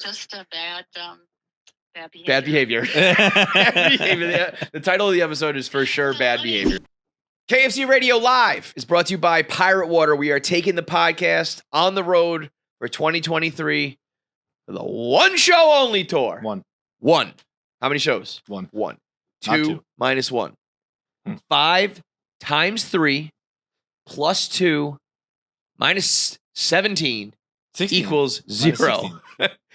Just a bad behavior. Bad behavior. Bad behavior. The title of the episode is for sure Bad Behavior. KFC Radio Live is brought to you by Pirate Water. We are taking the podcast on the road for 2023 for the one show only tour. One. How many shows? One. Two minus one. 5 times 3 plus 2 minus 17 16. equals 0.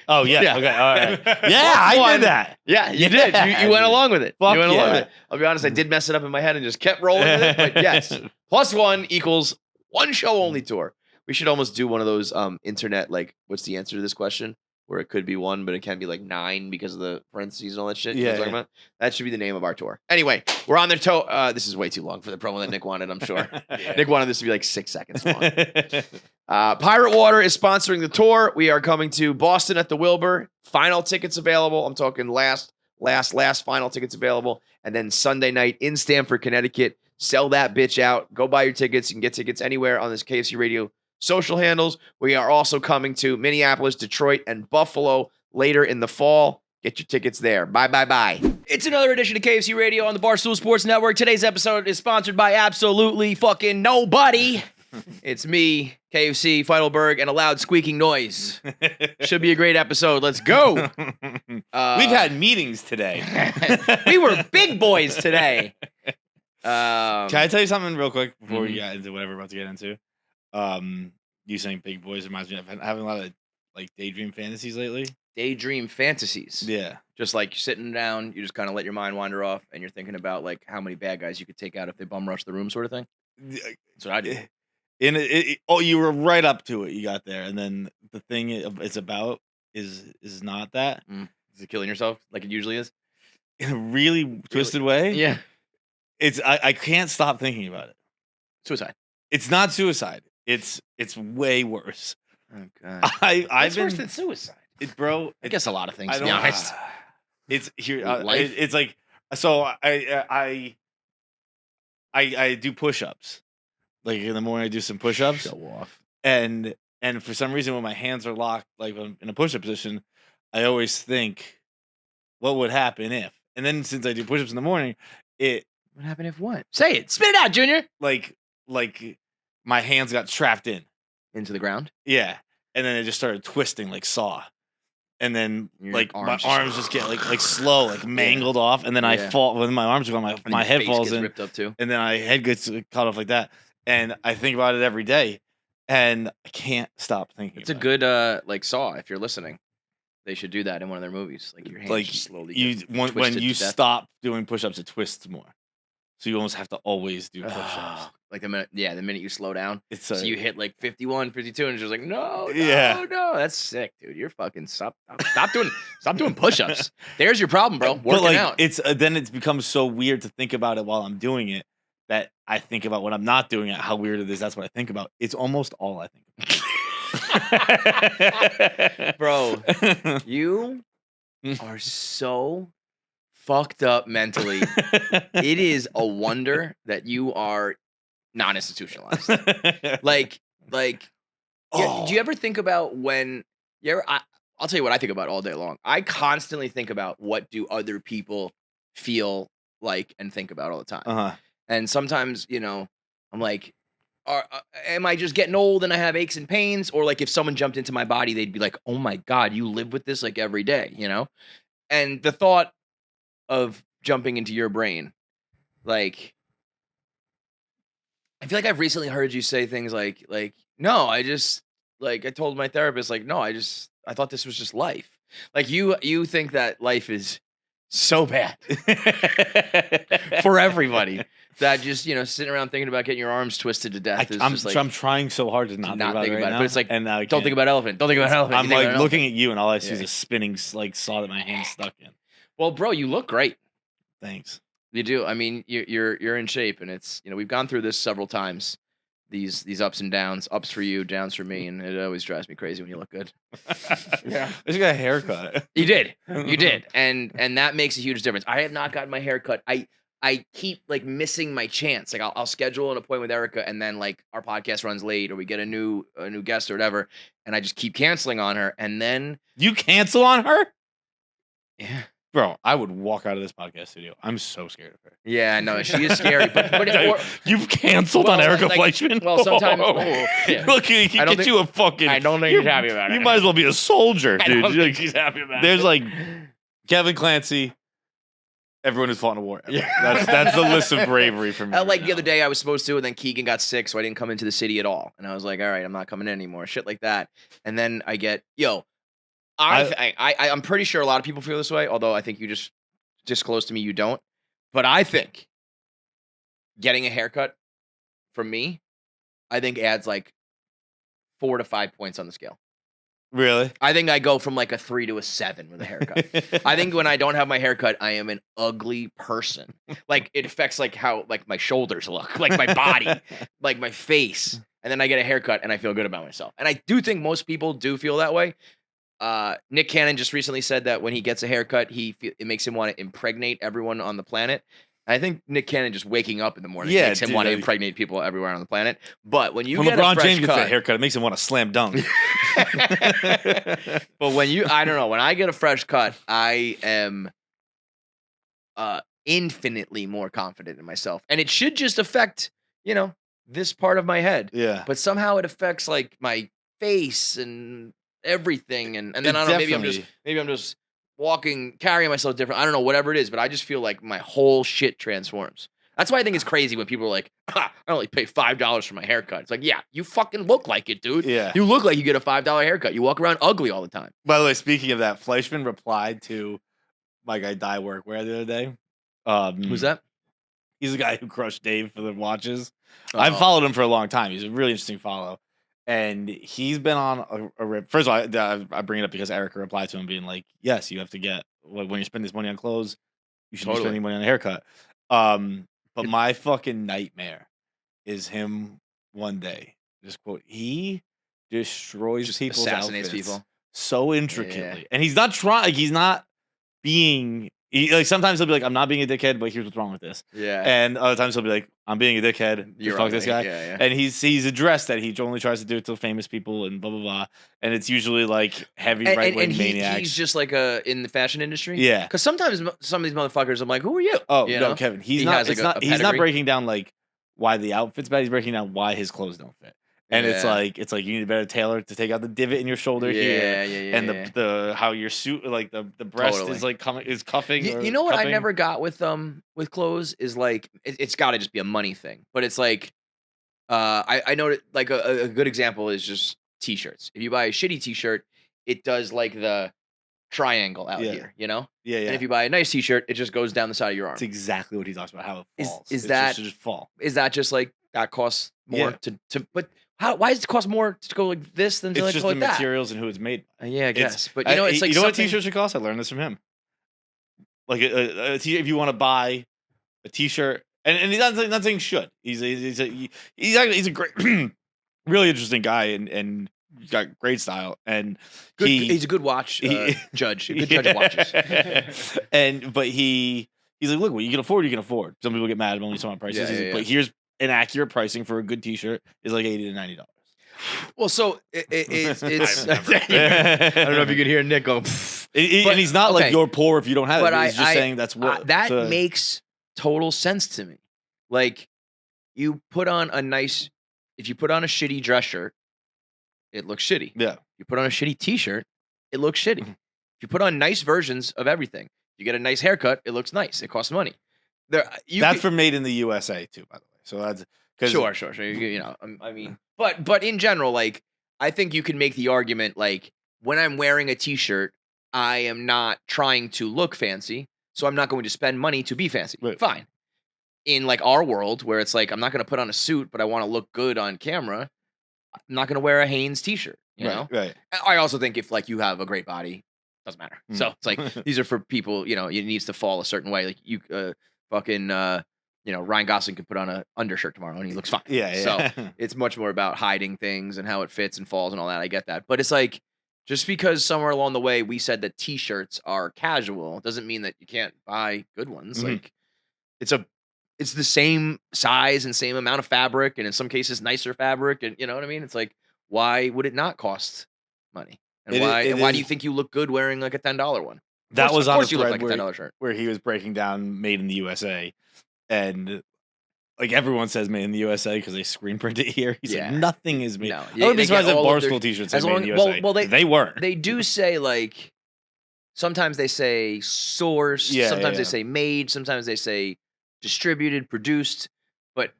Oh, yeah. Yeah. Okay. All right. Yeah, I did that. Yeah, you did. You went along with it. Fuck you went along yeah. with it. I'll be honest, I did mess it up in my head and just kept rolling with it. But yes, plus 1 equals one show only tour. We should almost do one of those internet, like, what's the answer to this question? Where it could be 1, but it can be like 9 because of the parentheses and all that shit. You know what I'm talking about? That should be the name of our tour. Anyway, we're on their toe. This is way too long for the promo that Nick wanted, I'm sure. Nick wanted this to be like 6 seconds long. Pirate Water is sponsoring the tour. We are coming to Boston at the Wilbur. Final tickets available. I'm talking last final tickets available. And then Sunday night in Stamford, Connecticut. Sell that bitch out. Go buy your tickets. You can get tickets anywhere on this KFC Radio social handles. We are also coming to Minneapolis, Detroit, and Buffalo later in the fall. Get your tickets there. Bye. It's another edition of KFC Radio on the Barstool Sports Network. Today's episode is sponsored by absolutely fucking nobody. It's me, KFC, Feitelberg, and a loud squeaking noise. Should be a great episode. Let's go. We've had meetings today. We were big boys today. Can I tell you something real quick before we get into whatever we're about to get into? You saying big boys reminds me of having a lot of like daydream fantasies lately. Daydream fantasies. Yeah. Just like you're sitting down, you just kind of let your mind wander off, and you're thinking about like how many bad guys you could take out if they bum rush the room, sort of thing. That's what I do. You were right up to it. You got there, and then the thing it's about is not that. Is it killing yourself like it usually is? In a really twisted way? Yeah. I can't stop thinking about it. Suicide. It's not suicide. It's way worse. Oh God. I've been worse than suicide, bro. I guess a lot of things. To be honest. It's here. Life? It's like so. I do push-ups. Like in the morning, I do some push-ups. Show off. And for some reason, when my hands are locked, like when I'm in a push-up position, I always think, what would happen if? And then since I do push-ups in the morning, what would happen if what? Say it. Spit it out, Junior. Like my hands got trapped into the ground. Yeah, and then it just started twisting like Saw, and then like my arms just get like slow, like mangled off, and then I fall. When my arms are gone, my head falls in, ripped up too, and then my head gets cut off like that. And I think about it every day, and I can't stop thinking. It's a good like Saw. If you're listening, they should do that in one of their movies. Like your hands like just slowly. When you stop doing push-ups, it twists more. So you almost have to always do push-ups. Like the minute you slow down, so you hit like 51, 52, and it's just like no, that's sick, dude. You're fucking stop doing push-ups. There's your problem, bro. Working out. It's then it's becomes so weird to think about it while I'm doing it that I think about when I'm not doing it. How weird it is. That's what I think about. It's almost all I think about. Bro, you are so fucked up mentally. It is a wonder that you are non-institutionalized. like do you ever think about when I'll tell you what I think about all day long. I constantly think about what do other people feel like and think about all the time. And sometimes, I'm like, am I just getting old and I have aches and pains? Or like if someone jumped into my body, they'd be like, oh my God, you live with this like every day, And the thought of jumping into your brain, like, I feel like I've recently heard you say things like, no, I just, like, I told my therapist, like, no, I thought this was just life. Like you think that life is so bad for everybody that just, sitting around thinking about getting your arms twisted to death I'm trying so hard to not think about it, but it's like, and don't think about elephant. Don't think about elephant. I'm like looking at you and all I see is a spinning like saw that my hand's stuck in. Well, bro, you look great. Thanks. You do. I mean, you're in shape, and it's we've gone through this several times. These ups and downs, ups for you, downs for me, and it always drives me crazy when you look good. Yeah, I just got a haircut. You did, and that makes a huge difference. I have not gotten my hair cut. I keep like missing my chance. Like I'll schedule an appointment with Erica, and then like our podcast runs late, or we get a new guest or whatever, and I just keep canceling on her, and then You cancel on her? yeah. Bro, I would walk out of this podcast studio. I'm so scared of her. Yeah, no, she is scary. But You've canceled on Erica Fleischman? Well, sometimes. Yeah. Look, he gets you a fucking. I don't think she's happy about it. You might as well be a soldier, dude. I don't think she's happy about it. There's like Kevin Clancy. Everyone who's fought in a war. Yeah. That's the list of bravery for me. Like the other day, I was supposed to, and then Keegan got sick, so I didn't come into the city at all. And I was like, all right, I'm not coming in anymore. Shit like that. And then I get, I'm pretty sure a lot of people feel this way, although I think you just disclosed to me you don't. But I think getting a haircut from me, I think adds like 4 to 5 points on the scale. Really? I think I go from like a 3 to a 7 with a haircut. I think when I don't have my haircut, I am an ugly person. Like it affects like how like my shoulders look, like my body, like my face. And then I get a haircut and I feel good about myself. And I do think most people do feel that way. Nick Cannon just recently said that when he gets a haircut, it makes him want to impregnate everyone on the planet. I think Nick Cannon just waking up in the morning makes him want to impregnate people everywhere on the planet. But when you get LeBron a fresh James gets cut, that haircut, it makes him want to slam dunk. But I don't know, when I get a fresh cut, I am infinitely more confident in myself. And it should just affect, this part of my head. Yeah. But somehow it affects like my face and everything. And then I don't know, maybe I'm just carrying myself different. I don't know, whatever it is, but I just feel like my whole shit transforms. That's why I think it's crazy when people are like, I only pay $5 for my haircut. It's like, yeah, you fucking look like it, dude. Yeah. You look like you get a $5 haircut. You walk around ugly all the time. By the way, speaking of that, Fleischman replied to my guy DieWorkWear the other day. Who's that? He's the guy who crushed Dave for the watches. I've followed him for a long time. He's a really interesting follow. And he's been on a rip. First of all, I bring it up because Erica replied to him being like, yes, you have to get, when you spend this money on clothes, you should be spending money on a haircut. But my fucking nightmare is him one day. Just quote, he destroys people's assassinates outfits people so intricately. And he's not trying, like, he's not being, sometimes he'll be like, I'm not being a dickhead, but here's what's wrong with this. Yeah. And other times he'll be like, I'm being a dickhead. You're fuck this guy. Yeah. And he's addressed that he only tries to do it to famous people and blah, blah, blah. And it's usually like heavy right-wing maniacs. He's just like in the fashion industry? Yeah. Because sometimes some of these motherfuckers, I'm like, who are you? Oh, you no, know? Kevin. He's not breaking down like why the outfit's bad. He's breaking down why his clothes don't fit. And it's like you need a better tailor to take out the divot in your shoulder here. Yeah. And the how your suit, like the breast is like cuffing. You know what I never got with clothes is like it's got to just be a money thing. But it's like I know that, like a good example is just t-shirts. If you buy a shitty t-shirt, it does like the triangle out here, Yeah. And if you buy a nice t-shirt, it just goes down the side of your arm. That's exactly what he talks about. How it falls. Is that just fall? Is that just like that costs more to but? Why does it cost more to go like this than to it's like just go like the that? materials and who it's made by. Yeah, I guess. But it's like you know what t-shirts should cost? I learned this from him. Like if you want to buy a t-shirt, and he's not saying should. He's a great, really interesting guy, and he's got great style, and he's a good watch judge. A good judge of watches. But he's like, look, what you can afford, you can afford. Some people get mad when we talk about prices, but here's an accurate pricing for a good t-shirt is like $80 to $90. Well, so it's I don't know if you can hear Nick go. And he's not like you're poor if you don't have it. He's just saying that's what that makes total sense to me. Like if you put on a shitty dress shirt, it looks shitty. Yeah. You put on a shitty t-shirt, it looks shitty. If you put on nice versions of everything, you get a nice haircut, it looks nice. It costs money. That's for made in the USA too, by the way. So that's sure. I mean, but in general, like I think you can make the argument like when I'm wearing a t-shirt, I am not trying to look fancy, so I'm not going to spend money to be fancy. Right. Fine. In like our world, where it's like I'm not going to put on a suit, but I want to look good on camera, I'm not going to wear a Hanes t-shirt. You know, right. I also think if like you have a great body, doesn't matter. So it's like these are for people. It needs to fall a certain way. Like you, Ryan Gosling could put on an undershirt tomorrow and he looks fine. Yeah. So it's much more about hiding things and how it fits and falls and all that. I get that. But it's like, just because somewhere along the way we said that t-shirts are casual doesn't mean that you can't buy good ones. Like, it's the same size and same amount of fabric, and in some cases nicer fabric, and you know what I mean. It's like, why would it not cost money? And why do you think you look good wearing like a $10 one? That was of on course the you look thread like a $10 shirt. where he was breaking down Made in the USA, and like everyone says Made in the USA because they screen print it here. He's like, nothing is made. No, I would be surprised if Barstool t-shirts say Made in the USA. Well, they weren't. They do say like sometimes they say sourced, sometimes they say made, sometimes they say distributed, produced, but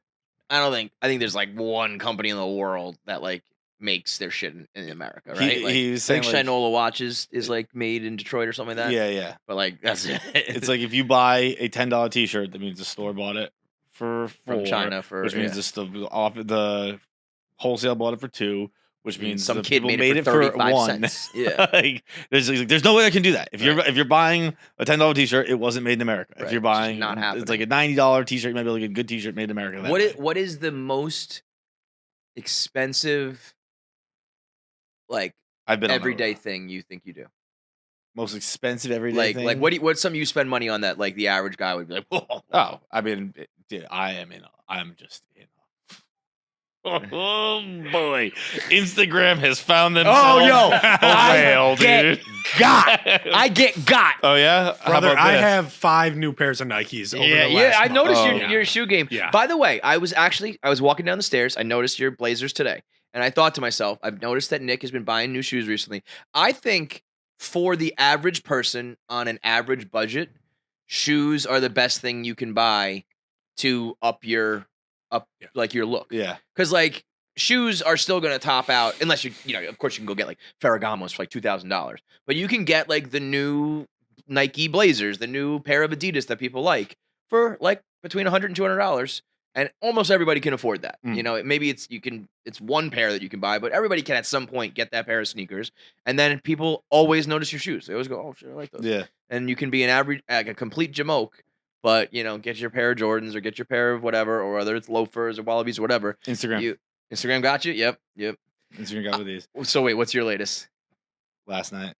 I think there's like one company in the world that like makes their shit in America, right? He was saying, I think Shinola watches is like made in Detroit or something like that. Yeah. But like that's it. It's like if you buy a $10 t-shirt, that means the store bought it for from $4, China which means the wholesale bought it for $2. Which means some the kid people made it for 35 $1. cents. Yeah, like, there's no way I can do that. If you're buying a $10 t-shirt, it wasn't made in America. Right. If you're buying, not happening. It's like a $90 t-shirt, maybe like a good t-shirt made in America. What is the most expensive, like I've been everyday thing you think you do? Most expensive everyday thing? Like what's something you spend money on that like the average guy would be like, whoa. Oh, I mean, dude, I'm just in. Oh boy, Instagram has found themselves. Oh yo, whale, dude. I get got. Oh yeah, brother. I have 5 new pairs of Nikes. Over the last I month. noticed your shoe game. Yeah. By the way, I was walking down the stairs. I noticed your Blazers today, and I thought to myself, I've noticed that Nick has been buying new shoes recently. I think for the average person on an average budget, shoes are the best thing you can buy to up your look. Yeah. Because like shoes are still going to top out unless of course you can go get like Ferragamos for like $2,000, but you can get like the new Nike Blazers, the new pair of Adidas that people like for like between $100 and $200, and almost everybody can afford that. Maybe it's one pair that you can buy, but everybody can at some point get that pair of sneakers, and then people always notice your shoes. They always go, oh shit, I like those. Yeah. And you can be a complete jamoke. But, get your pair of Jordans or get your pair of whatever, or whether it's loafers or Wallabies or whatever. Instagram got you? Yep. Instagram got with these. So wait, what's your latest? Last night.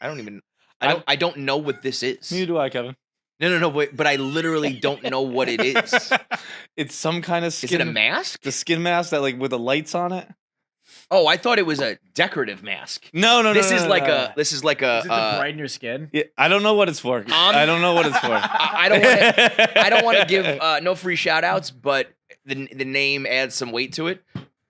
I don't know what this is. Neither do I, Kevin. No, but I literally don't know what it is. It's some kind of skin. Is it a mask? The skin mask that like with the lights on it? Oh, I thought it was a decorative mask. No. This is like Is it to brighten your skin? Yeah, I don't know what it's for. I don't know what it's for. I don't want to give no free shout outs, but the name adds some weight to it.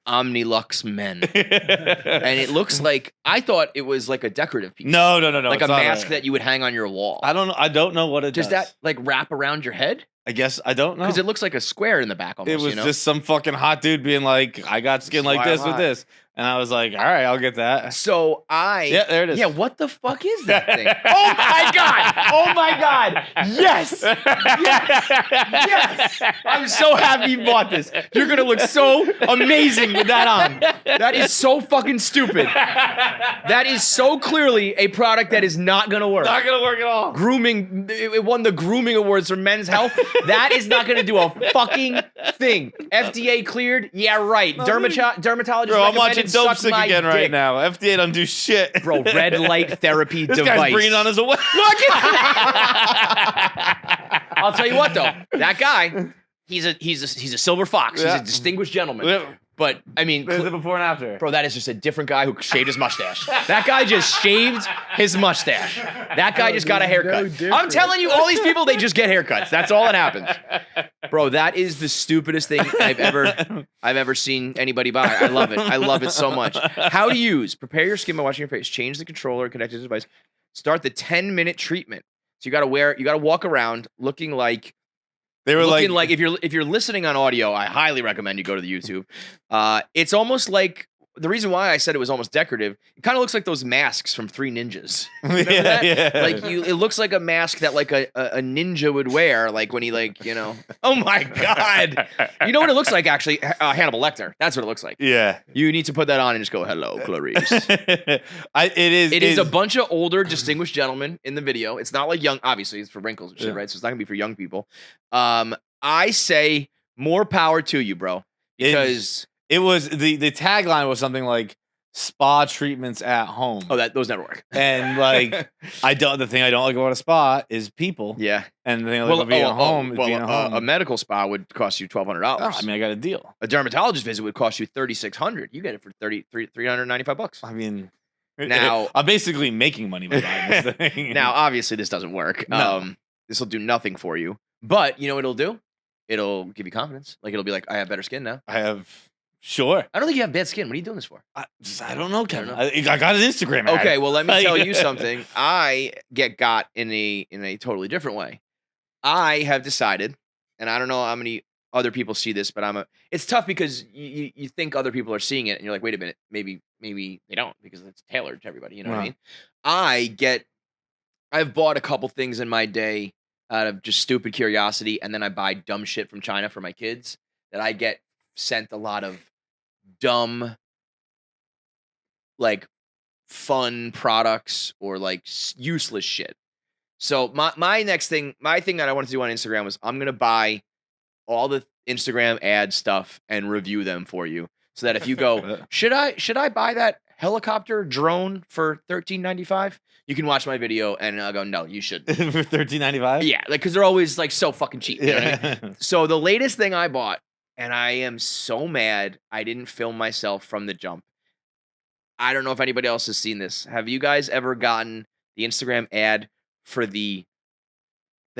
Omnilux Men. And it looks like, I thought it was like a decorative piece. No. Like a mask that you would hang on your wall. I don't know what it does. Does that like wrap around your head? I guess I don't know. Because it looks like a square in the back almost. It was just some fucking hot dude being like, I got skin like this with this. And I was like, all right, I'll get that. So Yeah, there it is. Yeah, what the fuck is that thing? Oh my God. Oh my God. Yes. Yes. I'm so happy you bought this. You're going to look so amazing with that on. That is so fucking stupid. That is so clearly a product that is not going to work. Not going to work at all. Grooming. It won the grooming awards for Men's Health. That is not going to do a fucking thing. FDA cleared? Yeah, right. Dermatologist. Bro, I'm watching Dope Sick again dick. right now. FDA don't do shit. Bro, red light therapy this device. Guy's bringing on his away. I'll tell you what, though. That guy, he's a silver fox. He's a distinguished gentleman. Yeah. But, I mean... There's the before and after. Bro, that is just a different guy who shaved his mustache. That guy just shaved his mustache. That guy just got a haircut. I'm telling you, all these people, they just get haircuts. That's all that happens. Bro, that is the stupidest thing I've ever seen anybody buy. I love it. I love it so much. How to use. Prepare your skin by washing your face. Change the controller, connect to the device. Start the 10-minute treatment. So you got to walk around looking like... They were like if you're listening on audio, I highly recommend you go to the YouTube. It's almost like the reason why I said it was almost decorative. It kind of looks like those masks from Three Ninjas. Yeah. Like it looks like a mask that like a ninja would wear, like when he Oh my God! You know what it looks like actually? Hannibal Lecter. That's what it looks like. Yeah. You need to put that on and just go, "Hello, Clarice." It is a bunch of older, distinguished gentlemen in the video. It's not like young. Obviously, it's for wrinkles and shit, right? So it's not gonna be for young people. I say more power to you, bro, because it was the tagline was something like spa treatments at home. Oh, those never work. And like, the thing I don't like about a spa is people. Yeah. And the thing I like about being at home is being at home. A medical spa would cost you $1,200. I mean, I got a deal. A dermatologist visit would cost you $3,600. You get it for $395. I mean, now I'm basically making money by buying this thing. Now, obviously, this doesn't work. No. This will do nothing for you. But you know what it'll do? It'll give you confidence. Like, it'll be like, I have better skin now. Sure. I don't think you have bad skin. What are you doing this for? I don't know, Kevin. I got an Instagram ad. Okay, well, let me tell you something. I got in a totally different way. I have decided, and I don't know how many other people see this, but it's tough because you think other people are seeing it, and you're like, wait a minute, maybe they don't, because it's tailored to everybody. You know what I mean? I've bought a couple things in my day out of just stupid curiosity, and then I buy dumb shit from China for my kids that I get sent a lot of dumb, like, fun products or like useless shit. So my thing that I wanted to do on Instagram was I'm gonna buy all the Instagram ad stuff and review them for you, so that if you go, should I buy that helicopter drone for $13.95? You can watch my video and I'll go, no, you should. For $13.95? Yeah, like, because they're always like so fucking cheap. You know what I mean? So the latest thing I bought, and I am so mad I didn't film myself from the jump. I don't know if anybody else has seen this. Have you guys ever gotten the Instagram ad for the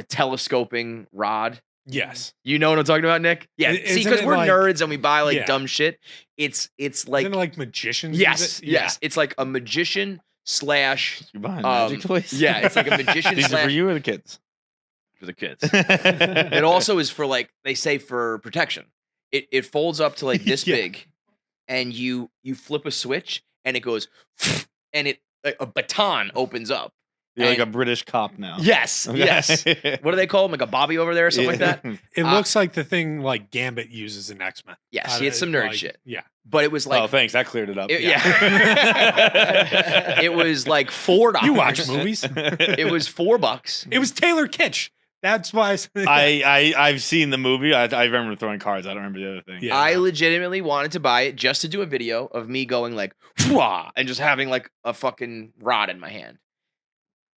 telescoping rod? Yes. You know what I'm talking about, Nick? Yeah. See, because we're nerds and we buy like dumb shit. It's like, isn't it like magicians? Yes. Yes. It's like a magician / You're buying magic toys? Yeah, it's like a magician. These are for you or the kids? For the kids. It also is for, like, they say for protection. It folds up to like this big, and you flip a switch and it goes, and like a baton opens up. You're like a British cop now. Yes, Okay. yes. What do they call him? Like a Bobby over there or something like that? It looks like the thing like Gambit uses in X-Men. Yes, he had some nerd shit. Yeah. But it was like... Oh, thanks. That cleared it up. Yeah. It was like $4. You watch movies? It was $4. It was Taylor Kitsch. That's why I've seen the movie. I remember throwing cards. I don't remember the other thing. Yeah. I legitimately wanted to buy it just to do a video of me going like, "Wah," and just having like a fucking rod in my hand.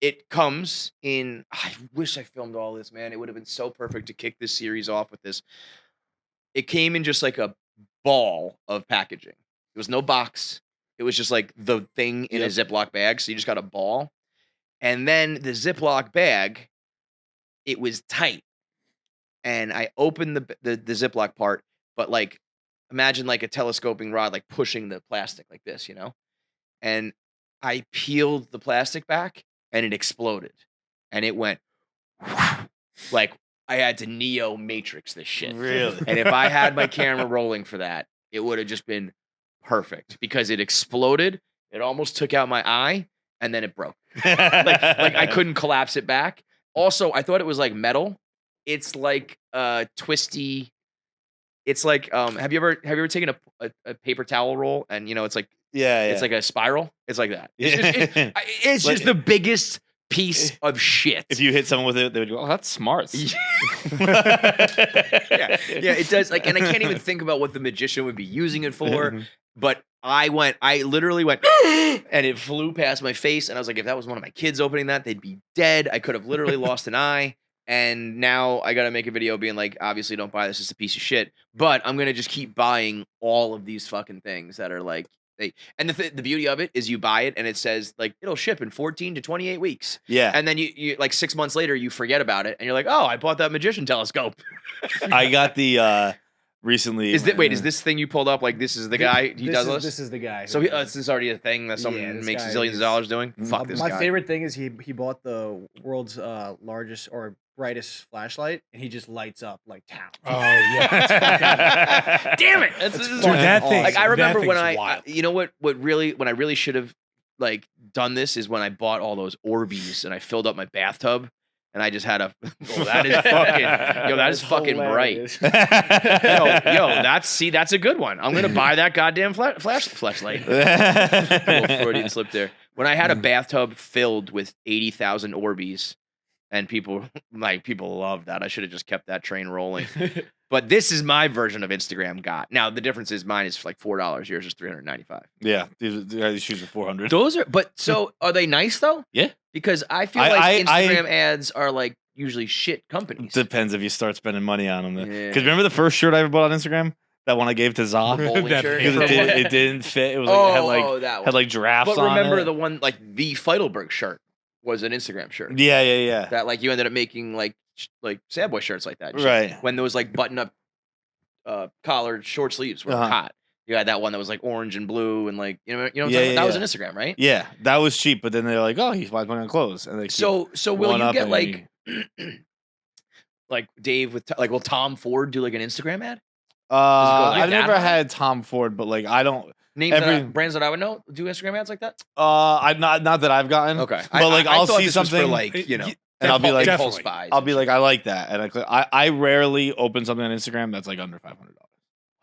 It comes in, I wish I filmed all this, man. It would have been so perfect to kick this series off with this. It came in just like a ball of packaging. There was no box. It was just like the thing in a Ziploc bag. So you just got a ball. And then the Ziploc bag, it was tight. And I opened the Ziploc part, but like, imagine like a telescoping rod, like pushing the plastic like this, you know? And I peeled the plastic back and it exploded. And it went like I had to Neo Matrix this shit. Really? And if I had my camera rolling for that, it would have just been perfect because it exploded. It almost took out my eye and then it broke. like I couldn't collapse it back. Also, I thought it was like metal. It's like twisty. It's like have you ever taken a paper towel roll and you know it's like it's like a spiral? It's like that. It's just the biggest piece of shit. If you hit someone with it, they would go, "Oh, that's smart." Yeah, it does. Like, and I can't even think about what the magician would be using it for. But I literally went, and it flew past my face. And I was like, if that was one of my kids opening that, they'd be dead. I could have literally lost an eye. And now I got to make a video being like, obviously don't buy this. It's a piece of shit. But I'm going to just keep buying all of these fucking things that are like, and the beauty of it is you buy it and it says like, it'll ship in 14 to 28 weeks. Yeah. And then you like 6 months later, you forget about it. And you're like, oh, I bought that magician telescope. I got the, recently. Is this thing you pulled up? Like, this is the guy he does this? This is the guy. So this is already a thing that someone makes zillions of dollars doing? Fuck this guy. My favorite thing is he bought the world's largest or brightest flashlight, and he just lights up like town. Oh yeah! Damn it! Dude, that thing. Like I remember when wild. you know what really when I really should have like done this is when I bought all those Orbeez and I filled up my bathtub. And I just had that is fucking bright. That's a good one. I'm gonna buy that goddamn flashlight. Little Freudian slip there. When I had a bathtub filled with 80,000 Orbeez, and people loved that. I should have just kept that train rolling. But this is my version of Instagram got. Now the difference is mine is like $4. Yours is $395. Yeah, these shoes are $400. Those are, but so are they nice though? Yeah. Because I feel like Instagram ads are like usually shit companies. Depends if you start spending money on them. Yeah. Because remember the first shirt I ever bought on Instagram? That one I gave to Za? The bowling That shirt. Because it didn't fit. It was like that one. had like giraffes But on remember it. the one like the Feitelberg shirt was an Instagram shirt. Yeah. That like you ended up making like sad boy shirts like that. and shit. Right. When those like button up collared short sleeves were hot. You had that one that was like orange and blue and like you know what I'm talking about? That was an Instagram, right? Yeah, that was cheap, but then they're like, oh, he's buying money on clothes. And they So will you get like like Dave with like will Tom Ford do like an Instagram ad? like I've that never high? had Tom Ford, but like I don't Name brands that I would know do Instagram ads like that. I'm not that I've gotten. Okay, But like I'll thought see this was something for, like you know, and I'll be like, impulse buys I'll and be shit. like, I like that, and I rarely open something on Instagram that's like under $500.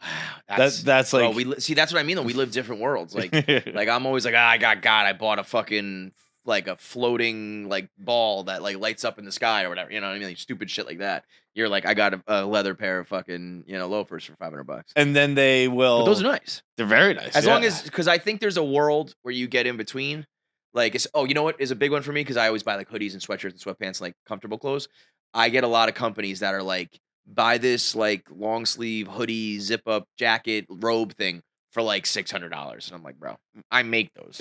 Wow, That's like see that's what I mean though. We live different worlds. Like like I'm always like I bought a fucking like a floating like ball that like lights up in the sky or whatever. You know what I mean? Like stupid shit like that. You're like I got a leather pair of fucking loafers for $500. and then they will. But those are nice. They're very nice. As long as because I think there's a world where you get in between. Like it's you know what is a big one for me because I always buy like hoodies and sweatshirts and sweatpants and like comfortable clothes. I get a lot of companies that are like buy this like long sleeve hoodie, zip up jacket, robe thing for like $600. And I'm like, bro, I make those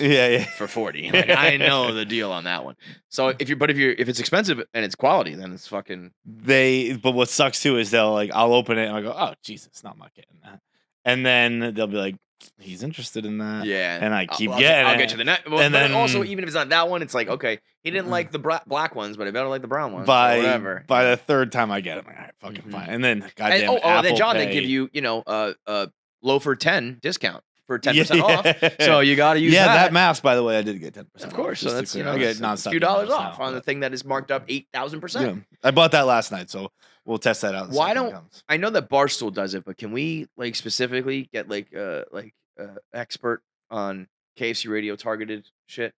for 40. Like, I know the deal on that one. So if it's expensive and it's quality, then it's fucking but what sucks too is I'll open it and I go, oh Jesus, not my getting that. And then they'll be like, he's interested in that. Yeah. And I keep I'll getting get you the net. Well, and but then also, even if it's not that one, it's like, okay, he didn't like the black ones, but I better like the brown ones. Or by whatever. by the third time I get it, I'm like, all right, fucking fine. And then goddamn and then John, Apple they give Pay. you, loafer 10 discount for 10% off. So you got to use that mask, by the way, I did get 10%. Of course. So that's, I get a few dollars off on the thing that is marked up 8,000%. Yeah. I bought that last night, so we'll test that out. Why don't I know that Barstool does it, but can we like specifically get like expert on KFC Radio targeted shit?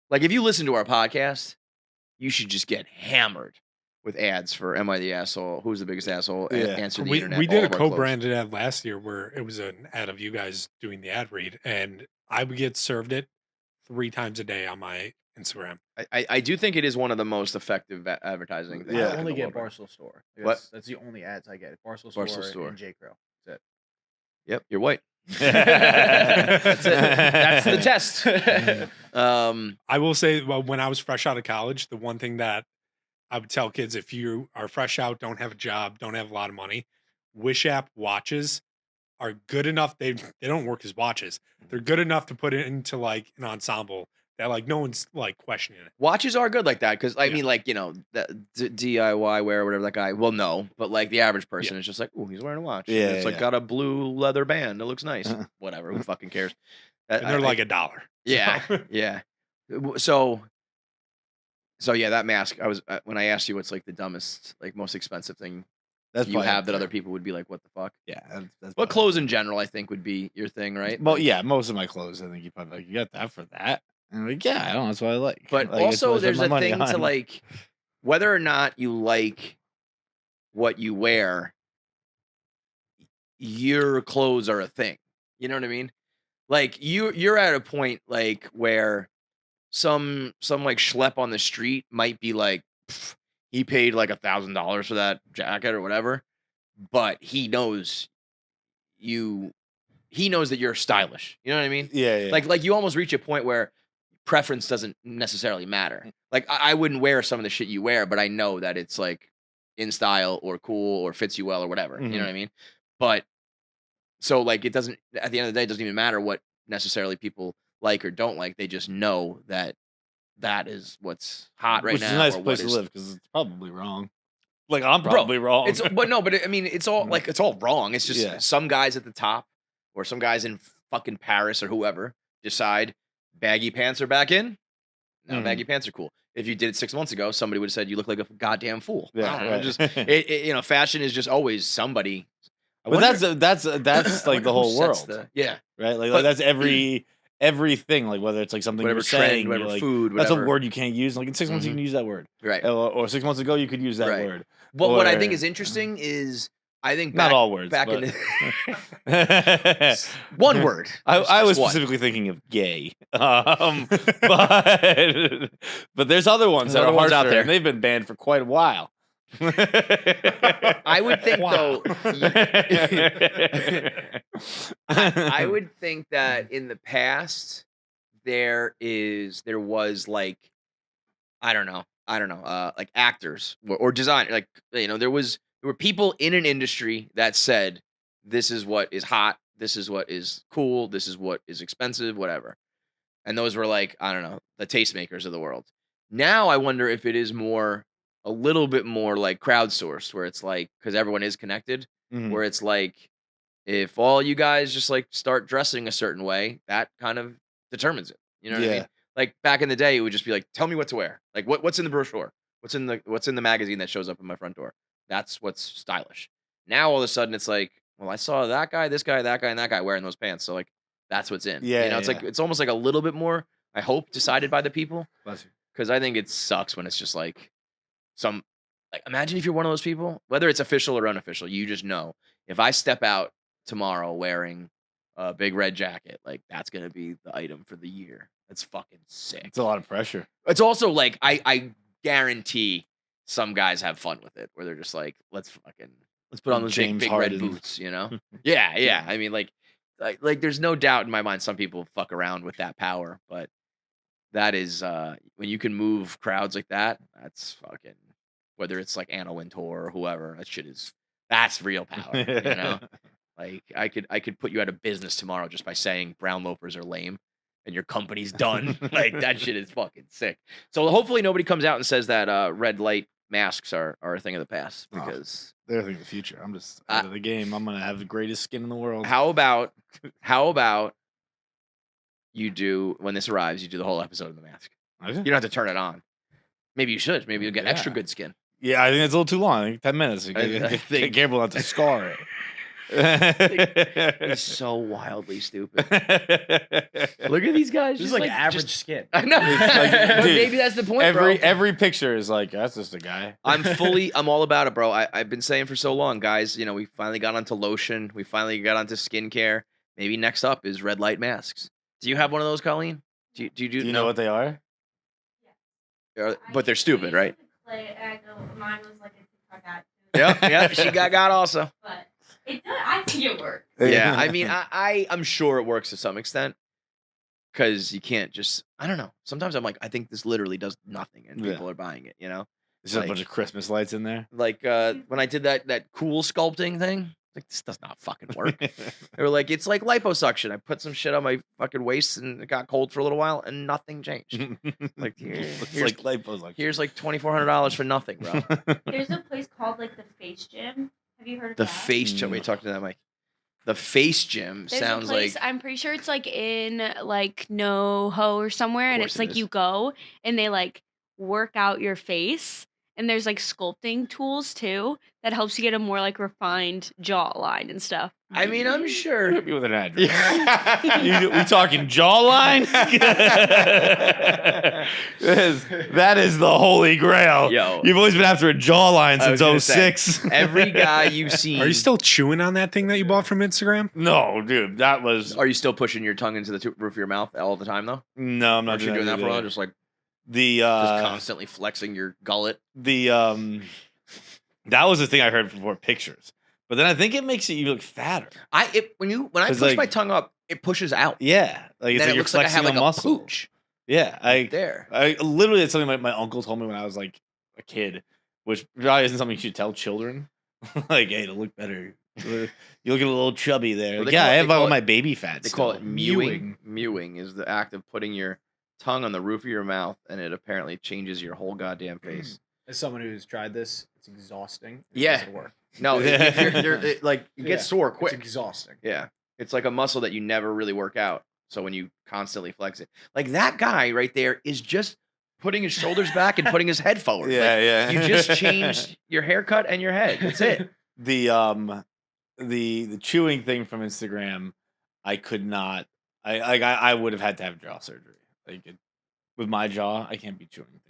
Like if you listen to our podcast, you should just get hammered with ads for Am I the Asshole? Who's the biggest asshole? Answer the internet. We did all a of our clothes. co-branded ad last year where it was an ad of you guys doing the ad read, and I would get served it 3 times a day on my Instagram. I do think it is one of the most effective advertising things. I only get Barstool Store. What? That's the only ads I get. Barstool Barstool Store Store. and J. Crew. That's it. Yep, you're white. That's it. That's the test. I will say, well, when I was fresh out of college, the one thing that I would tell kids, if you are fresh out, don't have a job, don't have a lot of money, Wish app watches are good enough. They don't work as watches. They're good enough to put it into like an ensemble that like no one's like questioning it. Watches are good like that because I mean, like the DIY wear or whatever that guy. Well, no, but like the average person is just like, oh, he's wearing a watch. Yeah, it's like got a blue leather band. It looks nice. Whatever. Who fucking cares? And they're like $1. Yeah, yeah. So yeah, that mask. I was when I asked you what's like the dumbest, like most expensive thing you have that other people would be like, what the fuck? Yeah, that's But clothes in general, I think, would be your thing, right? Well, yeah, most of my clothes, I think you probably like, you got that for that. And I'm like, yeah, I don't know, that's what I like. But like, it's what also, I spend there's my a money thing to on. like whether or not you like what you wear. Your clothes are a thing. You know what I mean? Like you're at a point like where some like schlep on the street might be like, he paid like $1,000 for that jacket or whatever, but he knows that you're stylish. You know what I mean? Yeah. Like you almost reach a point where preference doesn't necessarily matter. Like I wouldn't wear some of the shit you wear, but I know that it's like in style or cool or fits you well or whatever. You know what I mean? But so like it doesn't, at the end of the day, it doesn't even matter what necessarily people like or don't like. They just know that is what's hot right Which now. is a nice or place what to is- live because it's probably wrong. Like I'm probably wrong. It's I mean, it's all like it's all wrong. It's just some guys at the top or some guys in fucking Paris or whoever decide baggy pants are back in. Now baggy pants are cool. If you did it 6 months ago, somebody would have said you look like a goddamn fool. Yeah, I don't know, right. just it, fashion is just always somebody. But that's like the whole world, right? Like that's everything. Like whether it's like something whatever you're saying, trend, whatever you're like, food, that's whatever. a word you can't use. Like in 6 months, you can use that word, Right? Or 6 months ago, you could use that word. But what I think is interesting is I think Not all words. Back but... in the one word. I was Just one. specifically thinking of gay. But there's other ones that There's are other ones harsher, out there. and they've been banned for quite a while. I would think Wow. though. I would think that in the past there was like I don't know like actors or design like there were people in an industry that said this is what is hot, this is what is cool, this is what is expensive, whatever, and those were like I don't know the tastemakers of the world. Now I wonder if it is a little bit more like crowdsourced, where it's like because everyone is connected, Mhm. where it's like if all you guys just like start dressing a certain way, that kind of determines it. You know what I mean? Like back in the day, it would just be like, tell me what to wear. Like what's in the brochure? What's in the magazine that shows up in my front door? That's what's stylish. Now all of a sudden it's like, well, I saw that guy, this guy, that guy, and that guy wearing those pants. So like that's what's in. Yeah, It's like it's almost like a little bit more, I hope, decided by the people. Bless you. Because I think it sucks when it's just like imagine if you're one of those people, whether it's official or unofficial, you just know if I step out tomorrow wearing a big red jacket, like that's gonna be the item for the year. That's fucking sick. It's a lot of pressure. It's also like I guarantee some guys have fun with it, where they're just like, let's put on those James big Harden. red boots, yeah. I mean, like there's no doubt in my mind some people fuck around with that power, but that is when you can move crowds like that. That's fucking whether it's like Anna Wintour or whoever. That's real power. Like I could put you out of business tomorrow just by saying brown loafers are lame, and your company's done. Like that shit is fucking sick. So hopefully nobody comes out and says that red light masks are a thing of the past because they're a thing of the future. I'm just out of the game. I'm gonna have the greatest skin in the world. How about you do when this arrives? You do the whole episode of the mask. Okay. You don't have to turn it on. Maybe you should. Maybe you'll get extra good skin. Yeah, I think it's a little too long. I think 10 minutes. You I think- be careful not to scar It's so wildly stupid. Look at these guys. This is just like average skin. I know. But dude, maybe that's the point, bro. Every picture is like, that's just a guy. I'm all about it, bro. I've been saying for so long, guys, we finally got onto lotion. We finally got onto skincare. Maybe next up is red light masks. Do you have one of those, Colleen? Do you know what they are? But they're stupid, right? Mine was like a TikTok ad. Yeah, she got also. But it does. I think it works. Yeah, I mean, I'm sure it works to some extent because you can't just. I don't know. Sometimes I'm like, I think this literally does nothing, and people are buying it. There's a bunch of Christmas lights in there. Like when I did that cool sculpting thing, like this does not fucking work. They were like, it's like liposuction. I put some shit on my fucking waist and it got cold for a little while and nothing changed. Like It's here's like liposuction. here's like $2,400 for nothing, bro. There's a place called like the Face Gym. Have you heard of The that? face gym. Wait, talk to that mic. The face gym There's sounds a place, like I'm pretty sure it's like in like NoHo or somewhere, and course it's it like is. you go and they like work out your face, and there's like sculpting tools too that helps you get a more like refined jawline and stuff. I mean, I'm sure. Hit me with an address. We talking jawline? that is the holy grail. Yo. You've always been after a jawline I was gonna since say, 06. Every guy you've seen. Are you still chewing on that thing that you bought from Instagram? No, dude, that was. Are you still pushing your tongue into the roof of your mouth all the time though? No, I'm not Aren't you doing that for a while? Just like The just constantly flexing your gullet. That was the thing I heard before pictures, but then I think it makes you look fatter. When I 'Cause, push like- my tongue up, it pushes out. Yeah, like it's Then like it you're looks like I flexing have like a a muscle. pooch Yeah, there. I literally it's something my uncle told me when I was like a kid, which probably isn't something you should tell children. Like, hey, to look better, you look a little chubby there. Well, Like, they yeah, call I it- have they all call my baby fat. They call it still. mewing. Mewing is the act of putting your tongue on the roof of your mouth, and it apparently changes your whole goddamn face. As someone who's tried this, it's exhausting. Yeah. It doesn't work. No, it gets sore quick. It's exhausting. Yeah, it's like a muscle that you never really work out. So when you constantly flex it, like that guy right there is just putting his shoulders back and putting his head forward. Yeah, Like, yeah. You just changed your haircut and your head. That's it. The chewing thing from Instagram, I could not. I would have had to have jaw surgery. Like with my jaw, I can't be chewing things.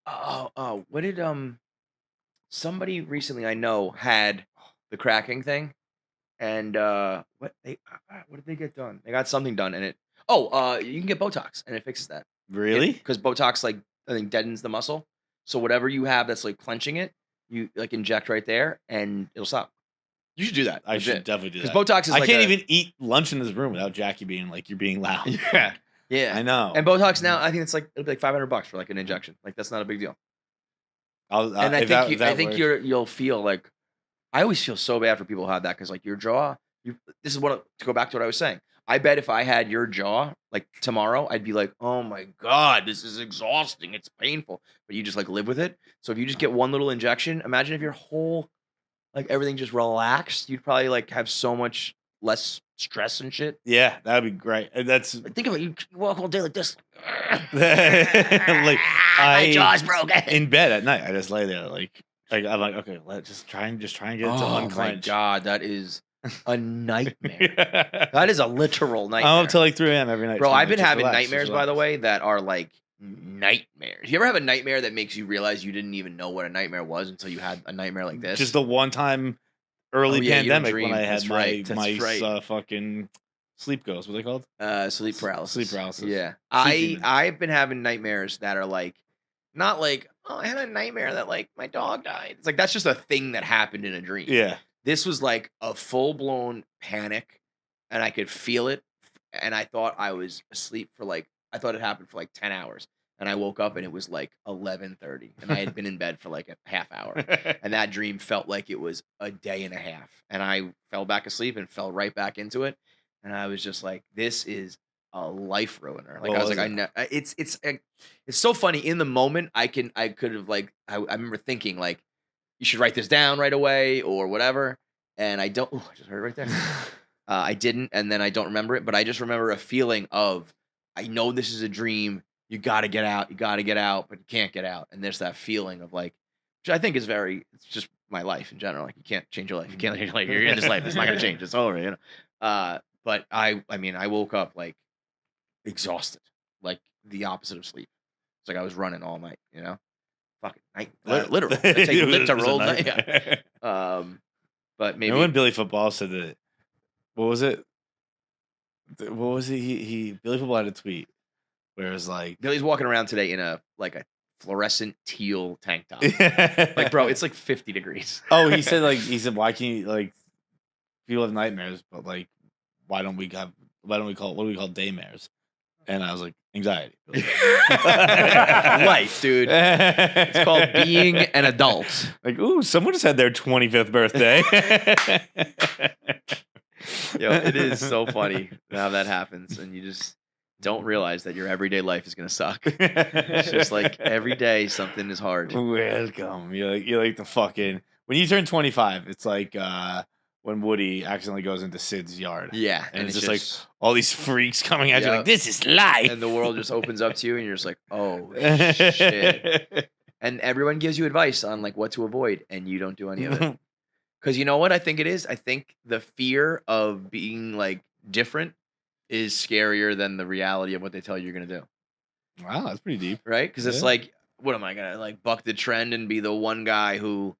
Oh, what did somebody recently I know had the cracking thing, and what did they get done? They got something done, and you can get Botox, and it fixes that. Really? Because Botox like I think deadens the muscle, so whatever you have that's like clenching it, you like inject right there, and it'll stop. You should do that. I should definitely do that. Because Botox is I can't even eat lunch in this room without Jackie being like, "You're being loud." Yeah, I know. And Botox now, I think it'll be like $500 for like an injection. Like that's not a big deal. I think you'll feel like I always feel so bad for people who have that because like your jaw. This is to go back to what I was saying. I bet if I had your jaw like tomorrow, I'd be like, oh my God, this is exhausting. It's painful. But you just like live with it. So if you just get one little injection, imagine if your whole like everything just relaxed, you'd probably like have so much less stress and shit. Yeah, that'd be great. That's like, think about it, you walk all day like this. Like my jaw's broken. In bed at night, I just lay there like I'm like, okay, let's just try and get it to unclench. Oh my God, that is a nightmare. That is a literal nightmare. I'm up till like 3 a.m. every night. Bro, I've been having nightmares, by the way, that are like nightmares. You ever have a nightmare that makes you realize you didn't even know what a nightmare was until you had a nightmare like this? Just the one time early pandemic when I had my right. fucking sleep ghost. What are they called? Sleep paralysis. Sleep paralysis. Yeah. I've been having nightmares that are like, not like, oh, I had a nightmare that like my dog died. It's like, that's just a thing that happened in a dream. Yeah. This was like a full-blown panic, and I could feel it, and I thought I was asleep I thought it happened for like 10 hours, and I woke up, and it was like 11:30, and I had been in bed for like a half hour, and that dream felt like it was a day and a half, and I fell back asleep and fell right back into it, and I was just like, this is a life ruiner. Like, I was like, it's so funny. In the moment, I could have like, I remember thinking like, you should write this down right away or whatever. And I don't, I just heard it right there. I didn't. And then I don't remember it, but I just remember a feeling of, I know this is a dream. You got to get out. You got to get out, but you can't get out. And there's that feeling of like, which I think is it's just my life in general. Like you can't change your life. You can't change your life. You're in this life. It's not going to change. It's over, you know? But I mean, I woke up like exhausted, like the opposite of sleep. It's like I was running all night, you know? Fucking night, literal. Literal night. Yeah. But maybe when Billy Football said that, what was it? What was it? Billy Football had a tweet where it was like Billy's walking around today in a fluorescent teal tank top. Like, bro, it's like 50 degrees. Oh, he said why can't you like people have nightmares, but like why don't we call what do we call daymares? And I was like, anxiety. Life, dude. It's called being an adult. Like, ooh, someone just had their 25th birthday. Yo, it is so funny how that happens. And you just don't realize that your everyday life is going to suck. It's just like every day something is hard. Welcome. You're like the fucking... When you turn 25, it's like... when Woody accidentally goes into Sid's yard. Yeah. And it's just like all these freaks coming at you like, this is life. And the world just opens up to you and you're just like, oh, shit. And everyone gives you advice on like what to avoid and you don't do any of it. Because you know what I think it is? I think the fear of being like different is scarier than the reality of what they tell you you're going to do. Wow, that's pretty deep. Right? Because it's like, what am I going to like buck the trend and be the one guy who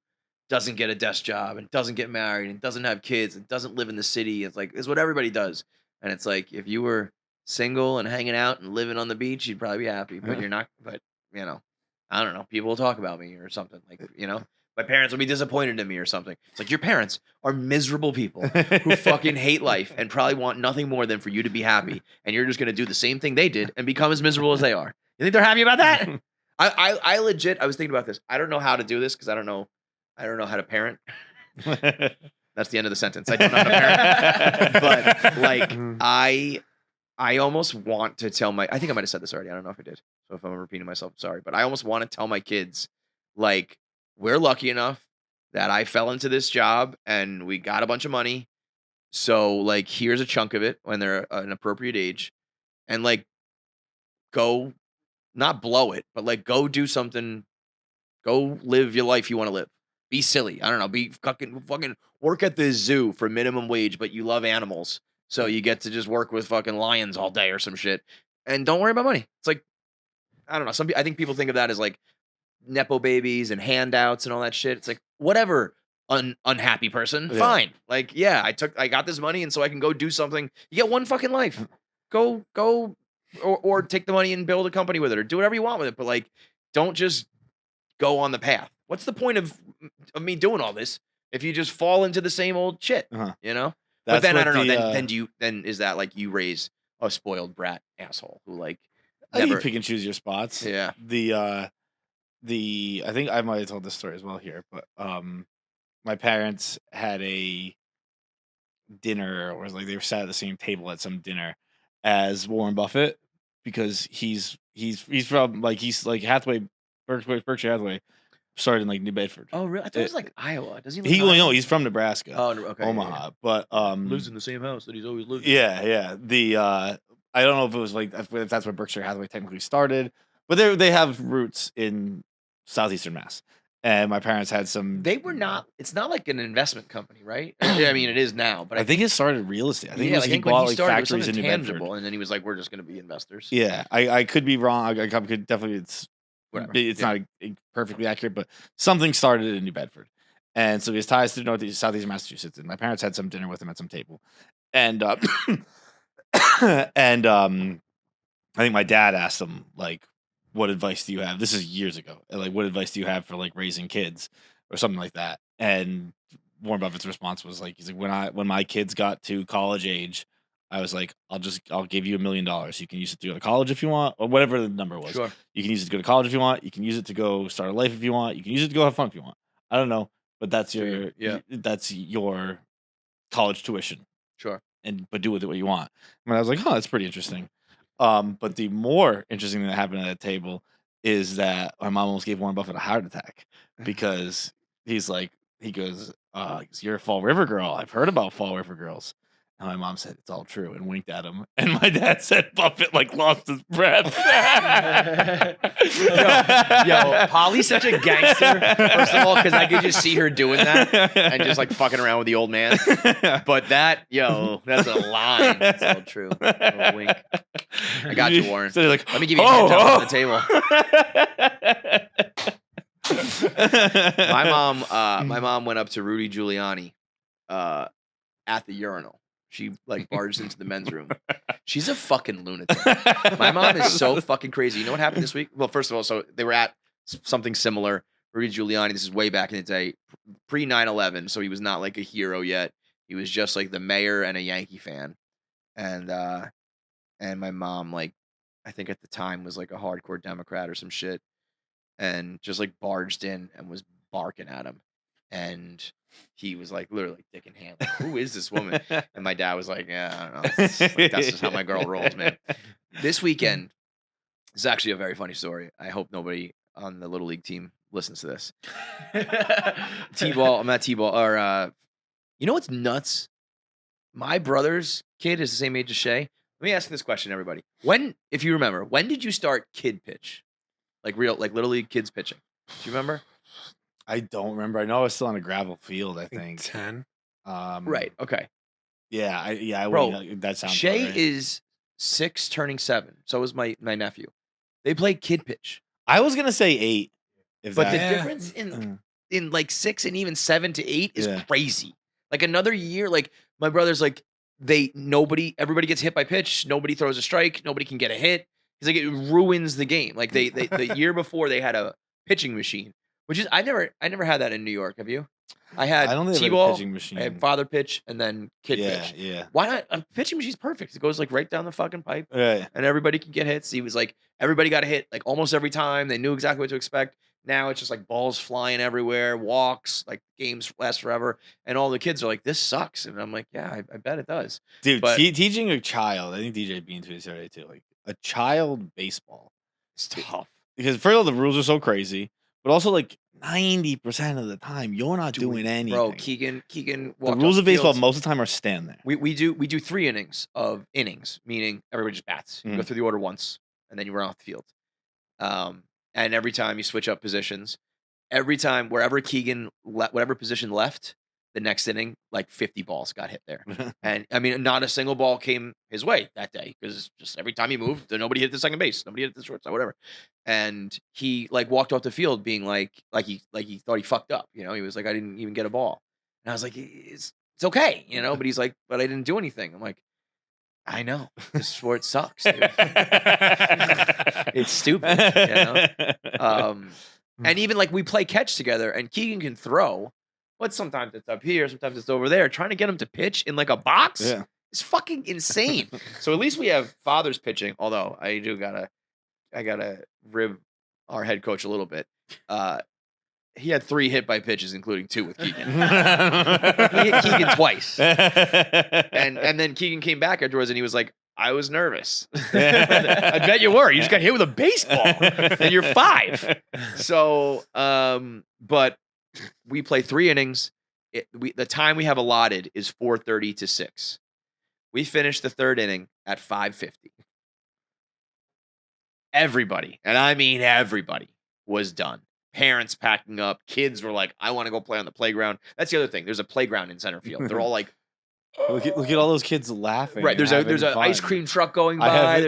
doesn't get a desk job and doesn't get married and doesn't have kids and doesn't live in the city. It's what everybody does. And it's like, if you were single and hanging out and living on the beach, you'd probably be happy, but you're not. But, you know, I don't know. People will talk about me or something like, you know, my parents will be disappointed in me or something. It's like, your parents are miserable people who fucking hate life and probably want nothing more than for you to be happy. And you're just going to do the same thing they did and become as miserable as they are. You think they're happy about that? I legit, I was thinking about this. I don't know how to do this because I don't know how to parent. That's the end of the sentence. I don't know how to parent. But like I almost want to tell I think I might have said this already. I don't know if I did. So if I'm repeating myself, I'm sorry. But I almost want to tell my kids, like, we're lucky enough that I fell into this job and we got a bunch of money. So like, here's a chunk of it when they're an appropriate age. And like, go, not blow it, but like, go do something. Go live your life you want to live. Be silly. I don't know. Be fucking work at the zoo for minimum wage, but you love animals. So you get to just work with fucking lions all day or some shit. And don't worry about money. It's like, I don't know. I think people think of that as like Nepo babies and handouts and all that shit. It's like, whatever. unhappy person, Yeah. fine. Like, yeah, I got this money, and so I can go do something. You get one fucking life. Go, or take the money and build a company with it, or do whatever you want with it. But like, don't just go on the path. What's the point of me doing all this if you just fall into the same old shit? You know. But then I don't know. Then is that like you raise a spoiled brat asshole who like You never pick and choose your spots. Yeah. I think I might have told this story as well here, but my parents had a dinner, or like they were sat at the same table at some dinner as Warren Buffett, because he's from like Hathaway, Berkshire Hathaway started in like New Bedford. Oh, really? I thought it was like Iowa. Does he? No, he's from Nebraska. Oh, okay. Omaha, Yeah. but Lives in the same house that he's always lived in. Yeah. I don't know if it was like if that's where Berkshire Hathaway technically started, but they have roots in southeastern Mass. And my parents had some. They were not. It's not like an investment company, right? I mean, it is now, but I think it started real estate. I think yeah, he when bought he like started, it was factories in something New tangible, Bedford. and then he was like, "We're just going to be investors." Yeah, I could be wrong. I could definitely. Whatever. It's Yeah. not perfectly accurate, but something started in New Bedford, and so he has ties to southeastern Massachusetts. And my parents had some dinner with him at some table, and I think my dad asked him like, "What advice do you have?" This is years ago. Like, what advice do you have for like raising kids or something like that? And Warren Buffett's response was like, he's like, when my kids got to college age, I was like, I'll give you $1 million. You can use it to go to college if you want, or whatever the number was. Sure. You can use it to go to college if you want. You can use it to go start a life if you want. You can use it to go have fun if you want. I don't know, but that's your college tuition. Sure. But do with it what you want. And I was like, that's pretty interesting. But the more interesting thing that happened at that table is that my mom almost gave Warren Buffett a heart attack because he goes, "You're a Fall River girl. I've heard about Fall River girls." And my mom said, "It's all true," and winked at him. And my dad said Buffett like lost his breath. yo, Polly's such a gangster. First of all, because I could just see her doing that and just like fucking around with the old man. But that's a line. That's all true. A wink. I got you, Warren. So like, let me give you 10 times on the table. My mom went up to Rudy Giuliani at the urinal. She like barged into the men's room. She's a fucking lunatic. My mom is so fucking crazy. You know what happened this week? Well, first of all, so they were at something similar. Rudy Giuliani, this is way back in the day, pre 9/11, so he was not like a hero yet. He was just like the mayor and a Yankee fan. And my mom, like, I think at the time was like a hardcore Democrat or some shit, and just like barged in and was barking at him. And he was like literally dick in hand. Like, who is this woman? And my dad was like, yeah, I don't know. That's just how my girl rolls, man. This weekend is actually a very funny story. I hope nobody on the Little League team listens to this. T-ball, I'm not T-ball. Or, you know what's nuts? My brother's kid is the same age as Shay. Let me ask you this question, everybody. If you remember, when did you start kid pitch? Like Little League kids pitching? Do you remember? I don't remember. I know I was still on a gravel field, I think. 10. Right. Okay. Yeah. I Bro, that sounds Shay about right. is 6 turning 7. So is my nephew. They play kid pitch. I was gonna say 8. But the difference in like 6 and even 7 to 8 is crazy. Like another year, like my brother's like everybody gets hit by pitch. Nobody throws a strike. Nobody can get a hit. He's like, it ruins the game. Like they the year before they had a pitching machine, which is I never had that in New York. Have you? I don't think T-ball, pitching machine. I had father pitch and then kid pitch. Yeah. Why not? A pitching machine's perfect. It goes like right down the fucking pipe, Right. and everybody can get hits. He was like, everybody got a hit like almost every time. They knew exactly what to expect. Now it's just like balls flying everywhere, walks, like games last forever, and all the kids are like, "This sucks," and I'm like, "Yeah, I bet it does." Dude, But- teaching a child, I think DJ Bean to this area too, like a child baseball, It's tough. because first of all the rules are so crazy, but also like 90% of the time you're not doing anything. Bro, Keegan. The walked rules off of baseball field. most of the time are stand there. We do 3 innings of innings, meaning everybody just bats. You go through the order once, and then you run off the field. And every time you switch up positions, every time wherever Keegan whatever position left, the next inning, like 50 balls got hit there. And I mean, not a single ball came his way that day because just every time he moved, nobody hit the second base, nobody hit the shortstop, whatever. And he like walked off the field being like he thought he fucked up. You know, he was like, I didn't even get a ball. And I was like, it's okay, you know, but he's like, but I didn't do anything. I'm like, I know. This sport sucks, dude. It's stupid, you know? And even like we play catch together and Keegan can throw, but sometimes it's up here, sometimes it's over there. Trying to get him to pitch in like a box is fucking insane. So at least we have fathers pitching, although I gotta rib our head coach a little bit. He had 3 hit by pitches, including 2 with Keegan. He hit Keegan twice. And then Keegan came back afterwards and he was like, I was nervous. I bet you were. You just got hit with a baseball and you're 5. So, but we play 3 innings. The time we have allotted is 4:30 to 6. We finished the 3rd inning at 5:50. Everybody, and I mean everybody, was done. Parents packing up. Kids were like, I want to go play on the playground. That's the other thing. There's a playground in center field. They're all like, look at all those kids laughing. Right. There's an ice cream truck going by.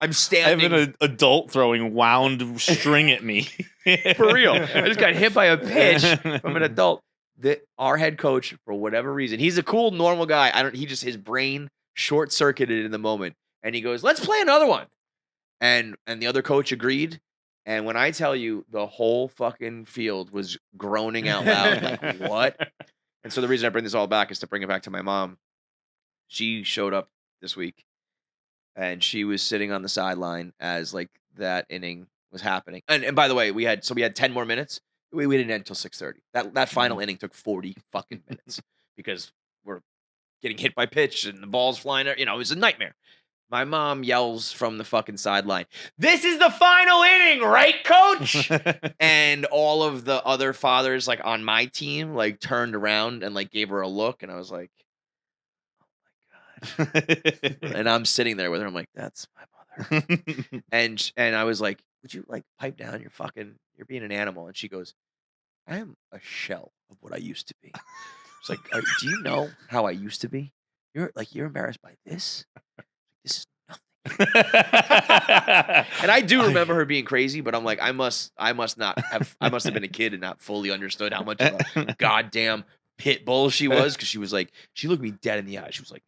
I'm standing. I have an adult throwing wound string at me. For real. I just got hit by a pitch from an adult. Our head coach, for whatever reason, he's a cool, normal guy. His brain short circuited in the moment. And he goes, let's play another one. And the other coach agreed. And when I tell you the whole fucking field was groaning out loud, like, what? And so the reason I bring this all back is to bring it back to my mom. She showed up this week and she was sitting on the sideline as like that inning was happening. And by the way, we had 10 more minutes. We didn't end until 6:30. That final inning took 40 fucking minutes because we're getting hit by pitch and the ball's flying. You know, it was a nightmare. My mom yells from the fucking sideline, this is the final inning, right, coach? And all of the other fathers like on my team like turned around and like gave her a look. And I was like, oh my God. And I'm sitting there with her. I'm like, that's my mother. and I was like, would you like pipe down? You're being an animal. And she goes, I am a shell of what I used to be. It's like, do you know how I used to be? You're embarrassed by this? This is nothing. And I do remember her being crazy, but I'm like, I must have been a kid and not fully understood how much of a goddamn pit bull she was. Cause she was like, she looked me dead in the eye. She was like,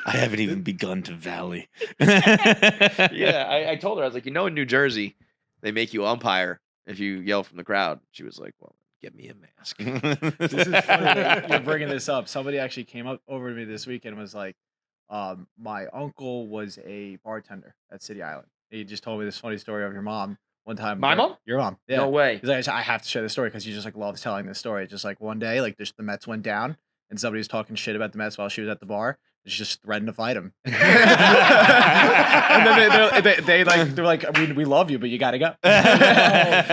I haven't even begun to valley. Yeah. I told her, I was like, in New Jersey, they make you umpire if you yell from the crowd. She was like, well, get me a mask. This is funny that you're bringing this up. Somebody actually came over to me this weekend and was like, my uncle was a bartender at City Island. He just told me this funny story of your mom one time. My mom? Your mom. Yeah. No way. He's like, I have to share this story because he just like loves telling this story. Just like one day, like the Mets went down and somebody was talking shit about the Mets while she was at the bar. She just threatened to fight him. And then they're like, we love you, but you got to go.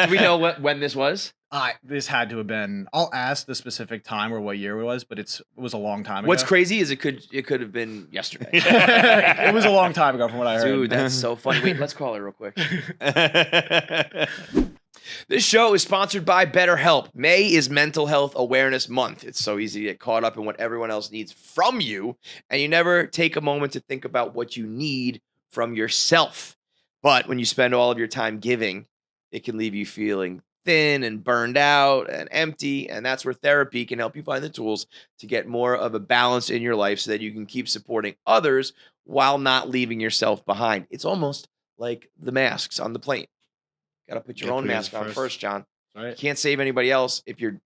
Do we know when this was? This had to have been. I'll ask the specific time or what year it was, but it was a long time ago. What's crazy is it could have been yesterday. It was a long time ago from what I heard. Dude, that's so funny. Wait, let's call her real quick. This show is sponsored by BetterHelp. May is Mental Health Awareness Month. It's so easy to get caught up in what everyone else needs from you, and you never take a moment to think about what you need from yourself. But when you spend all of your time giving, it can leave you feeling thin and burned out and empty, and that's where therapy can help you find the tools to get more of a balance in your life so that you can keep supporting others while not leaving yourself behind. It's almost like the masks on the plane. Got to put your own mask on first, John. Right. You can't save anybody else if you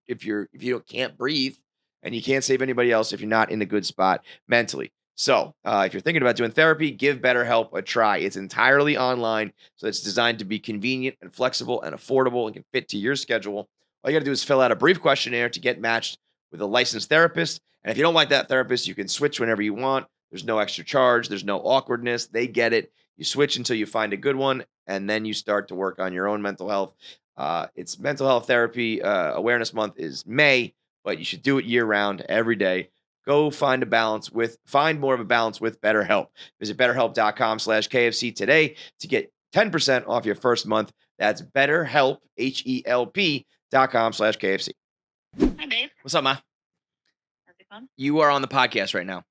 can't breathe, and you can't save anybody else if you're not in a good spot mentally. So if you're thinking about doing therapy, give BetterHelp a try. It's entirely online, so it's designed to be convenient and flexible and affordable and can fit to your schedule. All you got to do is fill out a brief questionnaire to get matched with a licensed therapist. And if you don't like that therapist, you can switch whenever you want. There's no extra charge. There's no awkwardness. They get it. You switch until you find a good one, and then you start to work on your own mental health. It's Mental Health Therapy Awareness Month is May, but you should do it year-round every day. Go find more of a balance with BetterHelp. Visit BetterHelp.com/KFC today to get 10% off your first month. That's BetterHelp, HELP.com/KFC. Hi, babe. What's up, Ma? How's it going? You are on the podcast right now.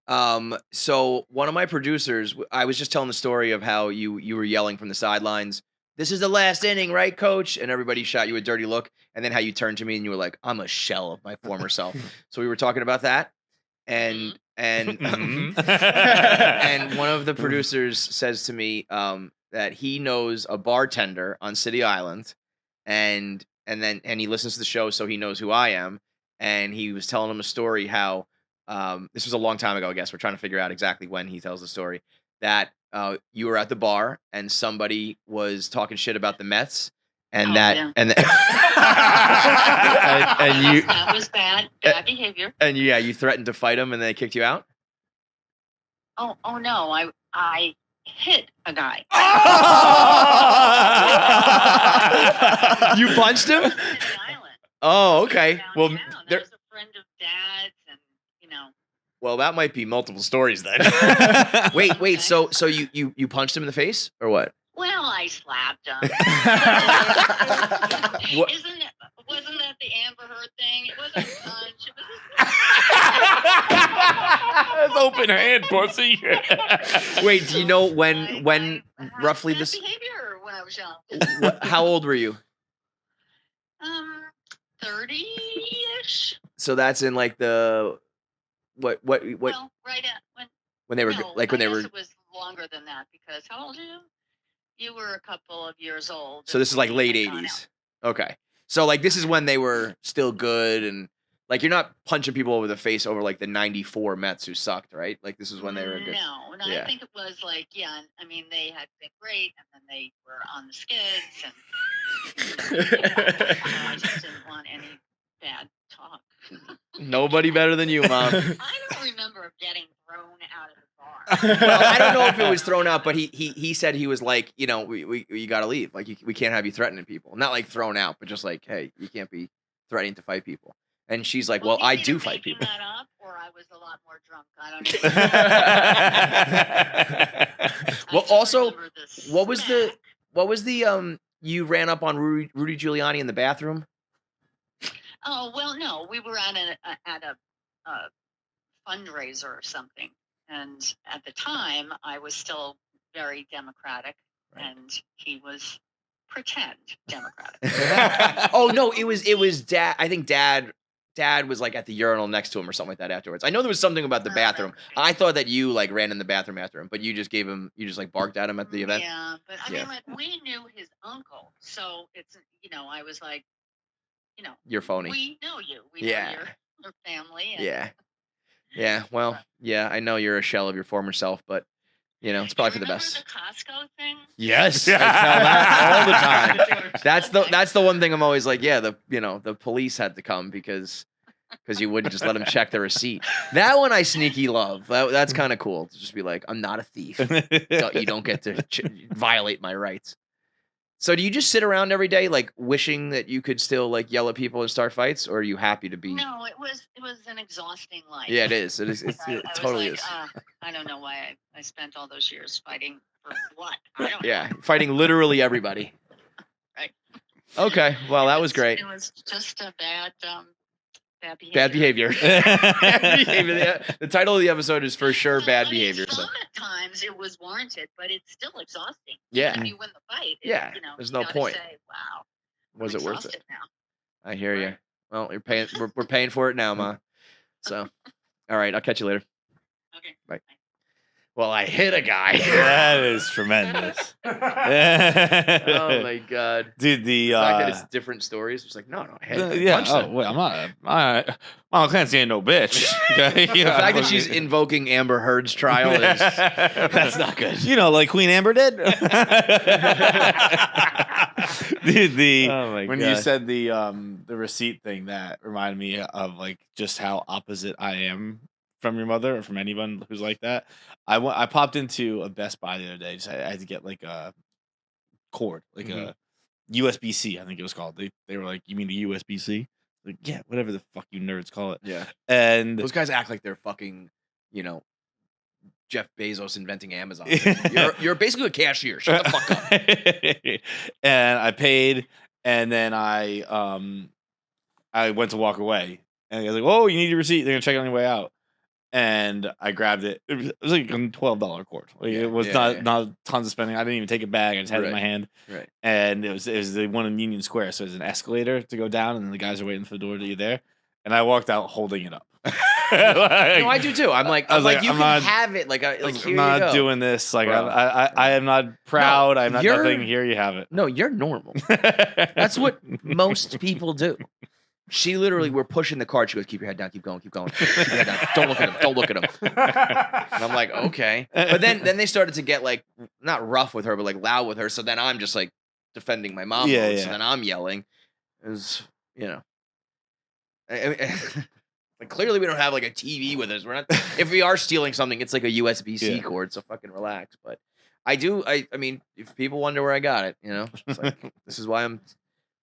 Oh, So one of my producers, I was just telling the story of how you were yelling from the sidelines, "This is the last inning, right, coach?" And everybody shot you a dirty look. And then how you turned to me and you were like, "I'm a shell of my former self." So we were talking about that. And and and one of the producers says to me that he knows a bartender on City Island, and he listens to the show, so he knows who I am. And he was telling him a story how this was a long time ago. I guess we're trying to figure out exactly when he tells the story that you were at the bar and somebody was talking shit about the Meths, and and you that was bad behavior. and you threatened to fight him and they kicked you out. Oh no, I hit a guy. You punched him? City Island. Oh, okay. Well, Downtown. That there, was a friend of Dad's, and well, that might be multiple stories then. Wait. Okay. So you punched him in the face or what? Well, I slapped him. What? Wasn't that the Amber Heard thing? It wasn't a punch. That's open hand, pussy. Wait, do you know when I had roughly bad this? behavior when I was young. How old were you? 30-ish. So that's in like the what? Well, right at When they were no, like when I they guess were. it was longer than that because how old are you? You were a couple of years old. So this is like late '80s. Okay. So like this is when they were still good and like you're not punching people over the face over like the '94 Mets who sucked, right? Like this is when they were good. No, Yeah. I think it was like I mean they had been great and then they were on the skids and I just didn't want any bad talk. Nobody better than you, Mom. I don't remember getting thrown out of the bar. Well, I don't know if it was thrown out, but he said he was like, you know, we got to leave. Like we can't have you threatening people. Not like thrown out, but just like, hey, you can't be threatening to fight people. And she's like, well, he's I either do fight making people. that up, or I was a lot more drunk. I don't know. Well, I just also, remember the what was the you ran up on Rudy Giuliani in the bathroom? Oh well, no, we were at a fundraiser or something, and at the time I was still very democratic, and he was pretend democratic. Oh no, it was Dad. I think Dad was like at the urinal next to him or something like that afterwards. I know there was something about the bathroom. I thought that you like ran in the bathroom after him, but you just like barked at him at the event. Yeah, but I mean, like we knew his uncle, so it's I was like, You're phony. we know you, we Yeah. know your family. And Yeah. Well, yeah, I know you're a shell of your former self, but it's probably for the best. Remember the Costco thing? Yes, I tell that all the time. That's the one thing I'm always like, yeah, the police had to come because you wouldn't just let them check the receipt. That one I sneaky love. That's kind of cool to just be like, I'm not a thief. You don't get to violate my rights. So do you just sit around every day like wishing that you could still like yell at people and start fights, or are you happy to be? No, it was an exhausting life. Yeah, it is. It is. It I totally was is. like, I don't know why I spent all those years fighting for what. I don't Yeah, know. fighting literally everybody. Right. Okay, well that was great. It was just a bad behavior. Bad behavior. Bad behavior. The title of the episode is for sure bad I mean, behavior. So Sometimes it was warranted, but it's still exhausting. Yeah. If you win the fight, Yeah, there's no you gotta point. Say, wow. was I'm it worth it? exhausted Now. I hear you. Right. Well, you're paying. We're paying for it now, Ma. So, all right, I'll catch you later. Okay. Bye. Well, I hit a guy. That is tremendous. Oh my god. Dude, the The fact that it's different stories. It's like, no, I hit. I yeah. punched Oh, him. wait, I'm not. Mama Clancy ain't no bitch. Okay? The fact that she's invoking Amber Heard's trial is that's not good. Like Queen Amber did. Dude, Oh my when god. you said the receipt thing, that reminded me of like just how opposite I am from your mother or from anyone who's like that. I popped into a Best Buy the other day. I had to get like a cord, like a USB-C, I think it was called. They were like, "You mean the USB-C?" Like, yeah, whatever the fuck you nerds call it. Yeah. And Those guys act like they're fucking, Jeff Bezos inventing Amazon. You're basically a cashier. Shut the fuck up. And I paid, and then I I went to walk away, and he was like, "Oh, you need your receipt. They're gonna check it on your way out." And I grabbed it. It was like a $12 cord. Like, it was not tons of spending. I didn't even take it back. I just had it in my hand. Right. And it was the one in Union Square. So there's an escalator to go down, and then the guys are waiting for the door to get there. And I walked out holding it up. No, I do too. I'm like, you can not, have it. Like, here I'm not doing this. Like, I am not proud. I'm not nothing. Here you have it. No, you're normal. That's what most people do. She literally, we're pushing the cart. She goes, keep your head down, keep going. Don't look at him. Don't look at him. And I'm like, okay. But then they started to get like, not rough with her, but like loud with her. So then I'm just like defending my mom. So then I'm yelling. It was, like clearly we don't have like a TV with us. We're not, if we are stealing something, it's like a USB-C cord. So fucking relax. But I mean, if people wonder where I got it, it's like, this is why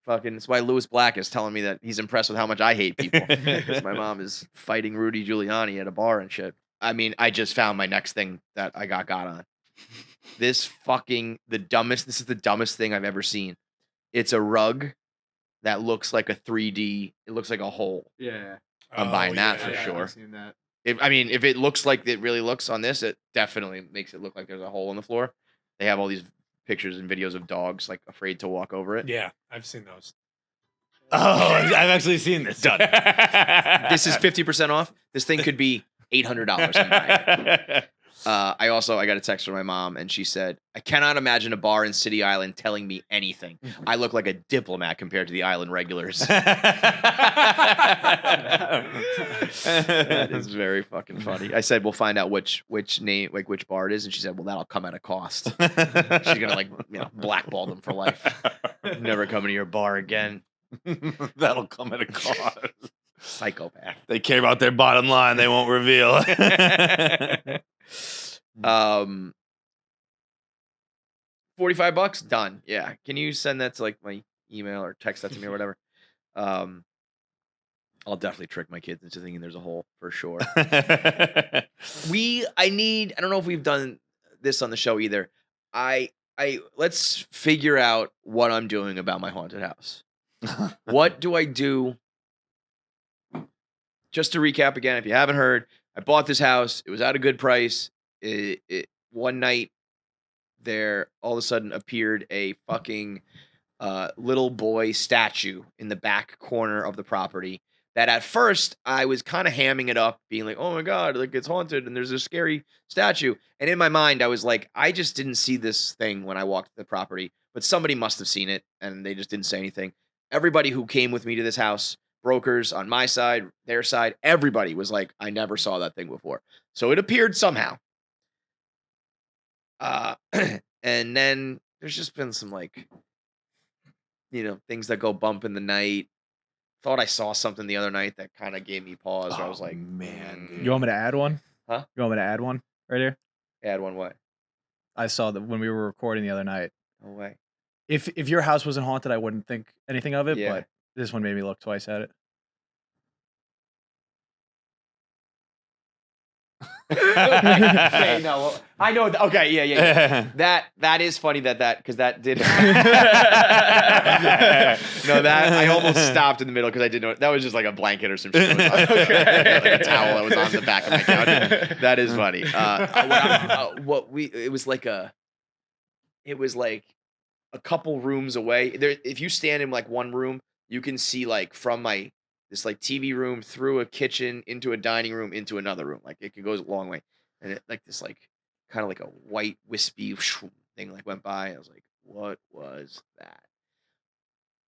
that's why Louis Black is telling me that he's impressed with how much I hate people. Because my mom is fighting Rudy Giuliani at a bar and shit. I mean, I just found my next thing that I got on. This is the dumbest thing I've ever seen. It's a rug that looks like a 3D, it looks like a hole. Yeah. I'm buying that for sure. I've seen that. If it looks like it really looks on this, it definitely makes it look like there's a hole in the floor. They have all these pictures and videos of dogs like afraid to walk over it. Yeah, I've seen those. Oh, I've actually seen this. Done. This is 50% off. This thing could be $800. I got a text from my mom, and she said, "I cannot imagine a bar in City Island telling me anything. I look like a diplomat compared to the island regulars." That is very fucking funny. I said, "We'll find out which name, like which bar it is," and she said, "Well, that'll come at a cost. She's gonna blackball them for life. Never coming to your bar again. That'll come at a cost." Psychopath. They care about their bottom line. They won't reveal. $45 done. Yeah. Can you send that to like my email or text that to me or whatever? I'll definitely trick my kids into thinking there's a hole for sure. I don't know if we've done this on the show either. Let's figure out what I'm doing about my haunted house. What do I do? Just to recap again, if you haven't heard, I bought this house. It was at a good price. One night, there all of a sudden appeared a fucking little boy statue in the back corner of the property. That at first I was kind of hamming it up, being like, "Oh my god, like it's haunted and there's a scary statue." And in my mind, I was like, I just didn't see this thing when I walked the property, but somebody must have seen it and they just didn't say anything. Everybody who came with me to this house, brokers on my side, their side, everybody was like, I never saw that thing before. So it appeared somehow. And then there's just been some things that go bump in the night. Thought I saw something the other night that kind of gave me pause. I was like, man, dude. You want me to add one? Huh? You want me to add one right here? Add one way. I saw that when we were recording the other night. No way. If your house wasn't haunted, I wouldn't think anything of it, Yeah. but this one made me look twice at it. Okay, no, I know. Okay, yeah. That is funny because that did. No, that I almost stopped in the middle because I didn't know that was just like a blanket or some shit. Like a towel that was on the back of my couch. That is funny. It was like a couple rooms away. There, if you stand in like one room, you can see like from this like TV room through a kitchen into a dining room into another room. Like it goes a long way. And it like this like kind of like a white wispy thing like went by. I was like, what was that?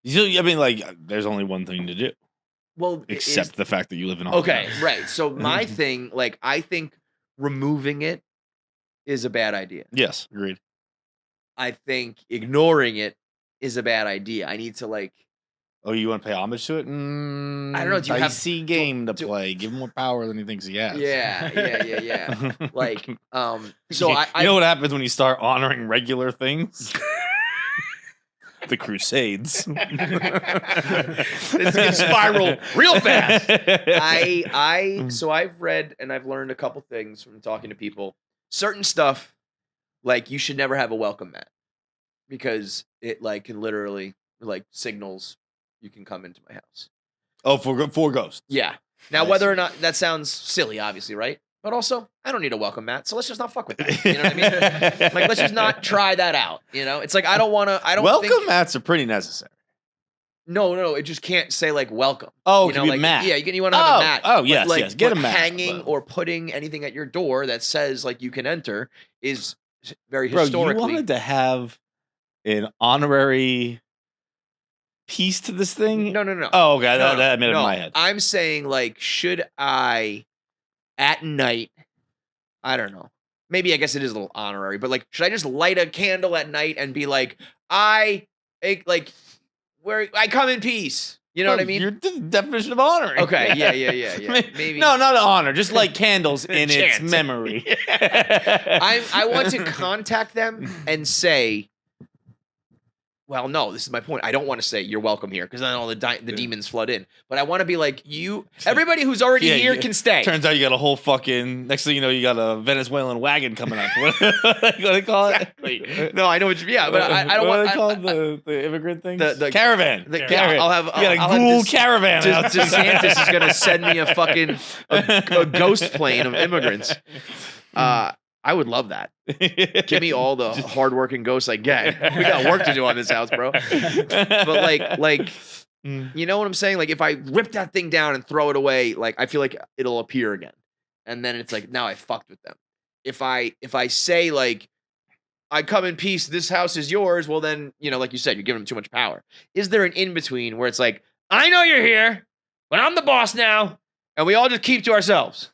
I mean, like, there's only one thing to do. Well, except the fact that you live in a okay, house. right. So my thing, like, I think removing it is a bad idea. Yes, agreed. I think ignoring it is a bad idea. I need to like. Oh, you want to pay homage to it? I don't know. Do you have game to play? Give him more power than he thinks he has. Yeah. Like, so you know what happens when you start honoring regular things? The Crusades. This can spiral real fast. So I've read and I've learned a couple things from talking to people. Certain stuff, like you should never have a welcome mat because it like can literally like signals you can come into my house. Oh, for ghosts. Yeah. Now, I whether see. or not that sounds silly, obviously, right? But also, I don't need a welcome mat, so let's just not fuck with that. You know what I mean? Like, let's just not try that out. You know, it's like I don't want to. I don't. Welcome mats are pretty necessary. No, it just can't say like welcome. Oh, you it know, could be like a mat. Yeah, you want to have a mat. Oh, but, yes, like, yes. Get a but mat. Hanging Well. or putting anything at your door that says like you can enter is very Bro, historically. you wanted to have an honorary piece to this thing? No. Oh, okay. No, That made it in no. my head. I'm saying like, should I at night? I don't know. Maybe I guess it is a little honorary, but like, should I just light a candle at night and be like, where I come in peace? You know what I mean? Your definition of honor. Okay, yeah. Maybe No, not honor. Just like candles in its Chant. memory. I want to contact them and say, well, no, this is my point. I don't want to say you're welcome here because then all the demons flood in. But I want to be like, everybody who's already here can stay. Turns out you got a whole fucking. Next thing you know, you got a Venezuelan wagon coming up. What do they call it? Exactly. No, I know what you. Yeah, but I don't what want. are they called the immigrant things? The caravan. The Caravan. I'll have. You got I'll a ghoul have caravan. out there. DeSantis is gonna send me a fucking a ghost plane of immigrants. I would love that. Give me all the hardworking ghosts I get. We got work to do on this house, bro. But like, you know what I'm saying? Like, if I rip that thing down and throw it away, like I feel like it'll appear again, and then it's like now I fucked with them. If I say like, I come in peace, this house is yours, well then, you know, like you said, you're giving them too much power. Is there an in between where it's like, I know you're here, but I'm the boss now, and we all just keep to ourselves,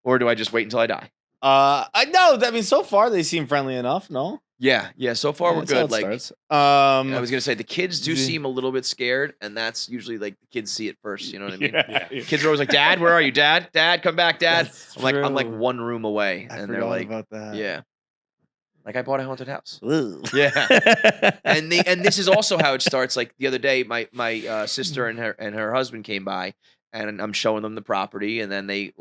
or do I just wait until I die? I know. I mean, so far they seem friendly enough. No. Yeah. So far we're That's how good. it Like, starts. I was gonna say the kids do the- seem a little bit scared, and that's usually like the kids see it first. You know what I mean? Yeah. Kids are always like, "Dad, where are you? Dad, come back, Dad." That's I'm like true. one room away, I and they're forgot like, about that. "Yeah." Like I bought a haunted house. Ooh. Yeah. And this is also how it starts. Like the other day, my sister and her husband came by, and I'm showing them the property, and then they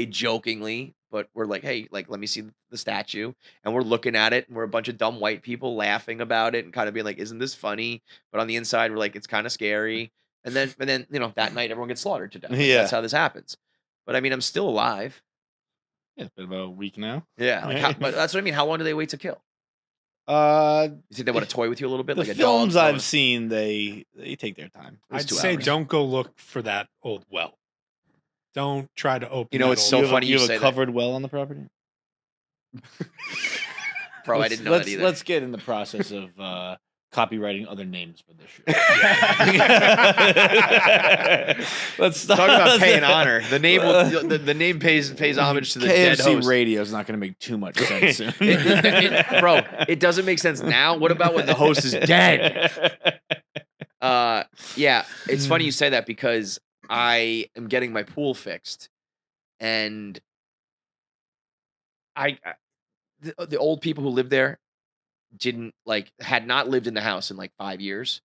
jokingly, but we're like, hey, like let me see the statue, and we're looking at it, and we're a bunch of dumb white people laughing about it, and kind of being like, isn't this funny? But on the inside, we're like, it's kind of scary. And then you know that night, everyone gets slaughtered to death. Like, Yeah. that's how this happens. But I mean, I'm still alive. Yeah, it's been about a week now. Yeah. But that's what I mean. How long do they wait to kill? Uh, You think they want to toy with you a little bit, the like a films dog? I've seen, they take their time. was I'd 2 say hours. don't go look for that old well. Don't try to open. You know, that it's old so funny You you have say a that. covered well on the property. Bro, I didn't know that either. Let's get in the process of copywriting other names for this show. Let's Talk about paying honor. The name the name pays homage to the dead KFC host. Radio is not going to make too much sense soon. Bro, it doesn't make sense now. What about when the host is dead? Yeah, it's funny you say that because I am getting my pool fixed, and the old people who lived there had not lived in the house in like 5 years.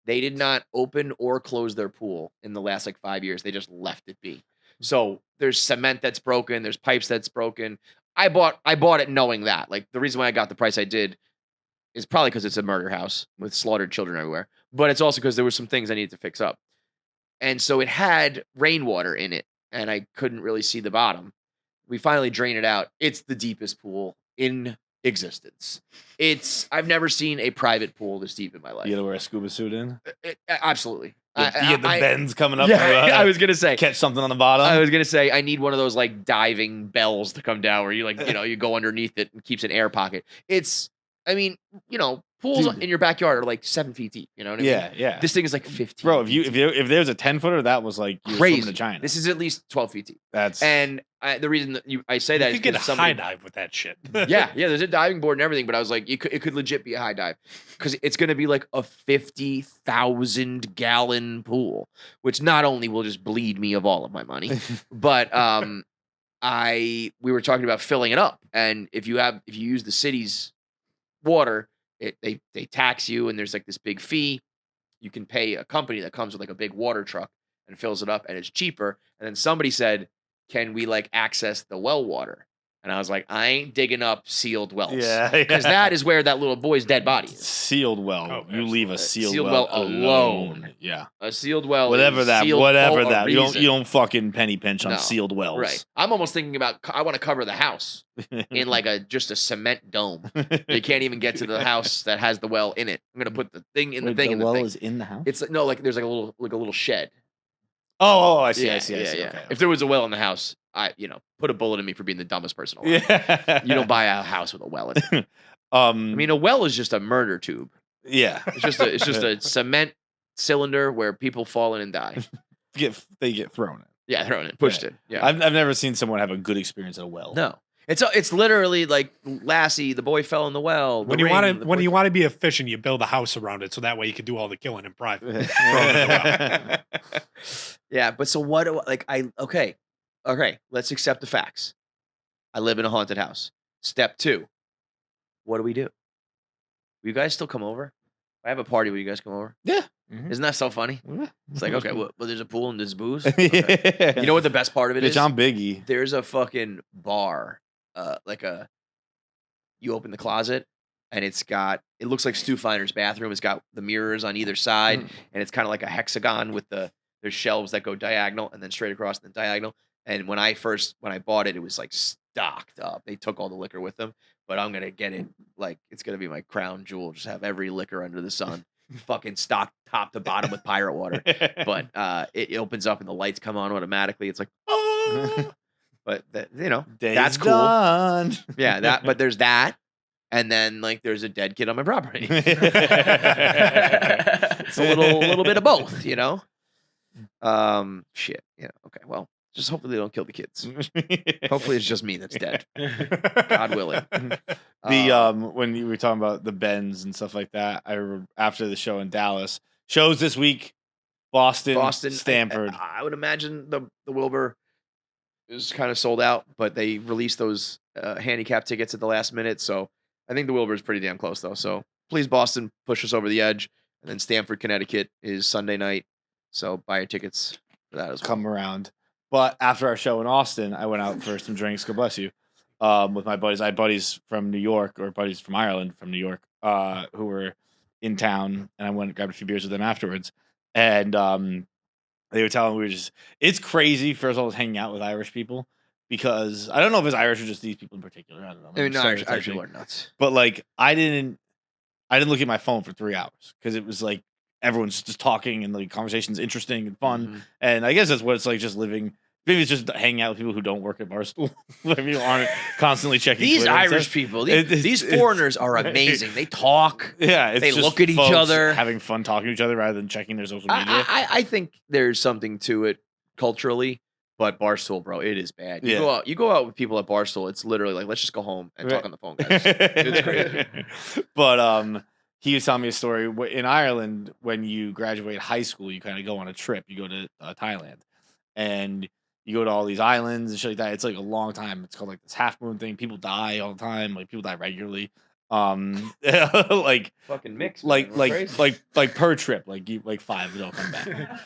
They did not open or close their pool in the last like 5 years. They just left it be. So there's cement that's broken. There's pipes that's broken. I bought it knowing that. Like the reason why I got the price I did is probably because it's a murder house with slaughtered children everywhere. But it's also because there were some things I needed to fix up. And so it had rainwater in it, and I couldn't really see the bottom. We finally drained it out. It's the deepest pool in existence. I've never seen a private pool this deep in my life. You got to wear a scuba suit in. Absolutely. You get the bends coming up. Yeah, to, I was gonna say. catch something on the bottom. I was gonna say I need one of those like diving bells to come down where you you go underneath it and keeps an air pocket. Pools Dude. in your backyard are like 7 feet deep. You know what I mean? Yeah. This thing is like 15. Bro, feet deep. if there's a 10-footer, that was like you were Crazy. swimming to China. This is at least 12 feet deep. That's And the reason that I say that You is could get a because high dive with that shit. yeah, there's a diving board and everything, but I was like, it could legit be a high dive because it's going to be like a 50,000 gallon pool, which not only will just bleed me of all of my money, but we were talking about filling it up, and if you use the city's water, they tax you, and there's like this big fee. You can pay a company that comes with like a big water truck and fills it up, and it's cheaper. And then somebody said, can we like access the well water? And I was like, I ain't digging up sealed wells. Yeah. Because that is where that little boy's dead body is. Sealed well. Oh, you leave a absolutely. sealed, Sealed well well alone. Yeah. A sealed well Whatever is that. sealed Whatever for a that. You reason. don't fucking penny pinch on No. sealed wells. Right. I'm almost thinking about, I want to cover the house in like just a cement dome. You can't even get to the house that has the well in it. I'm going to put the thing in the thing in the well thing. is in the house. It's no, like there's like a little shed. Oh, I see. Yeah, I see. yeah. Okay. If there was a well in the house, put a bullet in me for being the dumbest person alive. Yeah. You don't buy a house with a well in it. I I mean, a well is just a murder tube. yeah. It's just a cement cylinder where people fall in and die. They get thrown in. Yeah, thrown in, pushed Right. in. Yeah. I've never seen someone have a good experience at a well. No. It's literally like Lassie, the boy fell in the well. When you want to be efficient, you build a house around it so that way you can do all the killing in private. Yeah, but so what do okay, let's accept the facts. I live in a haunted house. Step 2. What do? Will you guys still come over? I have a party. Will you guys come over? Yeah. Isn't that so funny? Yeah. It's like, okay, well, there's a pool and there's booze. Okay. You know what the best part of it is? Bitch, I'm Biggie. There's a fucking bar, you open the closet and it looks like Stu Finer's bathroom. It's got the mirrors on either side and it's kind of like a hexagon with there's shelves that go diagonal and then straight across and then diagonal. And when I bought it, it was like stocked up. They took all the liquor with them, but I'm going to get it. Like, it's going to be my crown jewel. Just have every liquor under the sun, fucking stocked top to bottom with pirate water. But it opens up and the lights come on automatically. It's like, oh, but that's cool. Done. Yeah, but there's that, and then like there's a dead kid on my property. It's a little bit of both, Shit. Yeah. Okay. Well, just hopefully they don't kill the kids. Hopefully it's just me that's dead. God willing. When you were talking about the Bens and stuff like that, I remember after the show in Dallas, shows this week, Boston, Stanford. I would imagine the Wilbur is kind of sold out, but they released those handicap tickets at the last minute, so I think the Wilbur is pretty damn close though. So please, Boston, push us over the edge, and then Stanford, Connecticut is Sunday night, so buy your tickets for that as well. Come around. But after our show in Austin, I went out for some drinks. God bless you. With my buddies. I had buddies from New York or buddies from Ireland from New York who were in town, and I went and grabbed a few beers with them afterwards. And they were telling me it's crazy. First of all, hanging out with Irish people because I don't know if it's Irish or just these people in particular. I don't know. I mean, Irish people are nuts. But like, I didn't look at my phone for 3 hours because it was like everyone's just talking and the conversation's interesting and fun. Mm-hmm. And I guess that's what it's like just living. Maybe it's just hanging out with people who don't work at Barstool. People aren't constantly checking these Twitter Irish people. These foreigners are amazing. They talk. Yeah, they look at each other, having fun talking to each other rather than checking their social media. I think there's something to it culturally, but Barstool, bro, it is bad. You go out with people at Barstool. It's literally like, let's just go home and talk on the phone, guys. It's crazy. But he was telling me a story in Ireland. When you graduate high school, you kind of go on a trip. You go to Thailand, and you go to all these islands and shit like that. It's like a long time. It's called like this half moon thing. People die all the time. Like people die regularly. Like fucking mix. Like per trip. Like 5 don't come back.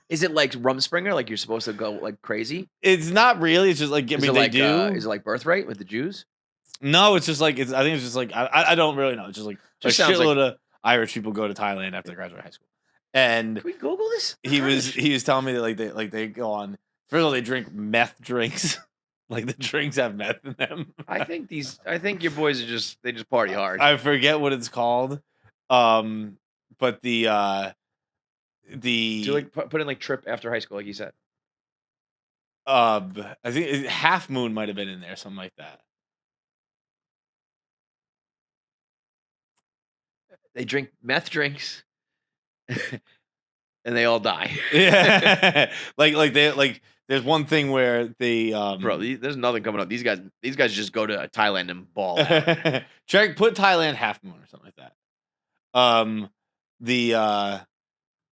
Is it like Rumspringer? Like you're supposed to go like crazy? It's not really. It's just like is it like Birthright with the Jews? No, it's just like I think it's just like I don't really know. It's just like a shitload of Irish people go to Thailand after they graduate high school. And can we Google this? He was telling me that they go on. First of all, they drink meth drinks. Like the drinks have meth in them. I think your boys they just party hard. I forget what it's called. But the do you like put in like trip after high school, like you said? I think Half Moon might have been in there, something like that. They drink meth drinks, and they all die. Yeah, like there's one thing where they bro, there's nothing coming up. These guys just go to Thailand and ball. Put Thailand Half Moon or something like that.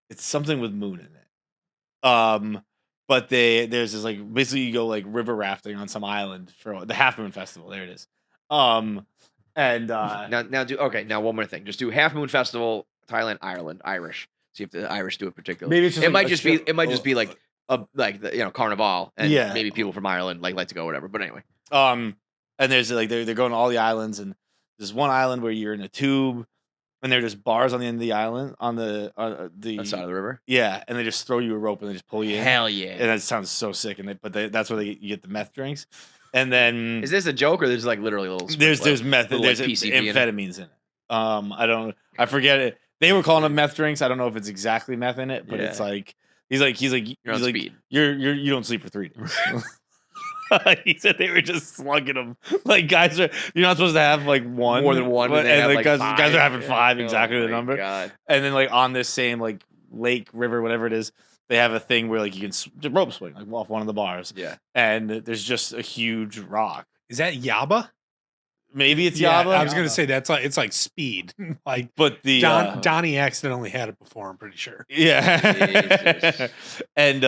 It's something with moon in it. But there's this like basically you go like river rafting on some island for the Half Moon Festival. There it is. And now one more thing. Just do Half Moon Festival, Thailand, Ireland, Irish. See if the Irish do it particularly. Maybe it's just it might just be like Carnival, and maybe people from Ireland like to go, whatever. But anyway, And there's like they're going to all the islands, and there's one island where you're in a tube, and there are just bars on the end of the island on the That side of the river. yeah, and they just throw you a rope and they just pull you in. Hell yeah! And that sounds so sick. And that's where you get the meth drinks. And then Is this a joke or there's like literally little? there's meth, little, there's like, PCP in it? amphetamines in it. I forget it. They were calling them meth drinks. I don't know if it's exactly meth in it, but it's like he's like You're on speed. You don't sleep for 3 days. He said they were just slugging them. Like guys are, you're not supposed to have like one More than one, but, and they have, like like, guys five. are having 5 exactly Oh the my number. God. And then like on this same like lake, river, whatever it is, they have a thing where like you can just rope swing like off one of the bars. Yeah. And there's just a huge rock. Is that Yaba? Maybe it's Yeah, Yaba. I was gonna say it's like speed. Like But the Donnie accidentally had it before. I'm pretty sure. yeah. Jesus. And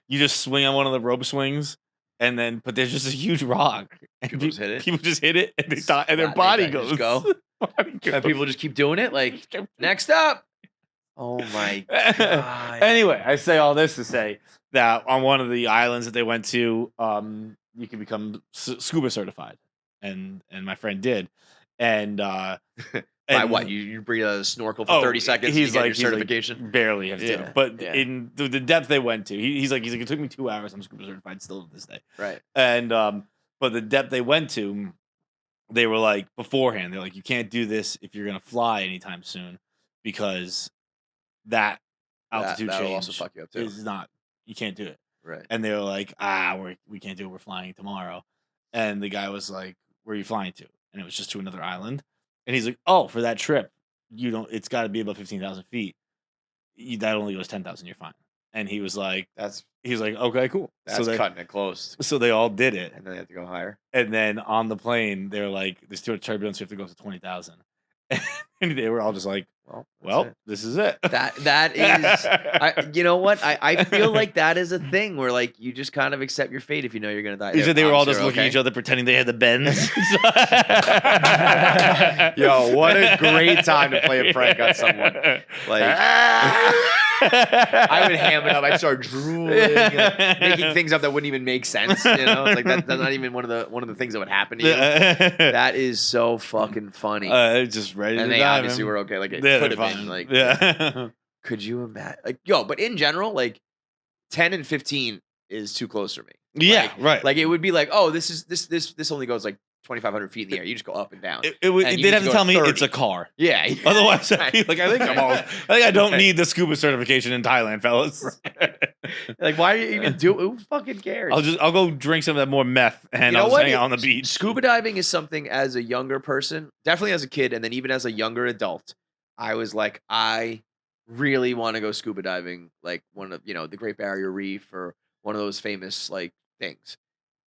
you just swing on one of the rope swings, and then but there's just a huge rock, and People just hit it? People just hit it, and they die, and their Wow, they body just goes. go? Body And goes. people just keep doing it. Like next up. Oh my God. Anyway, I say all this to say that on one of the islands that they went to, you can become scuba certified, and my friend did, and By what? You bring a snorkel for 30 seconds. He's and you get like your certification. barely have to, Yeah, but yeah. in the depth they went to, he's like it took me 2 hours. I'm scuba certified still to this day, Right. and but the depth they went to, they were like beforehand. They're like, you can't do this if you're gonna fly anytime soon, because that altitude that'll change also fuck you up too. is not. You can't do it. Right. And they were like, we can't do it. We're flying tomorrow. And the guy was like, where are you flying to? And it was just to another island. And he's like, oh, for that trip, it's got to be above 15,000 feet. That only goes 10,000. You're fine. And he was like, okay, cool. That's cutting it close. So they all did it. And then they have to go higher. And then on the plane, they're like, there's too much turbulence. We have to go up to 20,000. And they were all just like, well, this is it. That is, you know what? I feel like that is a thing where like you just kind of accept your fate if you know you're gonna die. He said they were all just Obviously, looking at each other, pretending they had the bends. Yo, what a great time to play a prank on someone. Like, I would ham it up. I'd start drooling, making things up that wouldn't even make sense. You know, it's like that's not even one of the things that would happen to you. That is so fucking funny. Just ready And to they die, obviously man. were okay. Like it Yeah, could they're have been. fine. Like, yeah. could you imagine? Like, yo, but in general, like 10 and 15 is too close for me. Yeah, Like, right. Like it would be like, oh, this only goes like 2,500 feet in the air. You just go up and down. It would, And you they'd need have to to go tell to me 30. it's a car. Yeah. Otherwise, I'd be like, I think I don't Right. need the scuba certification in Thailand, fellas. Like, why are you even do? Who fucking cares? I'll go drink some of that more meth, and You know I'll what? hang out on the beach. Scuba diving is something as a younger person, definitely as a kid, and then even as a younger adult, I was like, I really want to go scuba diving, like one of the Great Barrier Reef or one of those famous like things.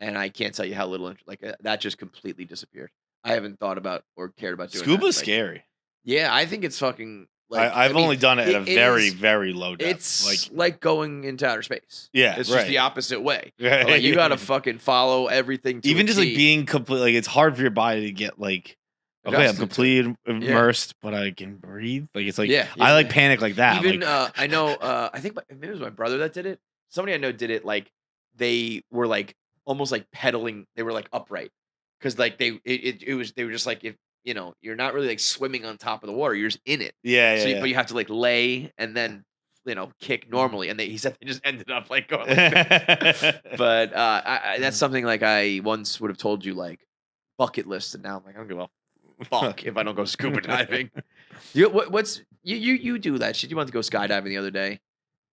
And I can't tell you how little that just completely disappeared. I haven't thought about or cared about doing Scuba's that. Like, scary. Yeah, I think it's fucking. Like, I've only done it at a very, is- very low depth. It's like going into outer space. Yeah, It's right. just the opposite way. Right. Like, you gotta fucking follow everything. To even a just like T. being complete. Like it's hard for your body to get like. Okay, I'm Adjusted to completely immersed, but I can breathe. Like it's like Yeah, I like yeah. panic like that. Even like, I know. I think maybe it was my brother that did it. Somebody I know did it. Like they were like almost like pedaling. They were like upright because like they were just like if you're not really like swimming on top of the water. You're just in it. yeah. But you have to like lay and then kick normally. And he said they just ended up like going. Like this. But that's something like I once would have told you like bucket list, and now I'm like I don't give a fuck if I don't go scuba diving. You do that shit? You wanted to go skydiving the other day.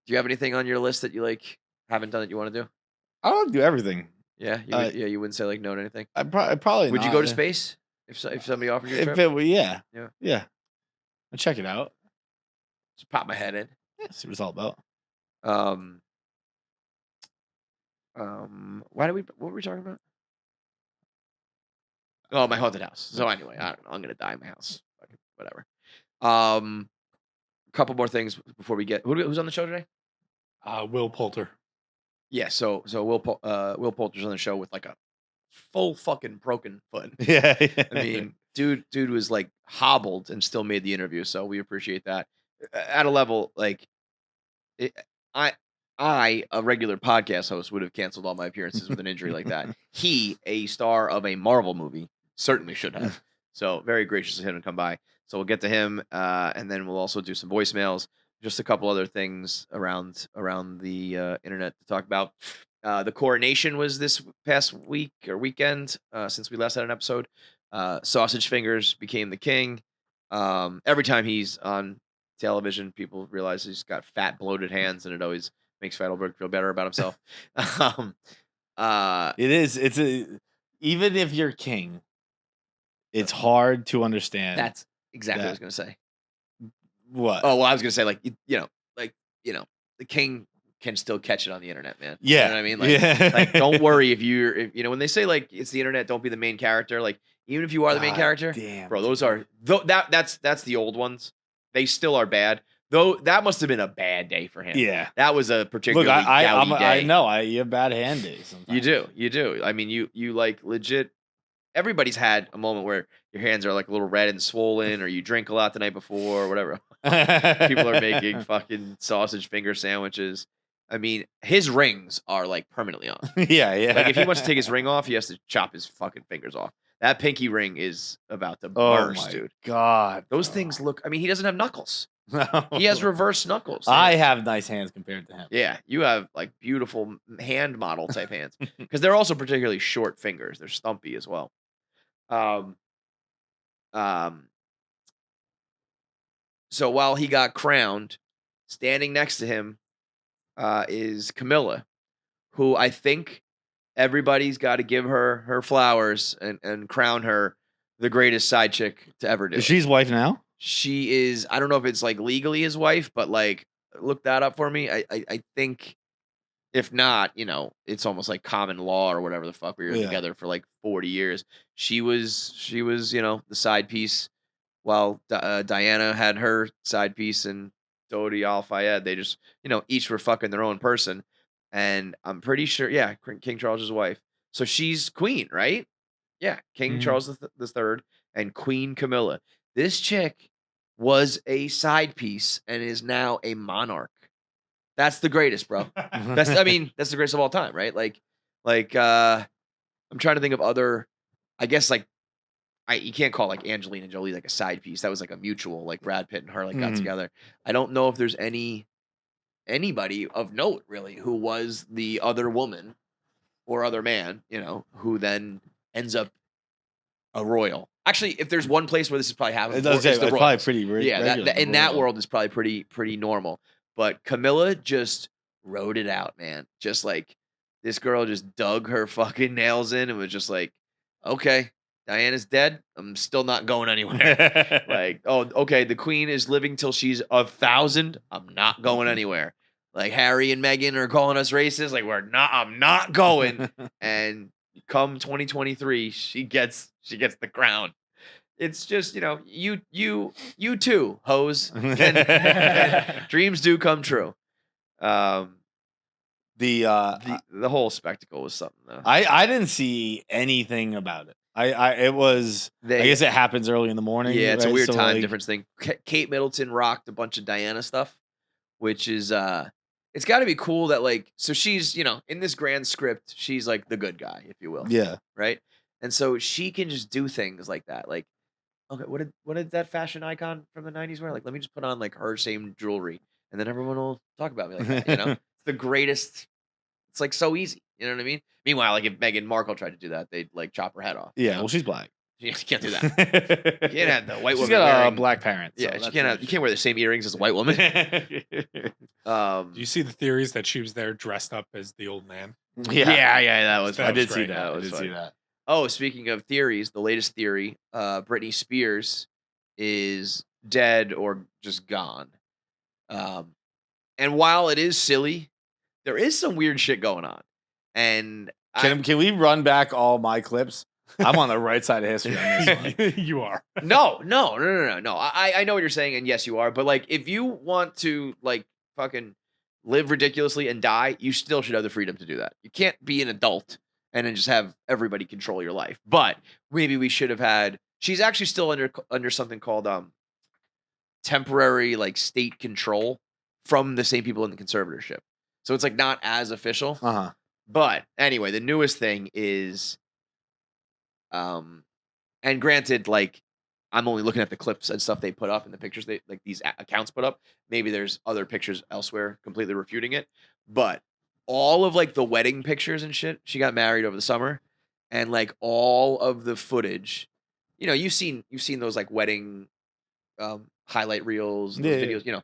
Do you have anything on your list that you like haven't done that you want to do? I don't do everything. Yeah, you wouldn't say like no to anything. I probably Would you not, go to yeah. space if somebody offered you a If trip? it were, yeah. Yeah. I'll check it out. Just pop my head in. Yeah, see what it's all about. What were we talking about? Oh, my haunted house. So anyway, I don't know. I'm gonna die in my house. Fucking whatever. Couple more things before we get. Who's on the show today? Will Poulter. Yeah. So Will Poulter's on the show with like a full fucking broken foot. Yeah. I mean, dude was like hobbled and still made the interview. So we appreciate that. At a level like, I, a regular podcast host, would have canceled all my appearances with an injury like that. He, a star of a Marvel movie, certainly should have. So very gracious of him to come by. So we'll get to him, and then we'll also do some voicemails. Just a couple other things around the internet to talk about. The coronation was this past week or weekend since we last had an episode. Sausage Fingers became the king. Every time he's on television, people realize he's got fat, bloated hands, and it always makes Feitelberg feel better about himself. It is. Even if you're king, it's hard to understand. That's exactly what I was going to say. What? Oh, well, I was going to say, the king can still catch it on the internet, man. Yeah. You know what I mean? Like, don't worry if when they say, like, it's the internet, don't be the main character. Like, even if you are the main character, damn, bro, those are, that's the old ones. They still are bad. Though, that must have been a bad day for him. Yeah. That was a particularly Look, gouty day. I know. You have bad hand days sometimes. You do. I mean, you like legit. Everybody's had a moment where your hands are like a little red and swollen, or you drink a lot the night before, or whatever. People are making fucking sausage finger sandwiches. I mean, his rings are like permanently on. Yeah. Like if he wants to take his ring off, he has to chop his fucking fingers off. That pinky ring is about to burst, dude. God, those things look. I mean, he doesn't have knuckles. No. He has reverse knuckles. I have nice hands compared to him. Yeah, you have like beautiful hand model type hands because they're also particularly short fingers. They're stumpy as well. So while he got crowned, standing next to him is Camilla, who I think everybody's got to give her flowers and crown her the greatest side chick to ever do. Is she his wife now? She is. I don't know if it's like legally his wife, but like look that up for me. I think if not, it's almost like common law or whatever the fuck. We were together for like 40 years. She was the side piece, while Diana had her side piece, and Dodi Al Fayed. They just each were fucking their own person, and I'm pretty sure King Charles's wife. So she's queen, right? Yeah, King Charles the Third and Queen Camilla. This chick was a side piece and is now a monarch. That's the greatest, bro. That's the greatest of all time, right? Like I'm trying to think of other, I guess you can't call like Angelina Jolie like a side piece. That was like a mutual, like Brad Pitt and her got together. I don't know if there's anybody of note really who was the other woman or other man, who then ends up a royal. Actually, if there's one place where this is probably happening, it's probably pretty in that world is probably pretty normal. But Camilla just rode it out, man. Just like this girl just dug her fucking nails in and was just like, okay, Diana's dead. I'm still not going anywhere. Like, oh, okay, the queen is living till she's 1,000. I'm not going anywhere. Like Harry and Meghan are calling us racist. Like I'm not going. And come 2023, she gets the crown. It's just, you too, hoes. And dreams do come true. The whole spectacle was something though. I didn't see anything about it. I guess it happens early in the morning. Yeah, it's a weird time like, difference thing. Kate Middleton rocked a bunch of Diana stuff, which is it's got to be cool that so she's in this grand script, she's like the good guy, if you will. Yeah. Right. And so she can just do things like that. Like, okay, what did that fashion icon from the 90s wear? Like, let me just put on like her same jewelry, and then everyone will talk about me like that. It's the greatest. It's like so easy. You know what I mean? Meanwhile, like if Meghan Markle tried to do that, they'd like chop her head off. Yeah, well, she's black. You can't do that. You can't have the white woman. She's got wearing, black parents. Yeah, you can't wear the same earrings as a white woman. Do you see the theories that she was there dressed up as the old man? Yeah, that was. That I did was see great. that. That I was did see funny. that. Oh, speaking of theories, the latest theory, Britney Spears is dead or just gone. And while it is silly, there is some weird shit going on. And can we run back all my clips? I'm on the right side of history on this one. You are. No. I know what you're saying, and yes, you are. But like, if you want to like fucking live ridiculously and die, you still should have the freedom to do that. You can't be an adult and then just have everybody control your life. But maybe we should have had. She's actually still under something called temporary like state control from the same people in the conservatorship. So it's like not as official. Uh-huh. But anyway, the newest thing is, and granted, like I'm only looking at the clips and stuff they put up and the pictures they like these accounts put up. Maybe there's other pictures elsewhere completely refuting it. But all of like the wedding pictures and shit, she got married over the summer, and like all of the footage, you've seen those like wedding highlight reels, and those videos,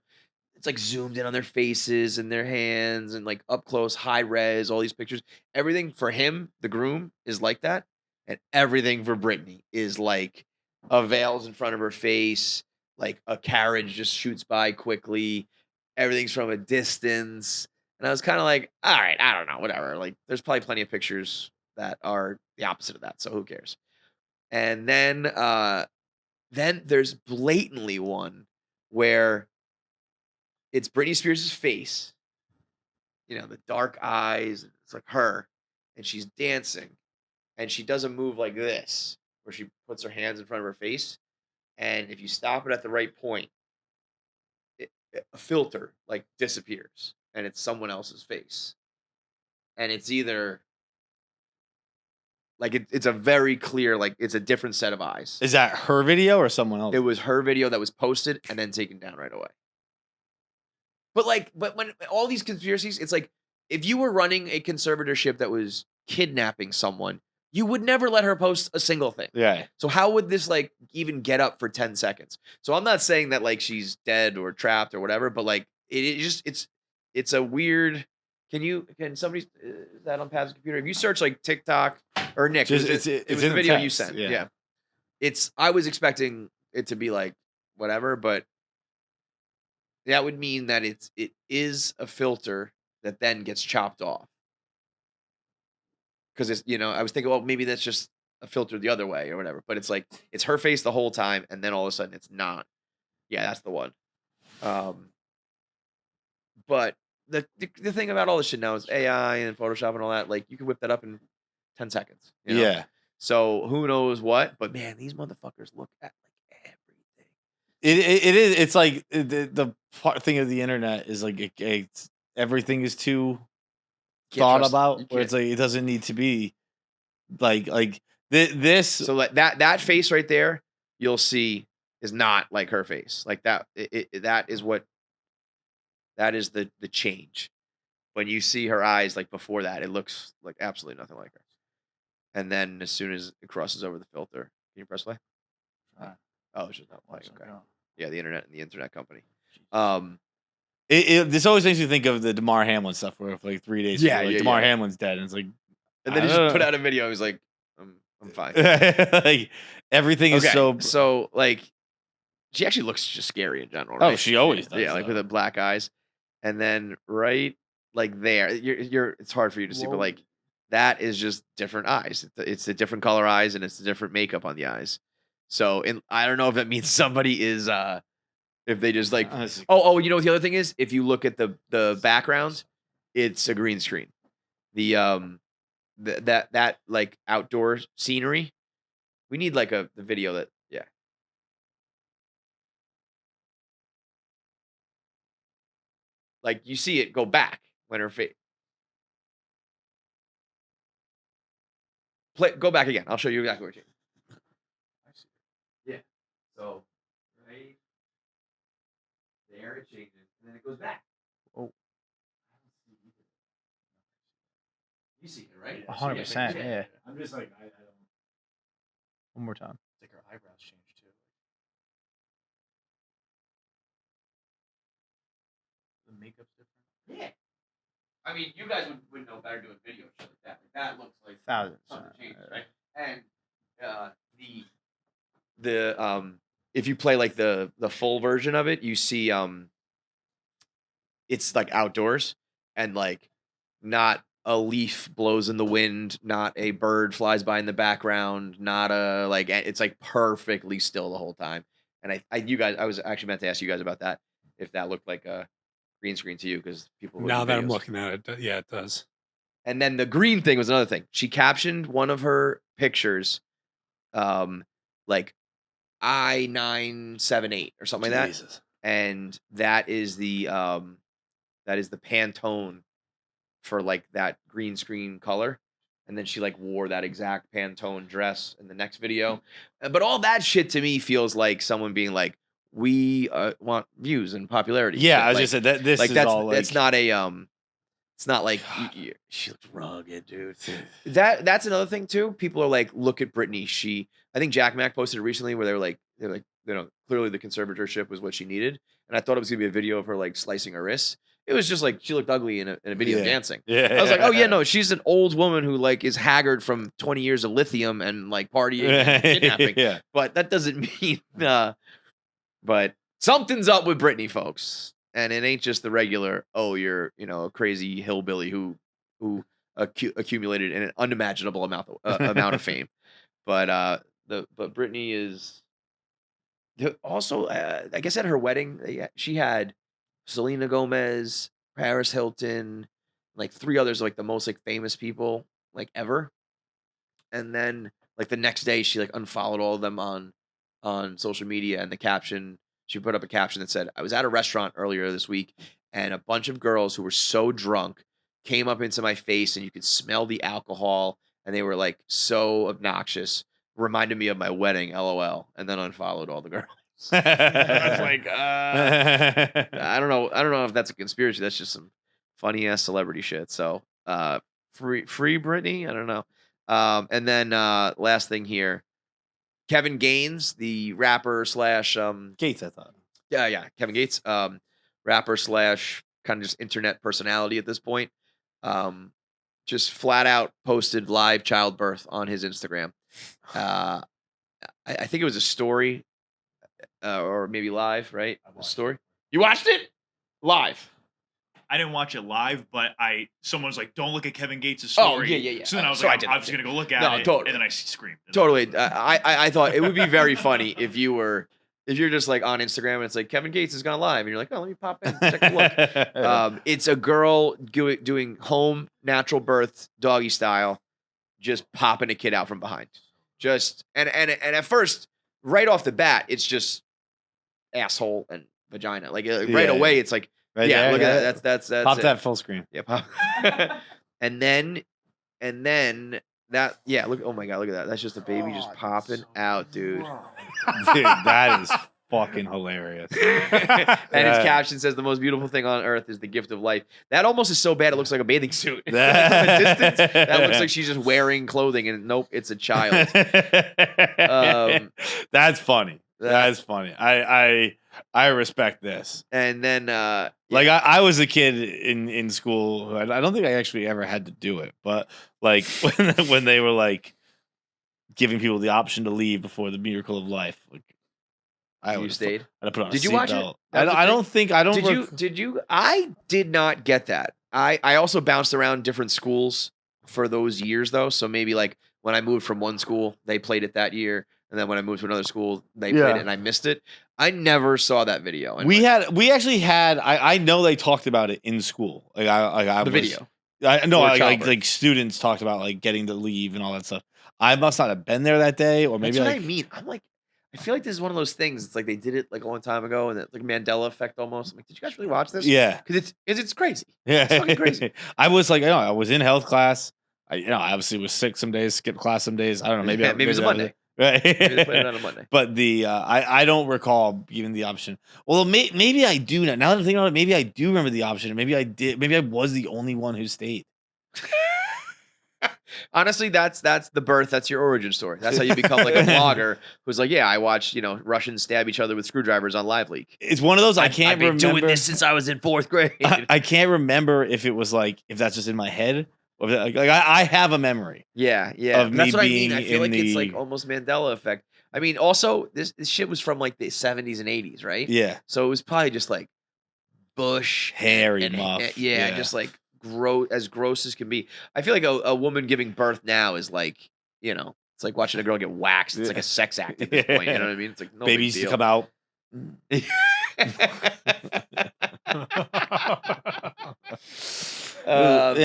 it's like zoomed in on their faces and their hands and like up close, high res, all these pictures. Everything for him, the groom, is like that. And everything for Britney is like a veil's in front of her face, like a carriage just shoots by quickly. Everything's from a distance. And I was kind of like, all right, I don't know, whatever. Like, there's probably plenty of pictures that are the opposite of that. So who cares? And then there's blatantly one where it's Britney Spears' face, the dark eyes. It's like her, and she's dancing, and she does a move like this, where she puts her hands in front of her face, and if you stop it at the right point, a filter like disappears, and it's someone else's face, and it's either like it's a very clear, like it's a different set of eyes. Is that her video or someone else? It was her video that was posted and then taken down right away. But when all these conspiracies, it's like if you were running a conservatorship that was kidnapping someone, you would never let her post a single thing. Yeah. So how would this like even get up for 10 seconds? So I'm not saying that like she's dead or trapped or whatever, but like it's a weird. Can somebody is that on Pat's computer? If you search like TikTok or Nick, it was the video you sent. Yeah. I was expecting it to be like whatever, but that would mean that it is a filter that then gets chopped off. Because it's, I was thinking, well, maybe that's just a filter the other way or whatever. But it's like, it's her face the whole time, and then all of a sudden it's not. Yeah, that's the one. But the thing about all this shit now is AI and Photoshop and all that. Like, you can whip that up in 10 seconds. Yeah. So who knows what? But man, these motherfuckers look at like everything. It is. It's like the thing of the internet is like everything is too thought about. Where it's like it doesn't need to be like this. So like that face right there, you'll see is not like her face. Like that. That is the change. When you see her eyes, like before that, it looks like absolutely nothing like her. And then as soon as it crosses over the filter, can you press play? Oh, it's just not playing. Okay. Yeah, the internet company. This always makes me think of the DeMar Hamlin stuff where for like 3 days, DeMar Hamlin's dead, and it's like, and then he just put out a video. He was like, "I'm fine." Like everything is so like, she actually looks just scary in general. Right? Oh, she always does. Yeah, like with the black eyes, and then right like there, you're. It's hard for you to see, but like that is just different eyes. It's a different color eyes, and it's a different makeup on the eyes. So, I don't know if that means somebody is, if they just like, oh, you know what the other thing is? If you look at the background, it's a green screen. That like outdoor scenery, we need like the video that, yeah. Like you see it go back when her face. Go back again. I'll show you exactly what you're. Yeah. So, right there it changes, and then it goes back. Oh. You see it, right? 100%. Yeah. I'm just like, I don't. One more time. It's like her eyebrows change too. The makeup's different. Yeah. I mean, you guys would know better doing video shit like that. Like that looks like Thousands. something changes, right? And the if you play like the full version of it, you see it's like outdoors and like not a leaf blows in the wind, not a bird flies by in the background, not a like it's like perfectly still the whole time. And I was actually meant to ask you guys about that, if that looked like a green screen to you, because people now that I'm looking at it, yeah, it does. And then the green thing was another thing. She captioned one of her pictures, like I-978 or something like that. And that is the Pantone for like that green screen color. And then she like wore that exact Pantone dress in the next video. But all that shit to me feels like someone being like, we want views and popularity. Yeah, shit. I was like, just saying that this like is that's all like it's not a it's not like she looks rugged, dude. That's another thing too. People are like, look at Britney. I think Jack Mack posted it recently where they're like, clearly the conservatorship was what she needed, and I thought it was gonna be a video of her like slicing her wrists. It was just like she looked ugly in a video dancing. Yeah, I was like, oh yeah, no, she's an old woman who like is haggard from 20 years of lithium and like partying and kidnapping. Yeah. But that doesn't mean. But something's up with Britney, folks, and it ain't just the regular. Oh, you're a crazy hillbilly who accumulated an unimaginable amount of fame. But Britney is also. I guess at her wedding, she had Selena Gomez, Paris Hilton, like 3 others, like the most like famous people like ever. And then like the next day, she like unfollowed all of them on social media, and she put up a caption that said, "I was at a restaurant earlier this week, and a bunch of girls who were so drunk came up into my face, and you could smell the alcohol, and they were like so obnoxious, reminded me of my wedding, LOL," and then unfollowed all the girls. I was like, I don't know if that's a conspiracy. That's just some funny ass celebrity shit. So, free Britney. I don't know. And then last thing here, Kevin Gaines, the rapper slash Gates, I thought. Yeah, Kevin Gates, rapper slash kind of just internet personality at this point. Just flat out posted live childbirth on his Instagram. I think it was a story. Or maybe live, right? A story. You watched it live. I didn't watch it live, but someone's like, "Don't look at Kevin Gates' Oh, story." yeah. So then I was So like, I I'm just gonna go look at it, totally. and then I screamed. Totally. I thought it would be very funny if you're just like on Instagram and it's like Kevin Gates has gone live and you're like, oh, let me pop in, take a look. It's a girl doing home natural birth doggy style, just popping a kid out from behind. Just and at first, right off the bat, it's just asshole and vagina. Like right away, it's like, Right yeah, there, look yeah. at that. That's Pop it. that full screen. Yeah, pop. and then that, yeah, look, oh my God, look at that. That's just a baby just popping out, dude. Dude, that is fucking hilarious. And his caption says, "The most beautiful thing on earth is the gift of life." That almost is so bad it looks like a bathing suit. From a distance, that looks like she's just wearing clothing, and nope, it's a child. That's funny. That's funny. I respect this. And then like I was a kid in school who I don't think I actually ever had to do it, but like when they were like giving people the option to leave before the miracle of life, like you stayed. I put on Did a you watch it? seatbelt. I don't think I don't. Did you? I did not get that. I also bounced around different schools for those years though. So maybe like when I moved from one school, they played it that year. And then when I moved to another school, they played it and I missed it. I never saw that video. And we actually had, I know they talked about it in school. Like video. I know, Or like students talked about like getting to leave and all that stuff. I must not have been there that day, or maybe That's what like, I mean. I'm like, I feel like this is one of those things. It's like they did it like a long time ago, and it's like Mandela effect almost. I'm like, did you guys really watch this? Yeah, because it's crazy. Yeah, it's fucking crazy. I was like, I was in health class. I obviously was sick some days, skipped class some days. I don't know, maybe maybe it was a Monday. Right. Maybe they played it on a Monday. But I don't recall giving the option. Well, maybe I do now. Now that I'm thinking about it, maybe I do remember the option. Maybe I did. Maybe I was the only one who stayed. Honestly, that's the birth. That's your origin story. That's how you become like a blogger who's like, yeah, I watched Russians stab each other with screwdrivers on Live Leak. It's one of those I've can't been remember. doing this since I was in 4th grade. I can't remember if it was like if that's just in my head. Or if I have a memory. Yeah. Of That's me what I mean. I being feel like it's in like the- almost Mandela effect. I mean, also this shit was from like the 70s and 80s, right? Yeah. So it was probably just like Bush, Hairy and muff. yeah, just like gross as can be. I feel like a woman giving birth now is like, it's like watching a girl get waxed. It's like a sex act at this point. You know what I mean? It's like no babies big to deal. come out. Shout out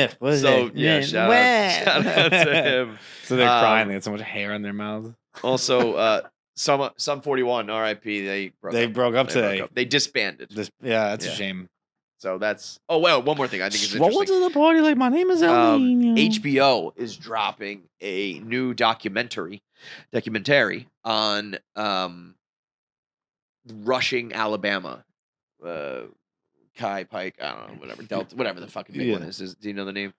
to him. So they're crying. They had so much hair on their mouths. Also, some 41 RIP. They broke up. They broke up today. They disbanded. That's a shame. So that's. Oh well, one more thing I think is Roll interesting. to the party like my name is El Nino. HBO is dropping a new documentary on rushing Alabama. Kai Pike, I don't know, whatever Delta, whatever the fucking big one is. Do you know the name?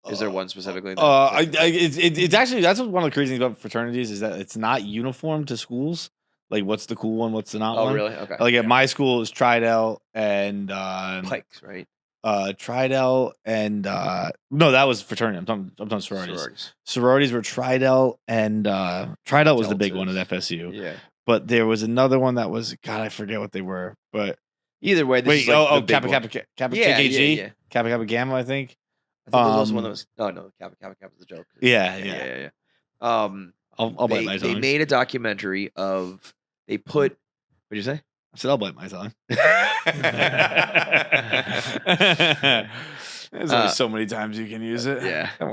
Is there one specifically? It's actually that's one of the crazy things about fraternities is that it's not uniform to schools. Like, what's the cool one? What's the not one? Oh, really? Okay. Like at my school is Tridel and Pikes, right? Tridel and no, that was fraternity. I'm talking sororities. Sororities were Tridel and Tridel was the big one at FSU. Yeah. But there was another one that was I forget what they were. But either way, this is like Kappa KKG, yeah. Kappa Gamma, I think. I think there was also one that was. Oh no, Kappa was a joke. Yeah. I'll bite my tongue. They made a documentary of. They put. What'd you say? I said I'll bite my tongue. There's only so many times you can use it. Yeah, that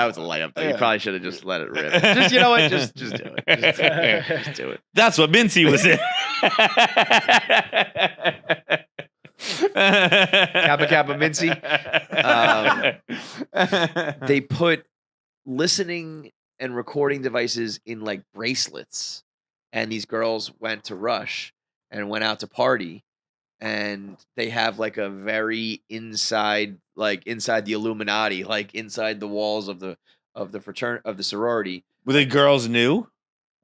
was a layup. Though. Yeah. You probably should have just let it rip. Just you know what? Just do it. Just do it. That's what Mincy was in. Kappa Mincy. They put listening and recording devices in like bracelets, and these girls went to Rush and went out to party, and they have like a very inside the Illuminati, like inside the walls of the sorority. Were the girls new?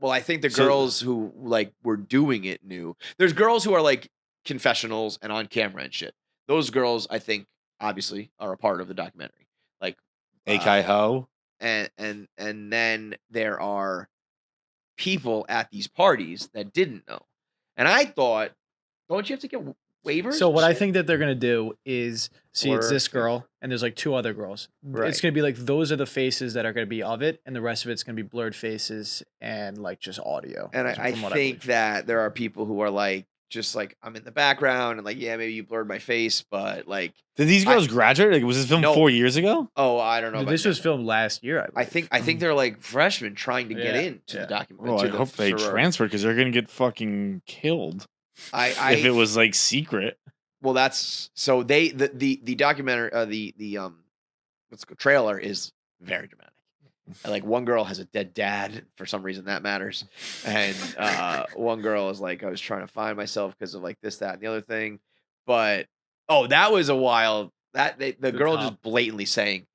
Well, I think the girls who like were doing it knew. There's girls who are like confessionals and on camera and shit. Those girls, I think, obviously are a part of the documentary. Like Akai Ho. And then there are people at these parties that didn't know. And I thought, don't you have to get waivers? So what I think that they're gonna do is it's this girl and there's like two other girls. Right. It's gonna be like those are the faces that are gonna be of it, and the rest of it's gonna be blurred faces and like just audio. And I think that there are people who are like just like I'm in the background and like maybe you blurred my face, but like did these girls graduate? Like was this filmed 4 years ago? Oh, I don't know. This was filmed last year. I think they're like freshmen trying to get into the documentary. Oh, I hope they transfer because they're gonna get fucking killed. If it was like secret. Well, that's so the documentary the trailer is very dramatic. Like one girl has a dead dad for some reason that matters, and one girl is like I was trying to find myself because of like this, that, and the other thing. But that was a wild the girl just blatantly saying,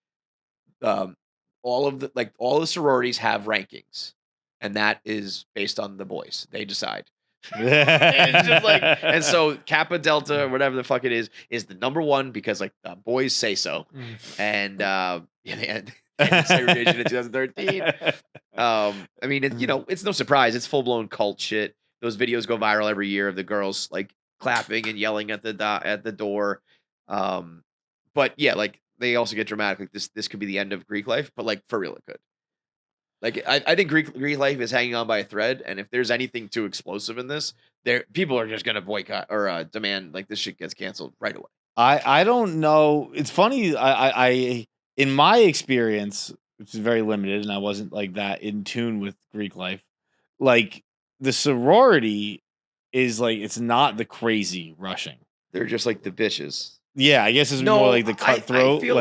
all the sororities have rankings, and that is based on the boys. They decide. And it's just like, and so Kappa Delta or whatever the fuck it is the number one because like the boys say so, and they had segregation in 2013. I mean, it's no surprise. It's full blown cult shit. Those videos go viral every year of the girls like clapping and yelling at the door. But yeah, like they also get dramatic. Like this could be the end of Greek life, but like for real, it could. Like I think Greek life is hanging on by a thread, and if there's anything too explosive in this, people are just gonna boycott or demand like this shit gets canceled right away. I don't know. It's funny. I in my experience, which is very limited, and I wasn't like that in tune with Greek life. Like the sorority is like it's not the crazy rushing. They're just like the bitches. Yeah, I guess it's more like the cutthroat. I feel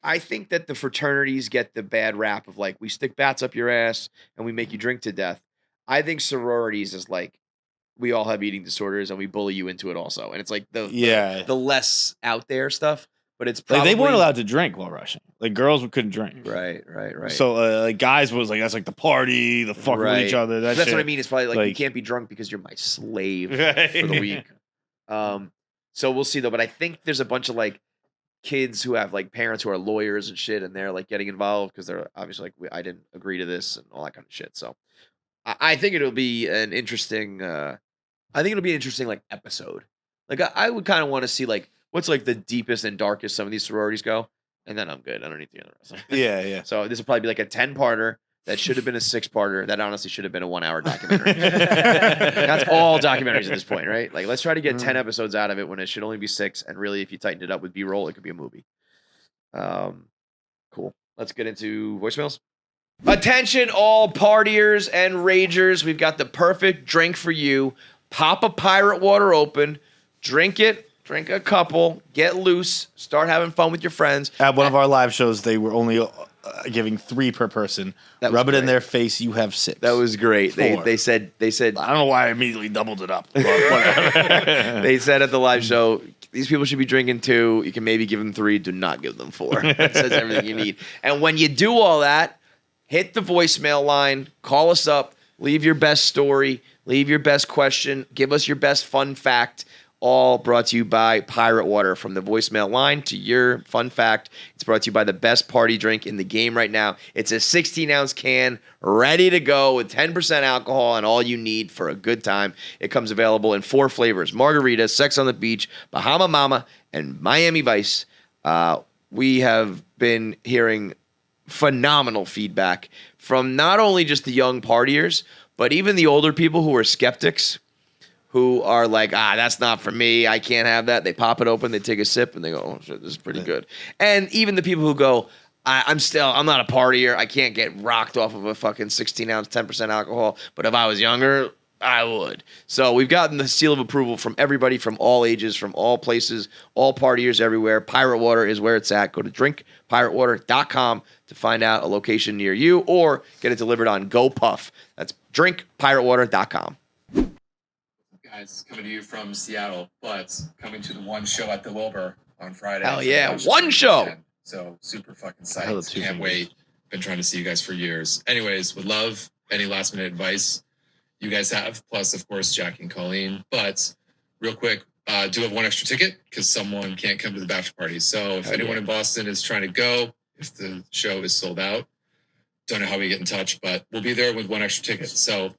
I think that the fraternities get the bad rap of like we stick bats up your ass and we make you drink to death. I think sororities is like we all have eating disorders and we bully you into it also, and it's like the less out there stuff. But it's probably like they weren't allowed to drink while rushing. Like girls couldn't drink. Right. So like guys was like that's like the party, the fuck with each other. That's what I mean. It's probably like you can't be drunk because you're my slave for the week. So we'll see though. But I think there's a bunch of like kids who have like parents who are lawyers and shit, and they're like getting involved because they're obviously like I didn't agree to this and all that kind of shit. So I think it'll be an interesting. Like episode. Like I would kind of want to see like what's like the deepest and darkest some of these sororities go, and then I'm good. I don't need the other rest. Yeah. So this will probably be like a 10-parter that should have been a 6-parter. That honestly should have been a 1-hour documentary. That's all documentaries at this point, right? Like let's try to get 10 episodes out of it when it should only be 6. And really, if you tightened it up with B-roll, it could be a movie. Cool. Let's get into voicemails. Attention, all partiers and ragers. We've got the perfect drink for you. Pop a pirate water open, drink it, drink a couple, get loose, start having fun with your friends. At one of our live shows, they were only giving 3 per person. That was Rub it in great. their face. You have 6. That was great. 4. They said I don't know why I immediately doubled it up. But whatever. they said at the live show, these people should be drinking 2. You can maybe give them 3. Do not give them 4. That says everything you need. And when you do all that, hit the voicemail line, call us up, leave your best story, leave your best question, give us your best fun fact. All brought to you by Pirate Water. From the voicemail line to your fun fact, it's brought to you by the best party drink in the game right now. It's a 16-ounce can ready to go with 10% alcohol and all you need for a good time. It comes available in 4 flavors: margarita, Sex on the Beach, Bahama Mama, and Miami Vice. We have been hearing phenomenal feedback from not only just the young partiers, but even the older people who are skeptics, who are like, that's not for me. I can't have that. They pop it open, they take a sip, and they go, oh, shit, this is pretty good. And even the people who go, I'm not a partier. I can't get rocked off of a fucking 16-ounce, 10% alcohol. But if I was younger, I would. So we've gotten the seal of approval from everybody from all ages, from all places, all partiers everywhere. Pirate Water is where it's at. Go to drinkpiratewater.com to find out a location near you or get it delivered on GoPuff. That's drinkpiratewater.com. Guys, coming to you from Seattle, but coming to the one show at the Wilbur on Friday. Hell yeah, one show. So super fucking psyched. Can't wait. Been trying to see you guys for years. Anyways, would love any last minute advice you guys have. Plus, of course, Jackie and Colleen. But real quick, do have one extra ticket because someone can't come to the bachelor party. So if anyone in Boston is trying to go, if the show is sold out, don't know how we get in touch, but we'll be there with one extra ticket. So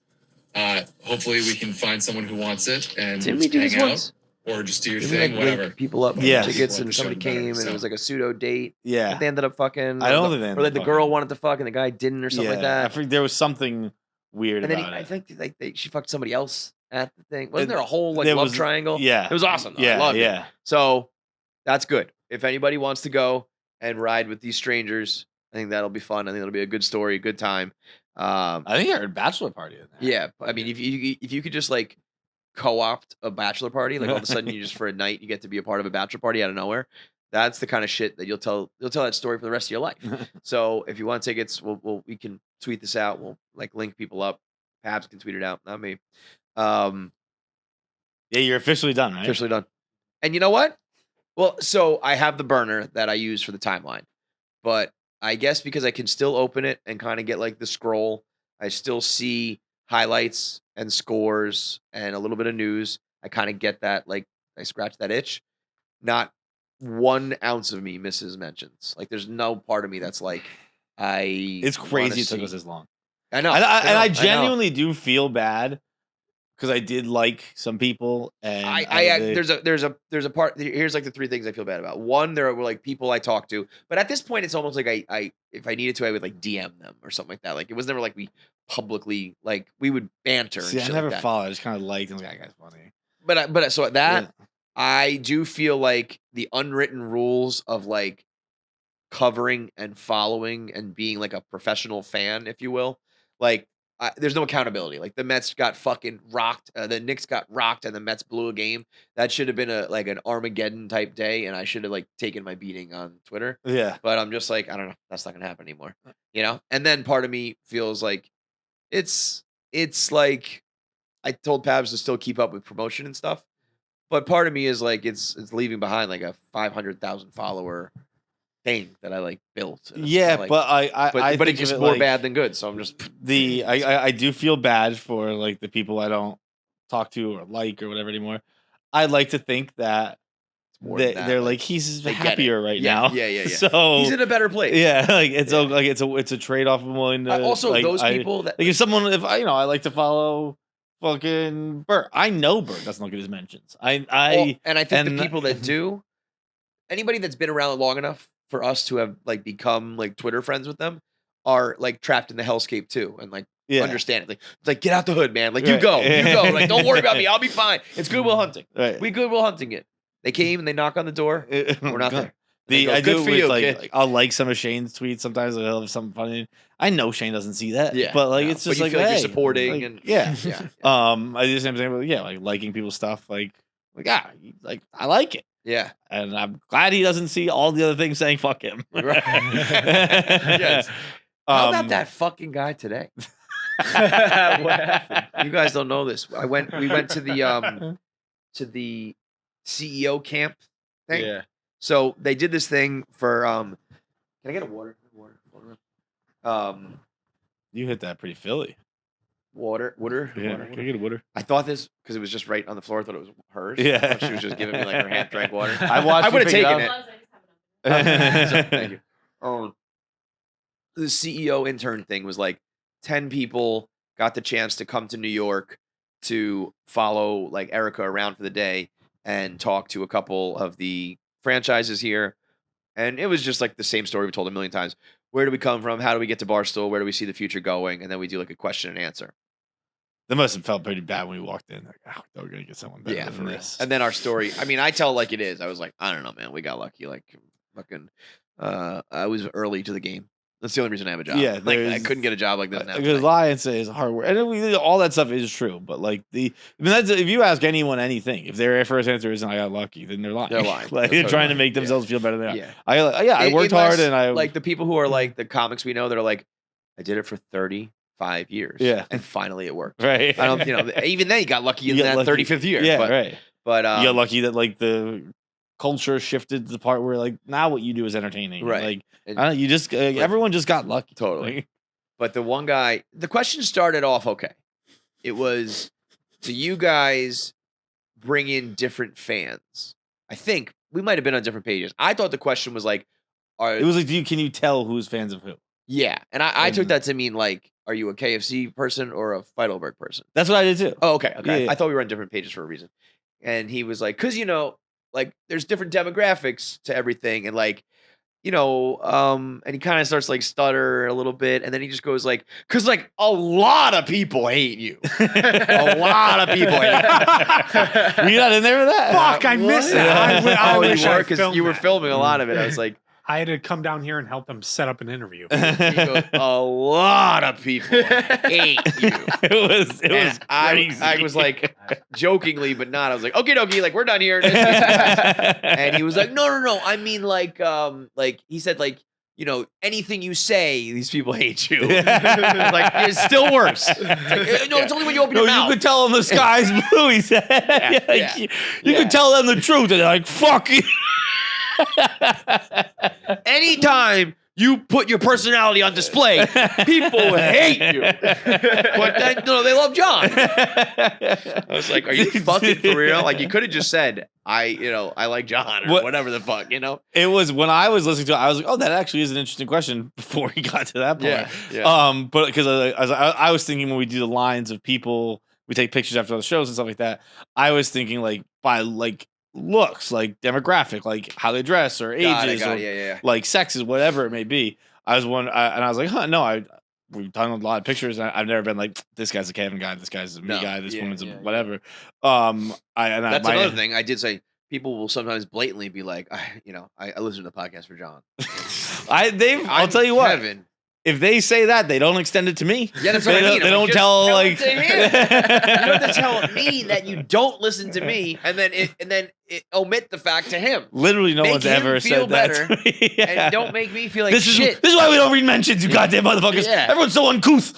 hopefully we can find someone who wants it and Didn't we do hang this out once? or just do your Didn't we, thing, like, whatever. link people up for Yes. tickets, People and at the show somebody better, came and so. it was like a pseudo date. Yeah. They ended up fucking. I don't think they or ended like up the girl fucking. wanted to fuck and the guy didn't, or something like I that. think there was something weird And then about I it. think she fucked somebody else at the thing. Wasn't It- there a whole like there love was- triangle? Yeah. It was awesome. Though. I Yeah, loved it. yeah. So that's good. If anybody wants to go and ride with these strangers, I think that'll be fun. I think it'll be a good story, a good time. I think I heard bachelor party in there. Yeah, I mean, if you could just like co-opt a bachelor party, like all of a sudden you just for a night you get to be a part of a bachelor party out of nowhere. That's the kind of shit that you'll tell that story for the rest of your life. So if you want tickets, we can tweet this out. We'll like link people up. Pabs can tweet it out, not me. Yeah, you're officially done, right? Officially done. And you know what? Well, so I have the burner that I use for the timeline, but I guess because I can still open it and kind of get like the scroll, I still see highlights and scores and a little bit of news. I kind of get that, like I scratch that itch. Not 1 ounce of me misses mentions. Like there's no part of me that's like It's wanna crazy it took see- us this long. I know. And I know. genuinely do feel bad because I did like some people, and there's a part. Here's like the 3 things I feel bad about. One, there were like people I talked to, but at this point, it's almost like I if I needed to, I would like DM them or something like that. Like it was never like we publicly like we would banter. See, and I shit never like that. followed. I just kind of liked him. That guy's funny. But so that Yeah. I do feel like the unwritten rules of like covering and following and being like a professional fan, if you will, like. There's no accountability. Like the Mets got fucking rocked. The Knicks got rocked, and the Mets blew a game. That should have been like an Armageddon type day, and I should have like taken my beating on Twitter. Yeah. But I'm just like, I don't know. That's not gonna happen anymore. You know. And then part of me feels like it's like I told Pabs to still keep up with promotion and stuff, but part of me is like it's leaving behind like a 500,000 follower thing that I like built. And Yeah, like, but I but think it's just of it more like bad than good. So I'm just I do feel bad for like the people I don't talk to or like or whatever anymore. I like to think that more than that, they're like, like he's they get it. happier right Yeah, now. yeah. So he's in a better place. yeah, like it's Yeah. like it's a trade off. I'm willing to Also, like, those people that like if I like to follow fucking Bert. I know Bert doesn't look at his mentions. and I think the people that do, anybody that's been around long enough for us to have like become like Twitter friends with them are like trapped in the hellscape too, and like understand it. Like it's like get out the hood, man. Like you Right. go. Like don't worry about me. I'll be fine. It's Goodwill Hunting. Right. We Goodwill Hunting it. They came and they knock on the door. We're not there. They go, I "Good do for with you, like, kid." I'll like some of Shane's tweets sometimes. Like, he'll have something funny. I know Shane doesn't see that. Yeah, but like no. it's But just you like feel like you're hey, supporting like, and yeah. yeah. I do the same thing. But yeah, like liking people's stuff. Like Like, like I like it. Yeah. And I'm glad he doesn't see all the other things saying fuck him. Right. Yes. How about that fucking guy today? What happened? You guys don't know this. We went to the CEO camp thing. Yeah. So they did this thing for can I get a water? You hit that pretty Philly. Water. Yeah, can I get a water? I thought this because it was just right on the floor. I thought it was hers. Yeah. I thought she was just giving me like her half drank water. I watched I you would have pick taken it it. up. Thank you. The CEO intern thing was like 10 people got the chance to come to New York to follow like Erica around for the day and talk to a couple of the franchises here. And it was just like the same story we told a million times. Where do we come from? How do we get to Barstool? Where do we see the future going? And then we do like a question and answer. That must have felt pretty bad when we walked in. Like, oh, we're gonna get someone better than this. And then our story. I mean, I tell like it is. I was like, I don't know, man. We got lucky. Like, fucking. I was early to the game. That's the only reason I have a job. Yeah, like I couldn't get a job like this now. Because lie and say is hard work, and all that stuff is true. But like that's, if you ask anyone anything, if their first answer isn't "I got lucky," then they're lying. They're lying. Like they're trying to make themselves feel better than they are. Yeah. I worked hard, and I like the people who are like the comics we know that are like, I did it for 35 years. Yeah, and finally it worked. Right. I don't. Even then, you got lucky in that 35th year. Yeah, but, right. But you got lucky that like the culture shifted to the part where like now what you do is entertaining. Right. Like And- I don't know, you just everyone just got lucky. Totally. But the one guy, the question started off okay. It was, do you guys bring in different fans? I think we might have been on different pages. I thought the question was like, It was like, can you tell who's fans of who? Yeah, and I took that to mean like, are you a KFC person or a Feitelberg person? That's what I did too. Oh, okay. Yeah. I thought we were on different pages for a reason. And he was like, because like there's different demographics to everything, and like. And he kind of starts like stutter a little bit, and then he just goes like, because like a lot of people hate you. A lot of people hate you. Were you not in there with that? Fuck, I missed it. I wish I because you were filming a lot of it. I was like, I had to come down here and help them set up an interview. he goes, a lot of people hate you. It was crazy. I was like jokingly, but not. I was like, okay, dokie, like we're done here. And he was like, no. I mean, like he said, like, anything you say, these people hate you. Like it's still worse. It's like, no, it's only when you open your mouth. You could tell them the sky's blue. He said, you could tell them the truth, and they're like, fuck you. Anytime you put your personality on display, people hate you. But then, they love John. I was like, are you fucking for real? Like, you could have just said, I like John or whatever the fuck, It was when I was listening to it, I was like, oh, that actually is an interesting question before he got to that point. Yeah. But because I was thinking when we do the lines of people, we take pictures after the shows and stuff like that. I was thinking like by like looks, like demographic, like how they dress or ages, or like sexes, whatever it may be. I was and I was like, no, we've done a lot of pictures. And I've never been like, this guy's a Kevin guy, this guy's a me guy, this woman's a whatever. That's another thing. I did say people will sometimes blatantly be like, I listen to the podcast for John. I'll tell you what. Kevin, if they say that, they don't extend it to me. Yeah, that's what I mean. They don't tell like. You don't have to tell me that you don't listen to me, and then omit the fact to him. Literally, no one's ever said that to me. And don't make me feel like shit. This is why we don't read mentions, you goddamn motherfuckers. Yeah. Everyone's so uncouth.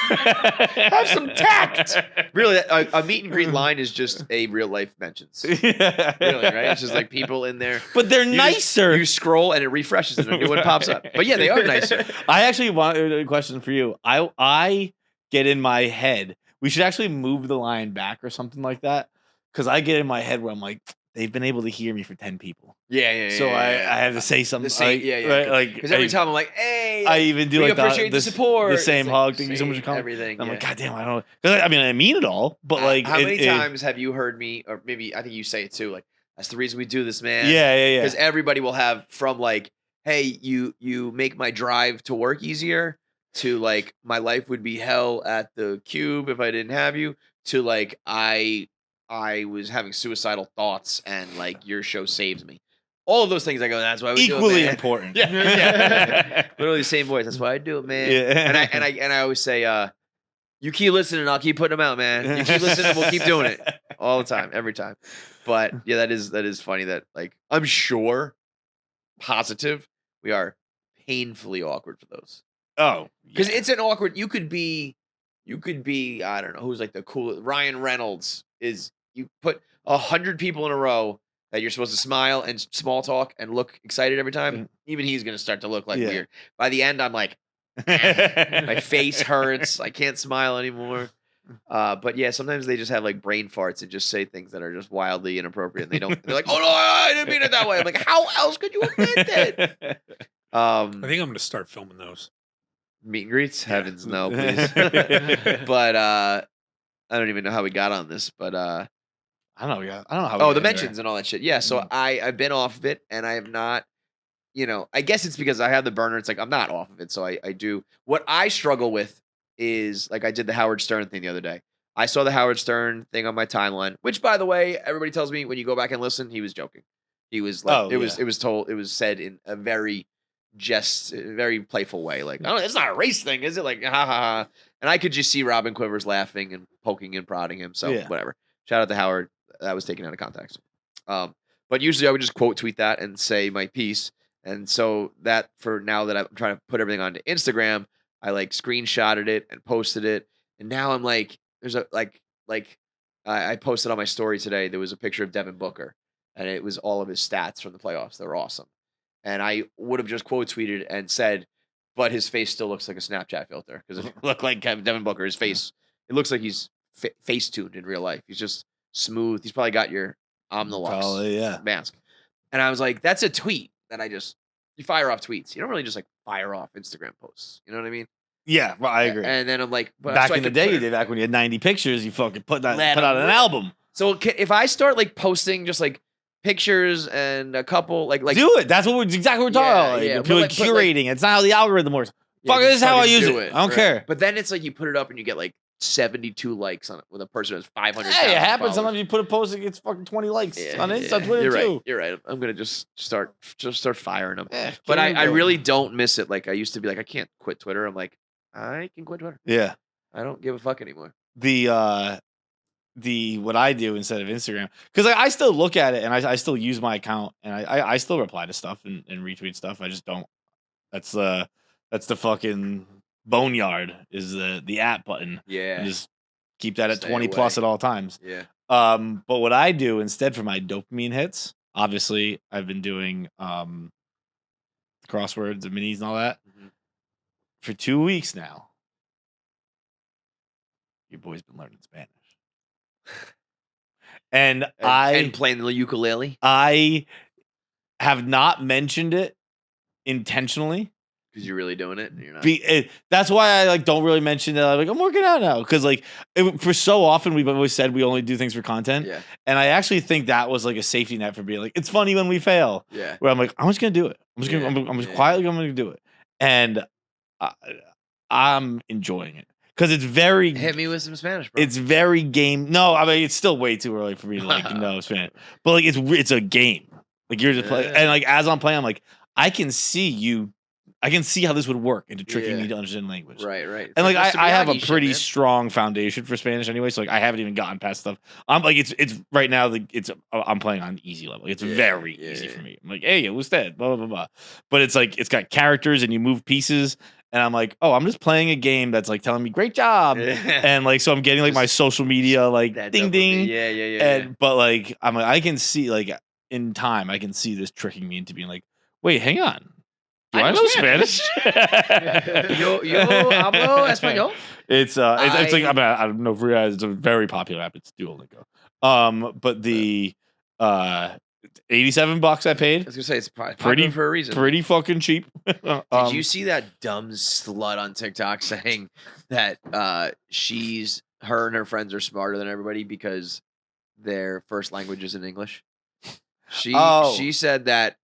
Have some tact. Really, a meet and greet line is just a real life mentions. Really, right? It's just like people in there, but they're nicer. You scroll and it refreshes and a new one pops up. But yeah, they are nicer. I actually want a question for you. I get in my head. We should actually move the line back or something like that. Because I get in my head where I'm like, they've been able to hear me for 10 people. Yeah. So I have to say something. Right? Like, because every time I'm like, hey, I even do we like appreciate the support. The same hug. Thank you so much for coming. Everything. I'm like, God damn, I don't know. Because I mean, I mean it all, but like, how many times have you heard me, or maybe I think you say it too, like, that's the reason we do this, man. Yeah. Because everybody will have from like, hey, you make my drive to work easier, to like, my life would be hell at the Cube if I didn't have you, to like, I was having suicidal thoughts and like your show saves me. All of those things I go, that's why we do it, man. Equally important. Yeah. Literally the same voice. That's why I do it, man. Yeah. And I always say, You keep listening, I'll keep putting them out, man. You keep listening, we'll keep doing it all the time, every time. But yeah, that is funny that like I'm sure, positive, we are painfully awkward for those. Oh, because it's an awkward. You could be, I don't know who's like the coolest. Ryan Reynolds is. You put 100 people in a row that you're supposed to smile and small talk and look excited every time. Even he's gonna start to look like weird. By the end, I'm like, my face hurts. I can't smile anymore. But yeah, sometimes they just have like brain farts and just say things that are just wildly inappropriate. And they're like, oh no, I didn't mean it that way. I'm like, how else could you have meant it? I think I'm gonna start filming those. Meet and greets? Heavens no, please. But I don't even know how we got on this, but I don't know. Yeah, I don't know how. Oh, the mentions and all that shit. Yeah, so I've been off of it, and I have not. I guess it's because I have the burner. It's like I'm not off of it, so I do. What I struggle with is like I did the Howard Stern thing the other day. I saw the Howard Stern thing on my timeline, which, by the way, everybody tells me when you go back and listen, he was joking. He was like, it was said in a very very playful way. Like, oh, it's not a race thing, is it? Like, ha ha ha. And I could just see Robin Quivers laughing and poking and prodding him. So whatever. Shout out to Howard. That was taken out of context. But usually I would just quote tweet that and say my piece. And so that for now that I'm trying to put everything onto Instagram, I like screenshotted it and posted it. And now I'm like, there's a I posted on my story today. There was a picture of Devin Booker, and it was all of his stats from the playoffs. They were awesome. And I would have just quote tweeted and said, but his face still looks like a Snapchat filter because if you look like Devin Booker, his face, it looks like he's face tuned in real life. He's just smooth. He's probably got your Omnilux mask. And I was like, that's a tweet that you fire off tweets. You don't really just like fire off Instagram posts. You know what I mean? Yeah, well, I agree. And then I'm like, back in the day, you did back when you had 90 pictures, you fucking put out an album. So if I start like posting just like pictures and a couple like do it. That's exactly what we're talking about. Like, people curating. It's not how the algorithm works. Fuck, this is how I use it. I don't care. But then it's like you put it up and you get like 72 likes on it with a person who has 500. Hey, it happens. Followers. Sometimes you put a post that gets fucking 20 likes on Insta, Twitter too. You're right. I'm gonna just start firing them. But I really don't miss it. Like I used to be like, I can't quit Twitter. I'm like, I can quit Twitter. Yeah. I don't give a fuck anymore. What I do instead of Instagram, because I still look at it and I still use my account and I still reply to stuff and retweet stuff. I just don't. That's the fucking boneyard is the at button. Yeah. And just keep that at 20 plus at all times. Yeah. But what I do instead for my dopamine hits, obviously I've been doing crosswords and minis and all that for 2 weeks now. Your boy's been learning Spanish. And playing the ukulele. I have not mentioned it intentionally because you're really doing it. And you're not. That's why I don't really mention that. I'm like, I'm working out now because for so often we've always said we only do things for content. Yeah. And I actually think that was like a safety net for being like, it's funny when we fail. Yeah. Where I'm like, I'm just gonna do it. I'm just quietly gonna do it, and I'm enjoying it. Because it's very hit me with some Spanish, bro. It's very game. No, I mean it's still way too early for me to know Spanish. But like it's a game. Like you're just playing, and like as I'm playing, I'm like I can see how this would work into tricking me to understand language. Right. And like I have a pretty strong foundation for Spanish anyway, so like I haven't even gotten past stuff. I'm like it's right now I'm playing on easy level. It's very easy for me. I'm like, hey, usted, blah blah blah. But it's like it's got characters and you move pieces. And I'm like, oh, I'm just playing a game that's like telling me great job, and like so I'm getting like my social media like ding ding, And but like I'm like I can see like in time I can see this tricking me into being like, wait, hang on, do I know Spanish? Yo hablo español. It's like I don't know if you guys, it's a very popular app. It's Duolingo. But the $87 I paid. I was gonna say it's probably pretty for a reason. Pretty fucking cheap. Did you see that dumb slut on TikTok saying that her and her friends are smarter than everybody because their first language is in English? She said that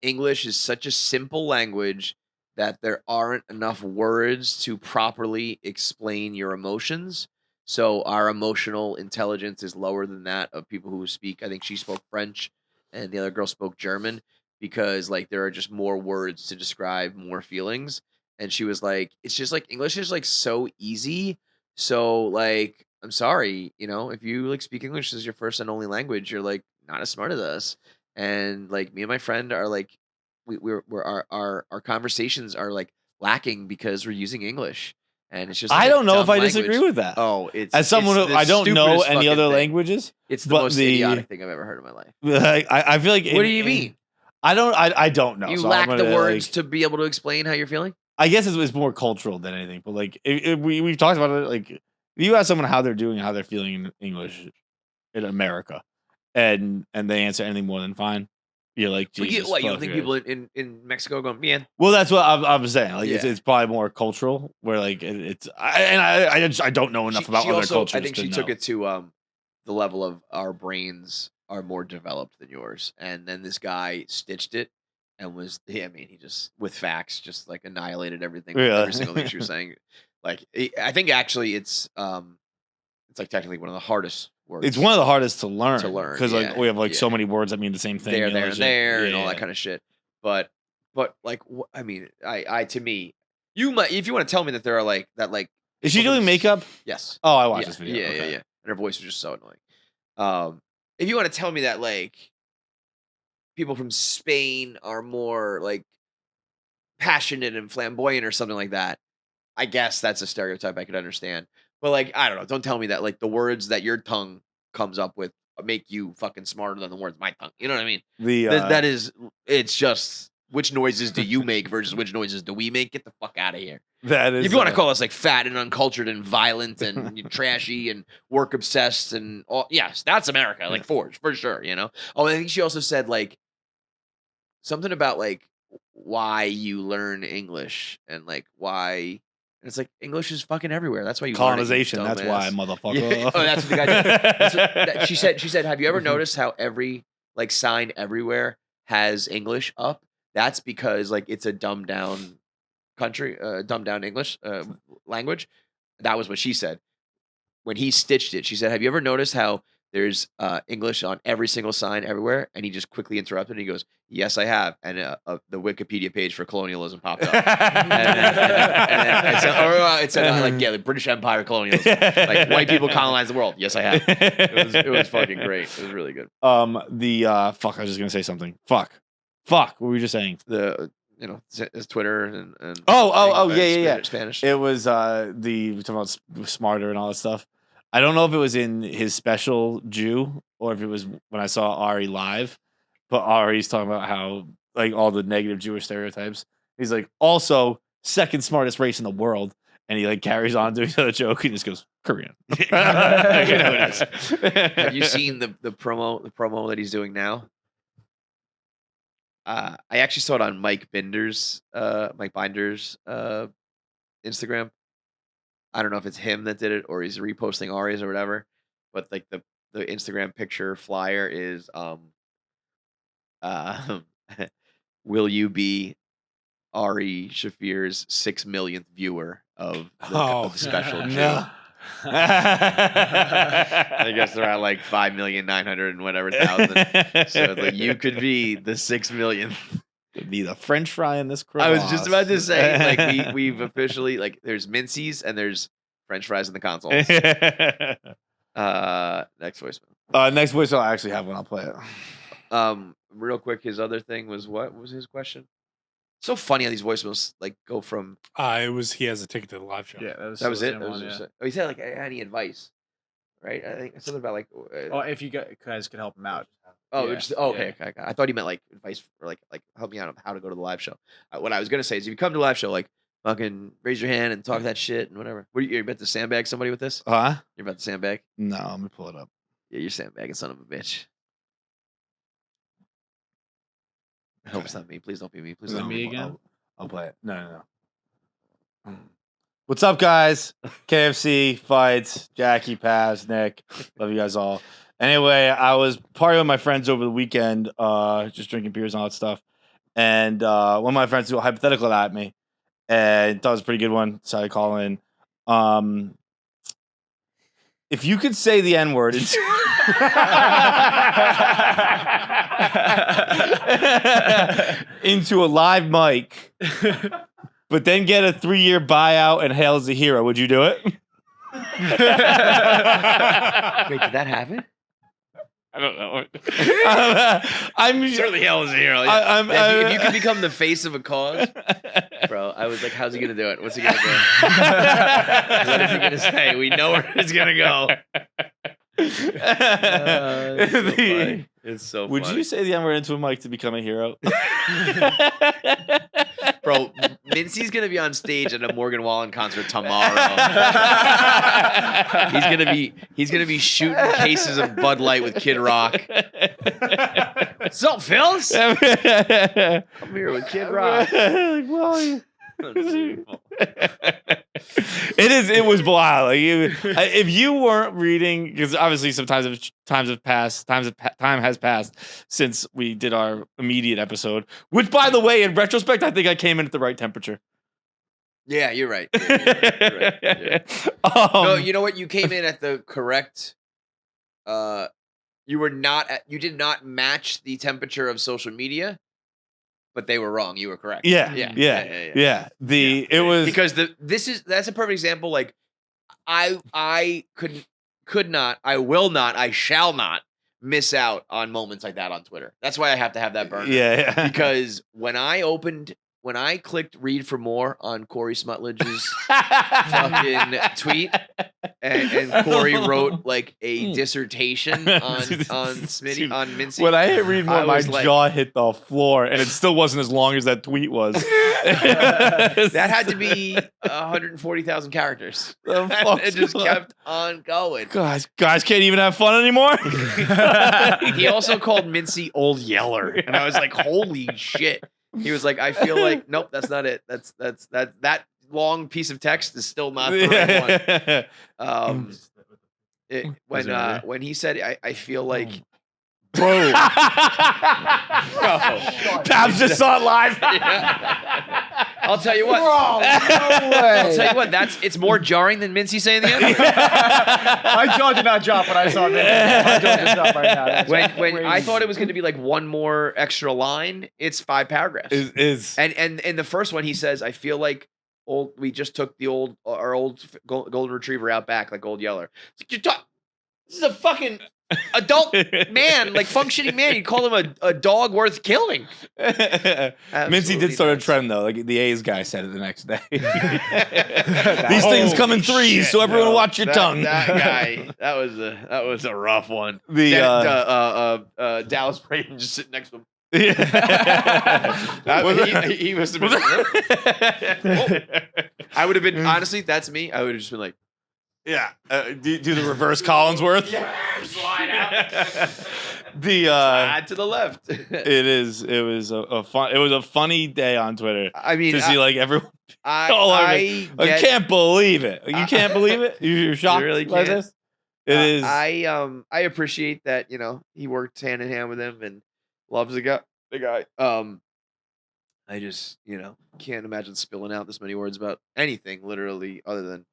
English is such a simple language that there aren't enough words to properly explain your emotions. So our emotional intelligence is lower than that of people who speak. I think she spoke French and the other girl spoke German because like there are just more words to describe more feelings. And she was like, it's just like English is like so easy. So like, I'm sorry, if you like speak English as your first and only language, you're like not as smart as us. And like me and my friend are like, we're our conversations are like lacking because we're using English. And it's just like I a don't know if dumb I disagree language. with that. Oh, it's As someone it's who the I don't know stupidest any fucking other thing. languages, It's the but most idiotic thing I've ever heard in my life. like, I feel like. What do you mean? I don't know. You so lack I'm the gonna, words like- to be able to explain how you're feeling? I guess it's more cultural than anything, but like we've talked about it. Like, if you ask someone how they're doing, how they're feeling in English in America, and they answer anything more than fine, you're like, But Jesus. you don't fuck think it. people in Mexico going, man? Well, that's what I'm saying. Like, Yeah. it's probably more cultural, where like I don't know enough about she other also, cultures. I think to she know. took it to the level of our brains are more developed than yours, and then this guy stitched it and he just with facts just like annihilated everything, Yeah. every single thing she was saying. Like I think actually it's like technically one of the hardest words. It's one of the hardest to learn. learn, because like yeah, we have like so yeah. many words that mean the same thing. there, you know, there, like, and there, and all yeah. that kind of shit. But like, I mean, I to me, you might if you want to tell me that there are like that like. Is she doing makeup? Yes. Oh, I watched Yeah, this video. Yeah, Okay. yeah. And her voice was just so annoying. If you want to tell me that like people from Spain are more like passionate and flamboyant or something like that, I guess that's a stereotype I could understand. But like, I don't know. Don't tell me that like the words that your tongue comes up with make you fucking smarter than the words my tongue. You know what I mean? That is, it's just which noises do you make versus which noises do we make? Get the fuck out of here. That is. If you want to call us like fat and uncultured and violent and trashy and work obsessed and all, yes, that's America, like for sure, Oh, I think she also said like something about like why you learn English and like why. And it's like English is fucking everywhere. That's why you colonization. learn it, That's why, motherfucker. Yeah. Oh, that's what the guy did. She said. Have you ever noticed how every like sign everywhere has English up? That's because like it's a dumbed down country, dumbed down English language. That was what she said. When he stitched it, she said, "Have you ever noticed how there's English on every single sign everywhere?" And he just quickly interrupted. And he goes, "Yes, I have." And the Wikipedia page for colonialism popped up. and it said like, yeah, the British Empire colonialism. Like white people colonized the world. Yes, I have. It was fucking great. It was really good. Fuck. I was just gonna say something. Fuck. What were we just saying? It's Twitter and yeah. Spanish. It was we talking about smarter and all that stuff. I don't know if it was in his special Jew or if it was when I saw Ari live, but Ari's talking about how like all the negative Jewish stereotypes. He's like also second smartest race in the world, and he like carries on doing another joke and just goes Korean. Have you seen the promo that he's doing now? I actually saw it on Mike Binder's Instagram. I don't know if it's him that did it or he's reposting Ari's or whatever, but like the Instagram picture flyer is will you be Ari Shafir's 6 millionth viewer of the special Jew? No. I guess they're at like 5,900,000 and whatever thousand. So it's like you could be the 6 millionth. Could be the French fry in this I was just about to say, like we've officially like there's Mincy's and there's French fries in the consoles. Next voicemail. Next voicemail, I actually have one. I'll play it. Real quick, his other thing was what was his question? So funny how these voicemails like go from. It was he has a ticket to the live show. Yeah, That was the it. same one, yeah. Oh, he said like any advice, right? I think something about like. If you guys could help him out. Oh, Yeah, okay. I thought he meant like advice or like help me out on how to go to the live show. What I was gonna say is if you come to the live show, like fucking raise your hand and talk that shit and whatever. You're about to sandbag somebody with this? Huh? You're about to sandbag? No, let me pull it up. Yeah, you're sandbagging, son of a bitch. I hope it's not me. Please don't be me. Please Is it don't me be again? I'll play it. No. What's up, guys? KFC, Feits, Jackie, Paz, Nick. Love you guys all. Anyway, I was partying with my friends over the weekend, just drinking beers and all that stuff. And one of my friends threw a hypothetical at me and thought it was a pretty good one. So I call in. If you could say the N-word into a live mic, but then get a 3-year buyout and hail as a hero, would you do it? Wait, did that happen? I don't know. I'm Certainly hell is a hero. If you could become the face of a cause, bro, I was like, how's he gonna do it? What's he gonna do? What is he gonna say? We know where it's gonna go. It's so funny. Would you say the N-word into a mic to become a hero? Bro, Mincy's gonna be on stage at a Morgan Wallen concert tomorrow. he's gonna be shooting cases of Bud Light with Kid Rock. What's up, Phils? I'm here with Kid Rock. It was wild. Like, if you weren't reading, because obviously sometimes time has passed since we did our immediate episode, which, by the way, in retrospect, I think I came in at the right temperature. Yeah, you're right. You're right. Yeah. No, you know what? You came in at the correct. You did not match the temperature of social media. But they were wrong. You were correct. Yeah. It was because that's a perfect example. Like I could not, I will not, I shall not miss out on moments like that on Twitter. That's why I have to have that burner. Yeah. Because when I clicked read for more on Corey Smutledge's fucking tweet, and Corey wrote like a dissertation on Mincy. When I hit read more, my jaw hit the floor, and it still wasn't as long as that tweet was. That had to be 140,000 characters. It just kept on going. Guys can't even have fun anymore. He also called Mincy Old Yeller, and I was like, holy shit. He was like, I feel like, nope, that's not it. That long piece of text is still not the right one. When he said, I feel like, bro, Pabs just saw it live. I'll tell you what. Bro, no I'll tell you what. It's more jarring than Mincy saying the N-word. My jaw did not drop when I saw that. My jaw did drop right now. That's when I thought it was going to be like one more extra line, it's 5 paragraphs. And in the first one, he says, "I feel like we just took our old golden retriever out back, like Old Yeller." This is a fucking adult man, like functioning man. You call him a dog worth killing. Mincy did start a trend though. Like the A's guy said it the next day. These things come in threes, so everyone watch your tongue. That guy, that was a rough one. Dallas Braden just sitting next to him. He must have been. I would have been honestly. That's me. I would have just been like. Yeah, do the reverse Collinsworth. Slide out. Slide to the left. It was a funny day on Twitter. I mean, to see like everyone. I can't believe it. You can't believe it. You're shocked really by this. It is. I appreciate that. He worked hand in hand with him and loves the guy. I just can't imagine spilling out this many words about anything literally other than.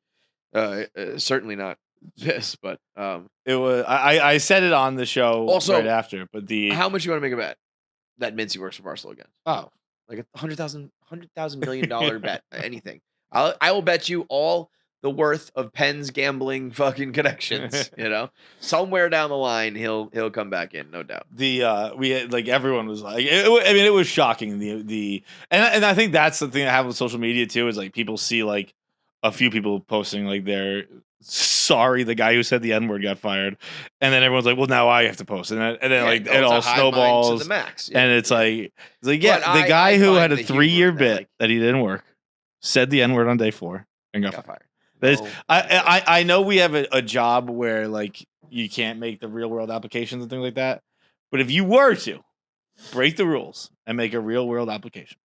Certainly not this, but it was. I said it on the show also, right after. But how much you want to make a bet that Mincy works for Barstool again? Oh, like $100,000 million bet. Anything. I will bet you all the worth of Penn's gambling fucking connections. Somewhere down the line he'll come back in, no doubt. We had, like everyone was like, it was shocking. And I think that's the thing I have with social media too is like people see like. A few people posting like they're sorry the guy who said the N-word got fired, and then everyone's like, well, now I have to post, and then like it all snowballs to the max. And it's like yeah, the guy who had a 3-year bit that he didn't work said the N-word on day 4 and got fired. I know we have a job where like you can't make the real world applications and things like that, but if you were to break the rules and make a real world application,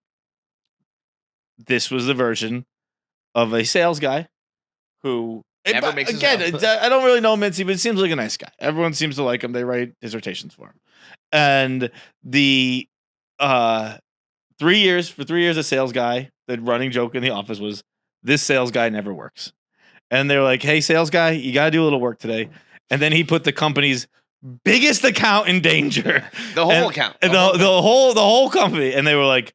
this was the version of a sales guy who never makes again. I don't really know Mincy, but it seems like a nice guy. Everyone seems to like him. They write dissertations for him. And the 3 years for 3 years, a sales guy. The running joke in the office was this sales guy never works. And they're like, "Hey, sales guy, you got to do a little work today." And then he put the company's biggest account in danger. The whole account. The whole company. And they were like,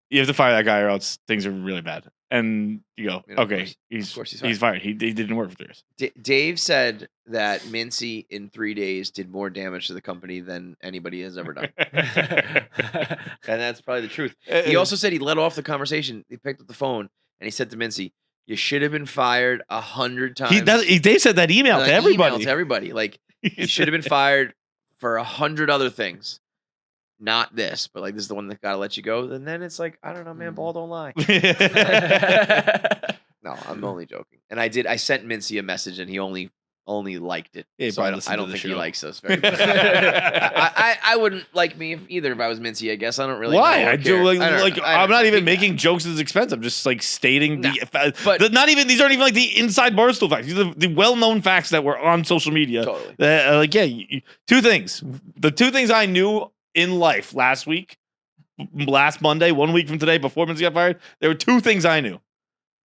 "You have to fire that guy or else things are really bad." And you go, You know, of okay, course he's he's fired. He didn't work for 3 years. Dave said that Mincy in 3 days did more damage to the company than anybody has ever done. And that's probably the truth. He also said he let off the conversation. He picked up the phone and he said to Mincy, "You should have been fired 100 times." Dave said that email to everybody. Email to everybody. Like, you should have been fired for 100 other things. Not this, but like this is the one that gotta let you go. And then it's like, I don't know, man, ball don't lie. No, I'm only joking. And I sent Mincy a message and he only liked it. Yeah, so I don't think he likes us very much. I wouldn't like me either if I was Mincy, I guess. I don't really Why? know or I do care. I'm not even making jokes at his expense. I'm just like stating but not even these aren't even like the inside Barstool facts. These are the well-known facts that were on social media. Totally. 2 things. The 2 things I knew in life last Monday, 1 week from today, before Mincy got fired, there were 2 things I knew.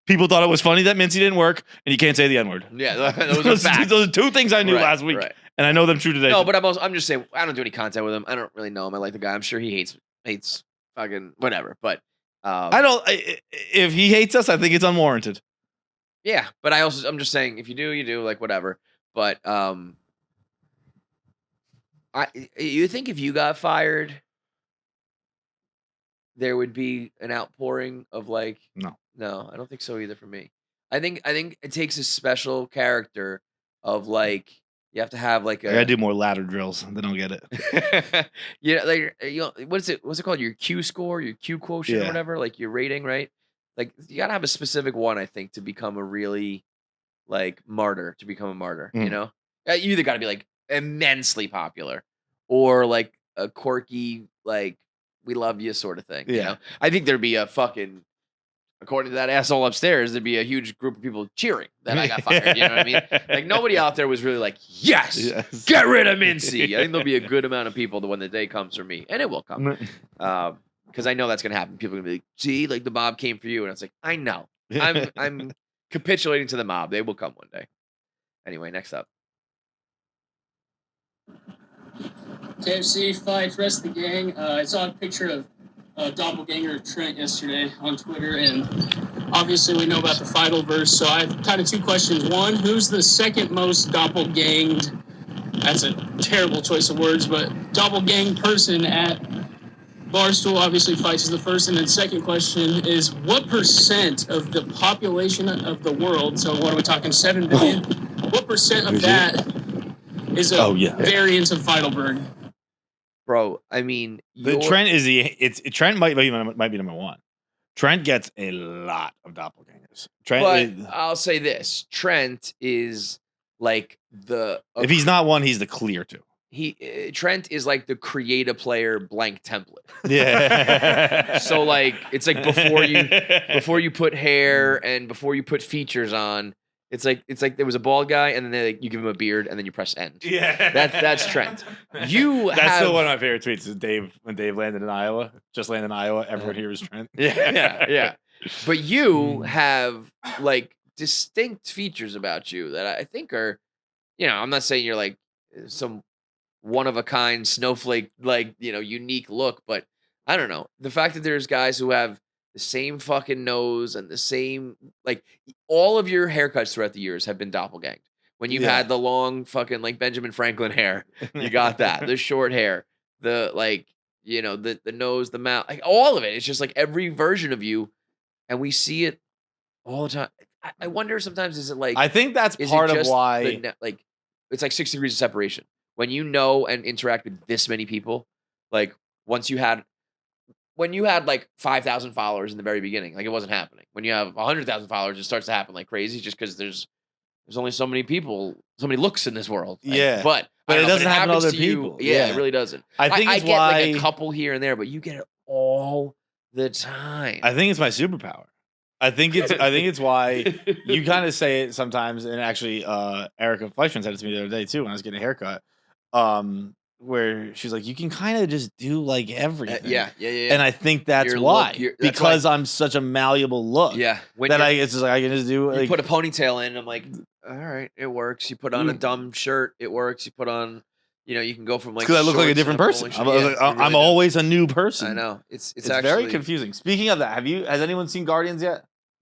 People thought it was funny that Mincy didn't work, and you can't say the N-word. Yeah, those are 2 things I knew last week, and I know them true today. No, but I'm just saying, I don't do any content with him. I don't really know him. I like the guy. I'm sure he hates fucking whatever. But if he hates us, I think it's unwarranted. Yeah, but I'm just saying, if you do, you do, like whatever. But you think if you got fired, there would be an outpouring of like no, I don't think so either for me. I think it takes a special character of like you have to have like I gotta do more ladder drills, then I'll get it. Yeah, like what's it called? Your Q score, your Q quotient or whatever, like your rating, right? Like you gotta have a specific one, I think, to become a really like martyr, to become a martyr, you know? You either gotta be like immensely popular or like a quirky, like we love you sort of thing. You know? I think there'd be a fucking, according to that asshole upstairs, there'd be a huge group of people cheering that I got fired. You know what I mean? Like nobody out there was really like, yes, get rid of Mincy. I think there'll be a good amount of people when the day comes for me, and it will come. Because I know that's gonna happen. People are gonna be like, see, like the mob came for you, and it's like, I know. I'm capitulating to the mob. They will come one day. Anyway, next up. KFC fights, rest of the gang. I saw a picture of doppelganger Trent yesterday on Twitter, and obviously we know about the Feitelberg, so I have kind of 2 questions. One, who's the second most doppelganged, that's a terrible choice of words, but doppelgang person at Barstool? Obviously Feits is the first, and then second question is, what % of the population of the world, so what are we talking, 7 billion? What % of that is a variant of Feitelberg? Bro, I mean, Trent is Trent might be number 1. Trent gets a lot of doppelgangers. I'll say this: Trent is like if he's not one, he's the clear 2. Trent is like the create a player blank template. Yeah. So like it's like before you put hair and before you put features on. It's like there was a bald guy, and then you give him a beard, and then you press end. Yeah, that's Trent. That's still one of my favorite tweets. Is when Dave landed in Iowa, just landed in Iowa. Everyone here is Trent. Yeah. But you have like distinct features about you that I think are, I'm not saying you're like some one of a kind snowflake, like unique look, but I don't know, the fact that there's guys who have the same fucking nose and the same, like, all of your haircuts throughout the years have been doppelganged. When you've had the long fucking like Benjamin Franklin hair, you got that. The short hair, the like, the nose, the mouth, like all of it. It's just like every version of you, and we see it all the time. I wonder sometimes, is it like, I think that's part of why like it's like 6 degrees of separation when you know and interact with this many people. Like when you had like 5,000 followers in the very beginning, like it wasn't happening. When you have 100,000 followers, it starts to happen like crazy, just because there's only so many people, so many looks in this world. But it doesn't happen to other to people. Yeah, it really doesn't. I think I it's get why like a couple here and there, but you get it all the time. I think it's my superpower. I think it's why you kind of say it sometimes. And actually, Erica Fleischman said it to me the other day too when I was getting a haircut. Where she's like, you can kind of just do like everything. Yeah. And I think that's why. Because I'm such a malleable look. Yeah. It's just like I can just do. You like, put a ponytail in, and I'm like, all right, it works. You put on a dumb shirt, it works. You put on, you can go from like. Because I look like a different person. I'm always a new person. I know. It's actually very confusing. Speaking of that, has anyone seen Guardians yet?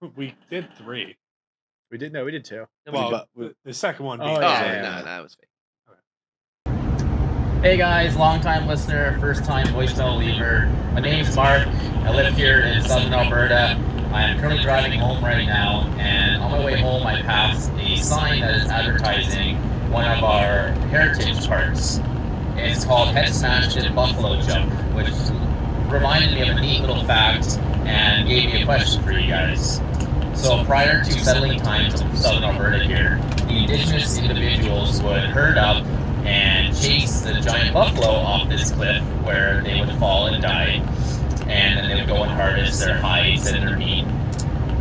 We did 3. We did 2. Well, the second one being Oh, yeah. No, that was fake. Hey guys, long-time listener, first-time voicemail leaver. My name's Mark. I live here in southern Alberta. I am currently driving home right now, and on my way home I passed a sign that is advertising one of our heritage parks. It's called Head Smashed and Buffalo Jump, which reminded me of a neat little fact and gave me a question for you guys. So prior to settling times of southern Alberta here, the indigenous individuals would herd up and chase the giant buffalo off this cliff where they would fall and die, and then they would go and harvest their hides and their meat,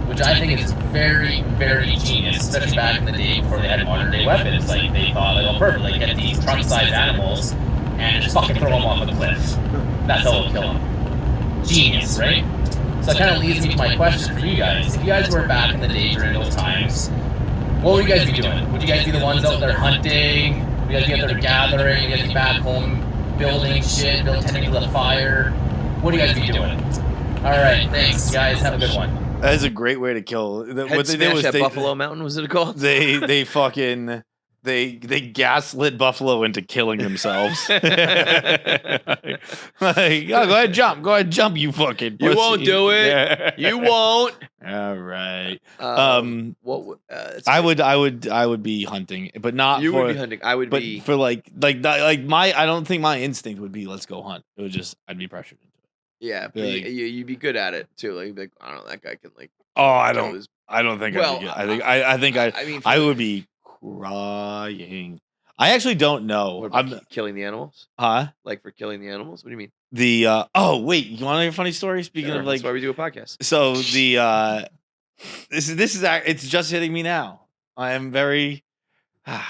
which I think is very, very genius, especially back in the day before they had modern day weapons. Like, they thought, like, oh, perfect, like, get these trunk-sized animals and just fucking throw them off a cliff. That's how we'll kill them. Genius, right? So that kind of leads me to my question for you guys. If you guys were back in the day during those times, what would you guys be doing? Would you guys be the ones out there hunting? Would you guys be out there gathering? Would you guys be back home building shit, tending to the fire? What would you guys be doing? Alright, thanks guys, have a good one. That is a great way to kill. What they did was Buffalo Mountain, was it called? They fucking they gaslit Buffalo into killing themselves. Like, oh, go ahead, jump, you fucking pussy. You won't do it. Yeah. You won't. All right. What? I would be hunting, but not. You for, would be hunting. I would but be for like my. I don't think my instinct would be let's go hunt. It would just I'd be pressured into it. Yeah, but Like- you'd be good at it too. Like I don't know, that guy can like. Oh, I kill don't. his- I don't think Well, I'd be good. I think I mean, I would be crying. I actually don't know. What about killing the animals? Huh? Like for killing the animals? What do you mean? The oh wait, you want to hear a funny story? Speaking Sure, of like, that's why we do a podcast. so the this is it's just hitting me now. I am very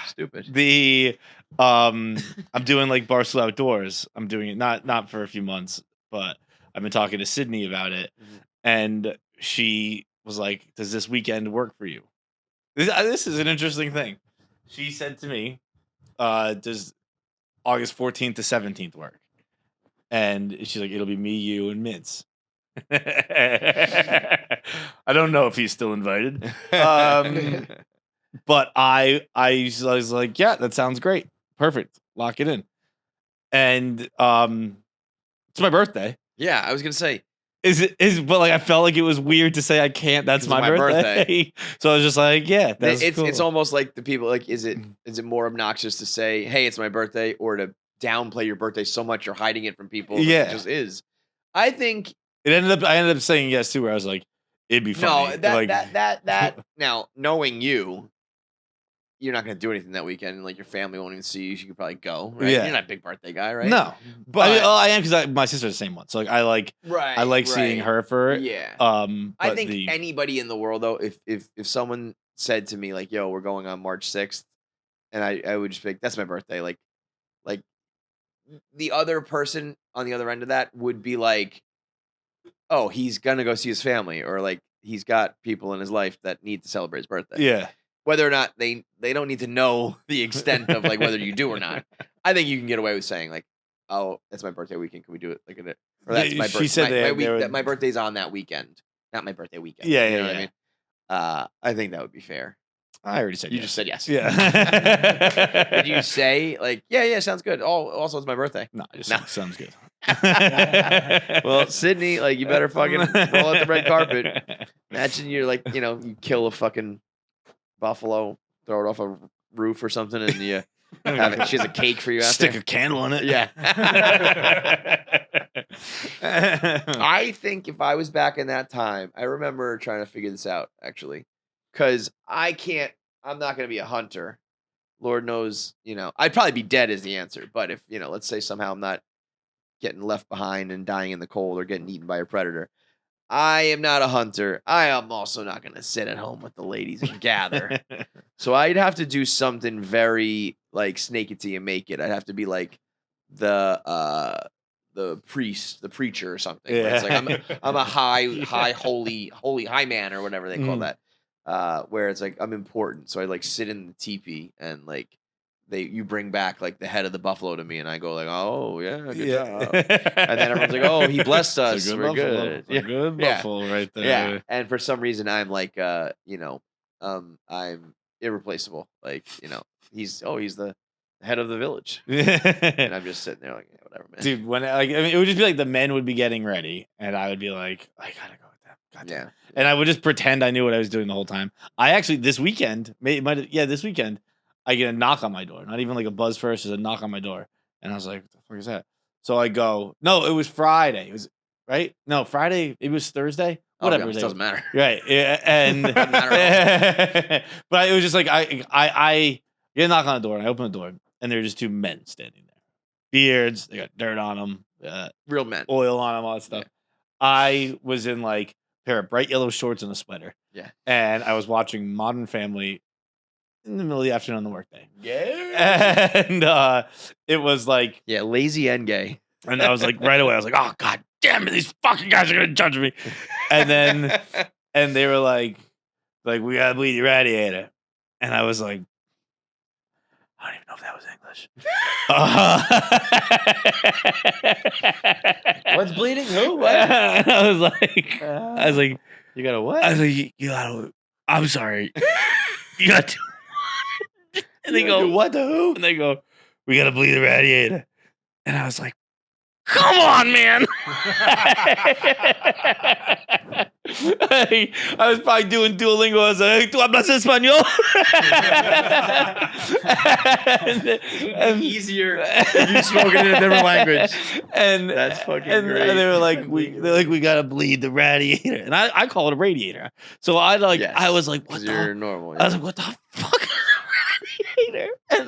Stupid. the I'm doing like Barstool Outdoors. I'm doing it not for a few months, but I've been talking to Sydney about it, and she was like, "Does this weekend work for you?" This is an interesting thing. She said to me, "Does August 14th to 17th work?" And she's like, "It'll be me, you, and Mints." I don't know if he's still invited, but I was like, "Yeah, that sounds great, perfect, lock it in." And it's my birthday. Yeah, I was gonna say. But like I felt like it was weird to say I can't. That's It's my my birthday. So I was just like, yeah, that's It's cool. it's almost like the people like is it more obnoxious to say, "Hey, it's my birthday," or to downplay your birthday so much you're hiding it from people? Yeah. It just is. I think I ended up saying yes too, where I was like, it'd be funny. no like, that now knowing you're not gonna do anything that weekend, and like your family won't even see you. So you could probably go. Right? Yeah. You're not a big birthday guy, right? No, but I am because my sister's the same one. So like I like seeing her for it. Yeah. I I think anybody in the world though, if someone said to me like, "Yo, we're going on March 6th," and I would just be like, "That's my birthday," like the other person on the other end of that would be like, "Oh, he's gonna go see his family," or like he's got people in his life that need to celebrate his birthday. Yeah. Whether or not they don't need to know the extent of like whether you do or not. I think you can get away with saying like, "Oh, that's my birthday weekend. Can we do it like or that's my birthday? She said my birthday's on that weekend, not my birthday weekend." Yeah, you know yeah, what I mean? I think that would be fair. I already said You yes. just said yes. Yeah. Did you say like, yeah, sounds good? Oh, also it's my birthday. No, it just No. sounds good. Well, Sydney, like you better fucking roll out the red carpet. Imagine you're like, you kill a fucking buffalo, throw it off a roof or something, and you have it. She has a cake for you. Stick a candle in it. Yeah. I think if I was back in that time, I remember trying to figure this out actually, because I'm not going to be a hunter. Lord knows, I'd probably be dead is the answer. But if, let's say somehow I'm not getting left behind and dying in the cold or getting eaten by a predator, I am not a hunter. I am also not going to sit at home with the ladies and gather. So I'd have to do something very like Snake-It and make it. I'd have to be like the priest, the preacher or something. Where it's like I'm a high holy high man or whatever they call that. Where it's like I'm important. So I like sit in the teepee and like you bring back like the head of the buffalo to me, and I go like, oh yeah, good job. And then everyone's like, oh, he blessed us. We're good. Yeah. Good buffalo right there. Yeah. And for some reason, I'm like, I'm irreplaceable. Like, he's the head of the village, and I'm just sitting there like, yeah, whatever, man. Dude, it would just be like the men would be getting ready, and I would be like, I gotta go with them. Yeah. And I would just pretend I knew what I was doing the whole time. I actually this weekend, this weekend, I get a knock on my door. Not even like a buzz first, there's a knock on my door, and I was like, what the fuck is that? So I go, no, it was Friday. It was right? No, Friday. It was Thursday. Whatever. It doesn't matter. Right. Yeah, and Doesn't matter at all. but it was just like I get a knock on the door, and I open the door, and there are just two men standing there, beards, they got dirt on them, Real men. oil on them, all that stuff. Yeah. I was in like a pair of bright yellow shorts and a sweater. Yeah. And I was watching Modern Family in the middle of the afternoon on the workday. Yeah. And it was like, Yeah, lazy and gay. and I was like, right away, I was like, oh, God damn it, these fucking guys are going to judge me. And then, and they were like, we got to bleed your radiator. And I was like, I don't even know if that was English. What's bleeding? Who? What? And I was like, You got a what? I was like, you gotta, I'm sorry. You got to. And they go, what the who? and they go, we gotta bleed the radiator. And I was like, come on, man. I was probably doing Duolingo. I was like, ¿tú hablas español? and easier if you spoke it in a different language. And That's fucking and great. they were like, we gotta bleed the radiator. And I call it a radiator. So I was like, what the? You're normal. I was like, what the fuck is a radiator? And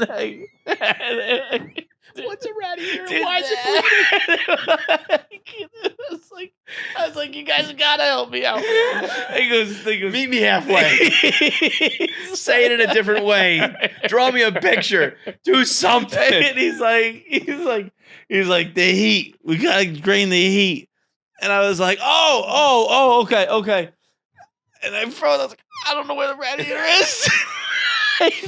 what's a radiator? Dude, Why is it I was like, you guys gotta help me out. He goes, Meet me halfway. Say it in a different way. Draw me a picture. Do something. And he's like, the heat. We gotta drain the heat. And I was like, okay. And I froze. I was like, I don't know where the radiator is.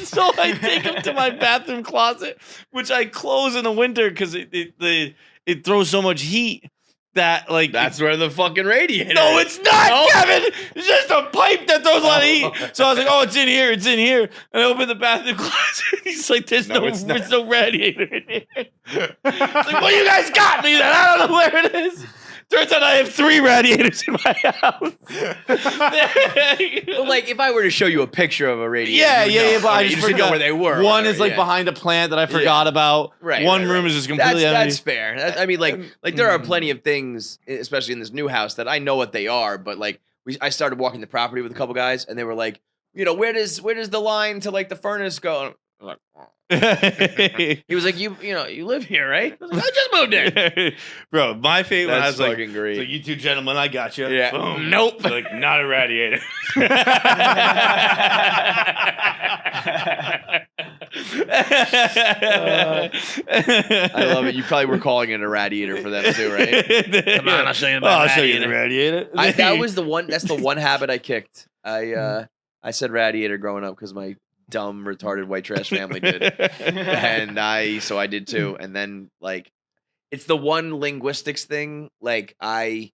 So I take him to my bathroom closet, which I close in the winter because it throws so much heat that like That's where the fucking radiator no, is. it's not, Kevin. It's just a pipe that throws a lot of heat. So I was like, oh, it's in here. And I opened the bathroom closet. He's like, there's no radiator in here. It's like, well, you guys got me then. I don't know where it is. Turns out I have 3 radiators in my house. Well, like, if I were to show you a picture of a radiator, But I just you didn't know forgot where they were. One is like behind a plant that I forgot about. Right. One room is just completely empty. That's fair. I mean, like there are plenty of things, especially in this new house, that I know what they are. But like, I started walking the property with a couple guys, and they were like, where does the line to like the furnace go? I'm like, oh. He was like, you live here, right? I was like, I just moved in. Bro, my favorite. That's I was like, fucking great. So you two gentlemen, I got you. Yeah. Boom. Nope. Like, not a radiator. I love it. You probably were calling it a radiator for them too, right? Come on, I'll show you the radiator. That was the one. That's the one habit I kicked. I said radiator growing up because my dumb, retarded white trash family did, and I did too. And then like, it's the one linguistics thing. Like I'll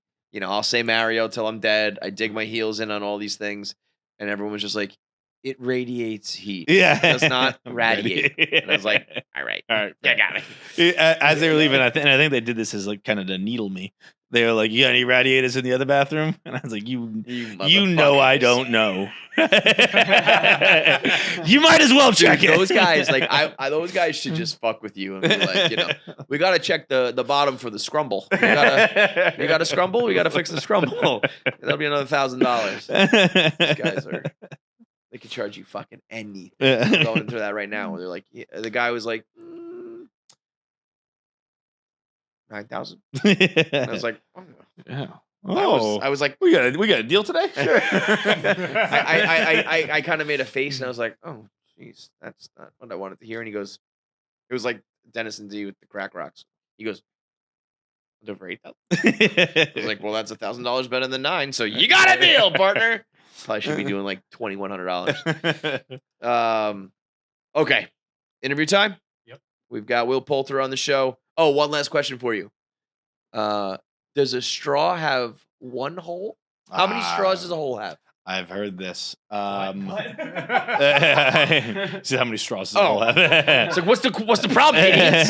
say Mario till I'm dead. I dig my heels in on all these things, and everyone was just like, it radiates heat. Yeah, it does not radiate. And I was like, all right, yeah, got me. As they were leaving, I think they did this as like kind of to needle me. They were like, "You got any radiators in the other bathroom?" And I was like, "You know, I don't know. You might as well check it." Those guys, like, those guys should just fuck with you and be like, we gotta check the bottom for the scrumble. You got a scrumble? We gotta fix the scrumble. That'll be another $1,000. These guys they could charge you fucking anything. I'm going through that right now. They're like, the guy was like, 9,000. I was like, oh. Yeah. I was like, we got a deal today. Sure. I kind of made a face and I was like, oh, jeez, that's not what I wanted to hear. And he goes, it was like Dennis and D with the crack rocks. He goes, over 8,000. I was like, well, that's $1,000 better than 9. So you got a deal, partner. Probably should be doing like $2,100. Okay. Interview time? Yep. We've got Will Poulter on the show. Oh, one last question for you. Does a straw have one hole? How many straws does a hole have? I've heard this. See how many straws does a hole have? It's like, what's the problem, idiots?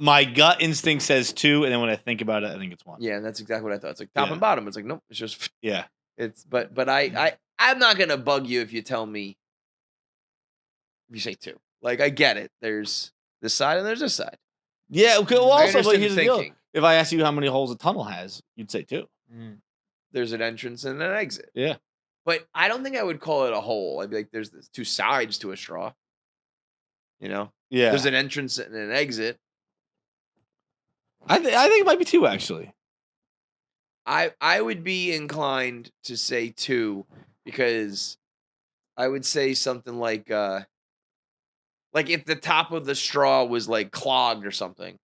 My gut instinct says 2, and then when I think about it, I think it's 1. Yeah, that's exactly what I thought. It's like top and bottom. It's like, nope, it's just Yeah. It's but I'm not gonna bug you if you tell me if you say 2. Like, I get it. There's this side and there's this side. Yeah, okay, well, I also, but understand here's the the deal. thinking. If I ask you how many holes a tunnel has, you'd say 2. There's an entrance and an exit. Yeah. But I don't think I would call it a hole. I'd be like, there's 2 sides to a straw. You know? Yeah. There's an entrance and an exit. I think it might be 2, actually. I would be inclined to say 2 because I would say something like if the top of the straw was like clogged or something,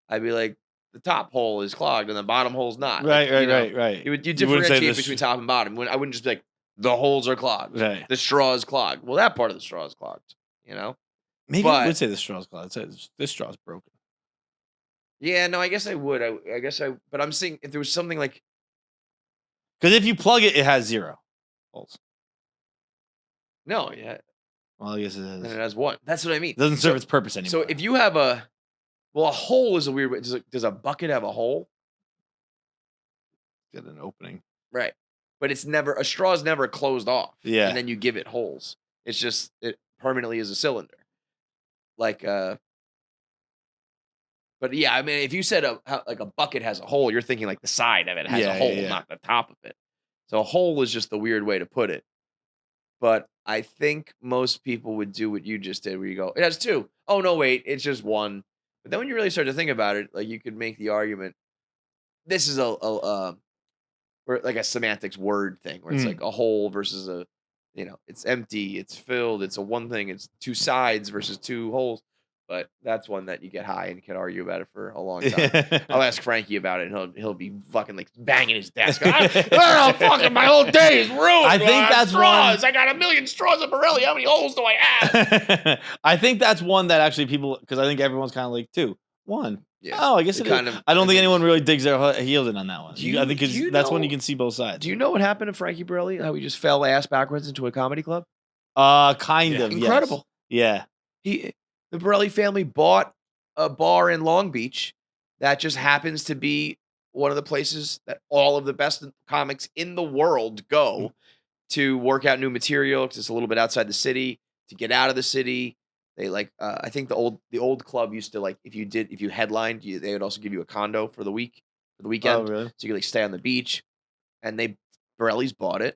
I'd be like, the top hole is clogged and the bottom hole's not. Right, Like, right. You wouldn't say differentiate the between top and bottom. I wouldn't just be like, the holes are clogged. Right. The straw is clogged. Well, that part of the straw is clogged, you know? Maybe I would say the straw's clogged. I'd say this straw's broken. Yeah, no, I guess I would. But I'm saying if there was something like. Because if you plug it, it has 0 holes. No, yeah. Well, I guess it is. Then it has 1. That's what I mean. It doesn't serve its purpose anymore. So if you have a hole is a weird way. Does a bucket have a hole? Get an opening. Right. But a straw is never closed off. Yeah. And then you give it holes. It's just, it permanently is a cylinder. Like, but yeah, I mean, if you said a bucket has a hole, you're thinking like the side of it has a hole, not the top of it. So a hole is just the weird way to put it. But I think most people would do what you just did, where you go, it has 2. Oh, no, wait, it's just 1. But then when you really start to think about it, like, you could make the argument, this is like a semantics word thing, where it's like a hole versus it's empty, it's filled, it's a one thing, it's 2 sides versus 2 holes. But that's one that you get high and can argue about it for a long time. I'll ask Frankie about it, and he'll be fucking like banging his desk. Fucking my whole day is ruined. I think that's straws. I got 1 million straws of Pirelli. How many holes do I have? I think that's one that actually people, because I think everyone's kind of like 2, 1. Yeah. Oh, I guess it is. I don't think anyone really digs their heels in on that one. I think that's when you can see both sides. Do you know what happened to Frankie Pirelli? How he just fell ass backwards into a comedy club? Kind of. Incredible. Yes. Yeah. The Pirelli family bought a bar in Long Beach that just happens to be one of the places that all of the best comics in the world go to work out new material, because it's a little bit outside the city, to get out of the city. They I think the old club used to, like, if you headlined, they would also give you a condo for the weekend. Oh, really? So you could stay on the beach. And Pirelli's bought it,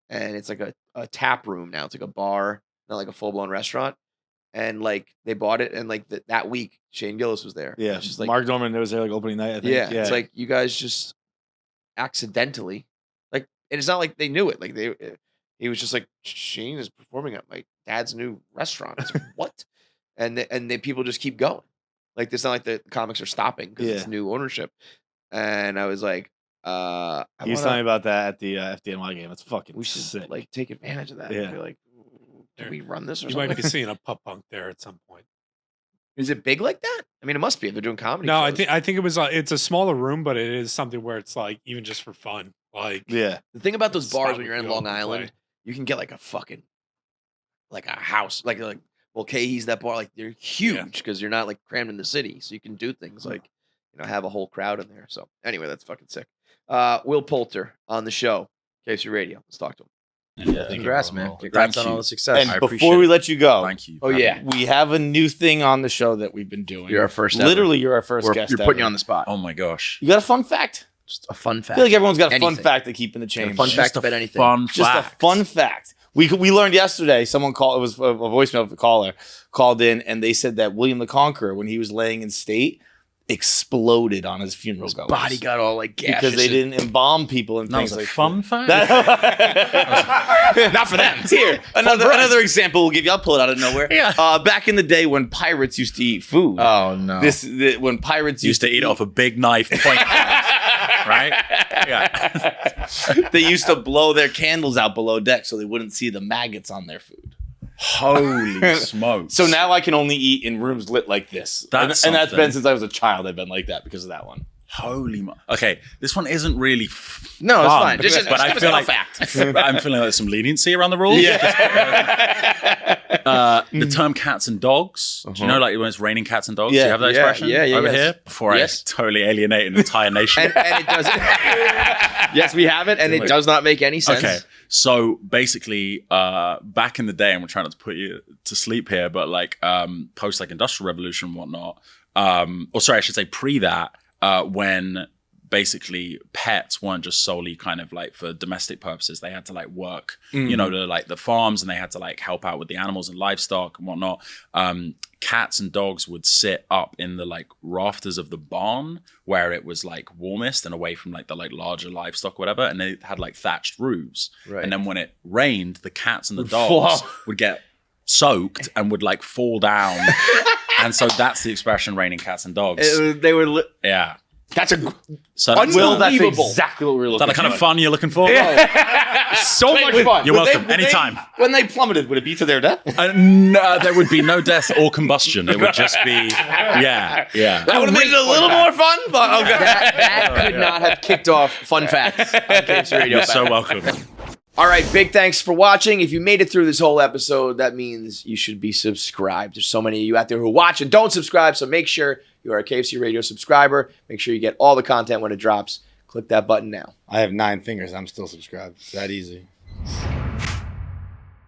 and it's like a tap room now. It's like a bar, not like a full blown restaurant. And they bought it, and that week Shane Gillis was there. Yeah, it's just Mark Dorman was there opening night. I think. Yeah, it's like you guys just accidentally, and it's not like they knew it. He was just like, Shane is performing at my dad's new restaurant. It's like, what? And people just keep going. Like, it's not like the comics are stopping because it's new ownership. And I was like, he was telling me about that at the FDNY game. It's fucking. We should sick. take advantage of that. Yeah. And be like, can we run this or You something? might be seeing a pup punk there at some point. Is it big like that? I mean, it must be if they're doing comedy. No, shows. I think it was. It's a smaller room, but it is something where it's like even just for fun. Like, yeah. The thing about those Spot bars when we you're in go Long and Island, play. you can get a house, well, He's that bar, they're huge because you're not crammed in the city, so you can do things have a whole crowd in there. So anyway, that's fucking sick. Will Poulter on the show, KFC Radio. Let's talk to him. Yeah, congrats, man. Congrats on all the success. And before we let you go, thank you. Oh yeah, we have a new thing on the show that we've been doing. You're our first. Literally, you're our first guest. You're putting you on the spot. Oh my gosh. You got a fun fact? Just a fun fact. I feel like everyone's got a fun fact to keep in the chain. Fun fact about anything. Just a fun fact. We learned yesterday. Someone called. It was a voicemail of the caller called in, and they said that William the Conqueror, when he was laying in state, exploded on his funeral. His body got all gaseous because they didn't embalm people and things like like fun fact. Not for them. Here, another example we'll give you. I'll pull it out of nowhere. Yeah. Back in the day when pirates used to eat food. Oh no. When pirates used to eat off a big knife point. Right? Yeah. They used to blow their candles out below deck so they wouldn't see the maggots on their food. Holy smokes. So now I can only eat in rooms lit like this. That's and that's been something. since I was a child. I've been like that because of that one. Okay, this one isn't really No, it's fun, fine. Just but I feel like fact. I'm feeling like there's some leniency around the rules. The term cats and dogs. Do you know, like when it's raining cats and dogs? Do you have that expression over here? Before I totally alienate an entire nation. and it doesn't. Yes, we have it, and it does not make any sense. Okay, so basically, back in the day, and we're trying not to put you to sleep here, but like post like Industrial Revolution and whatnot, or sorry, I should say pre that, when basically pets weren't just solely kind of like for domestic purposes. They had to like work, you know, to like the farms, and they had to like help out with the animals and livestock and whatnot. Cats and dogs would sit up in the like rafters of the barn where it was like warmest and away from like the like larger livestock, whatever. And they had like thatched roofs. Right. And then when it rained, the cats and the dogs would get soaked and would like fall down. And so that's the expression raining cats and dogs. They were yeah. That's so that's exactly what we were looking for. Is that the kind of fun you're looking for? So much fun. You're welcome. Anytime. When they plummeted, would it be to their death? No, there would be no death or combustion. It would just be, yeah. That would have made it a little more fun, but okay. That could not have kicked off fun facts on KFC Radio. You're so welcome. All right, big thanks for watching. If you made it through this whole episode, that means you should be subscribed. There's so many of you out there who watch and don't subscribe, so make sure you are a KFC Radio subscriber. Make sure you get all the content when it drops. Click that button now. I have 9 fingers. I'm still subscribed. It's that easy.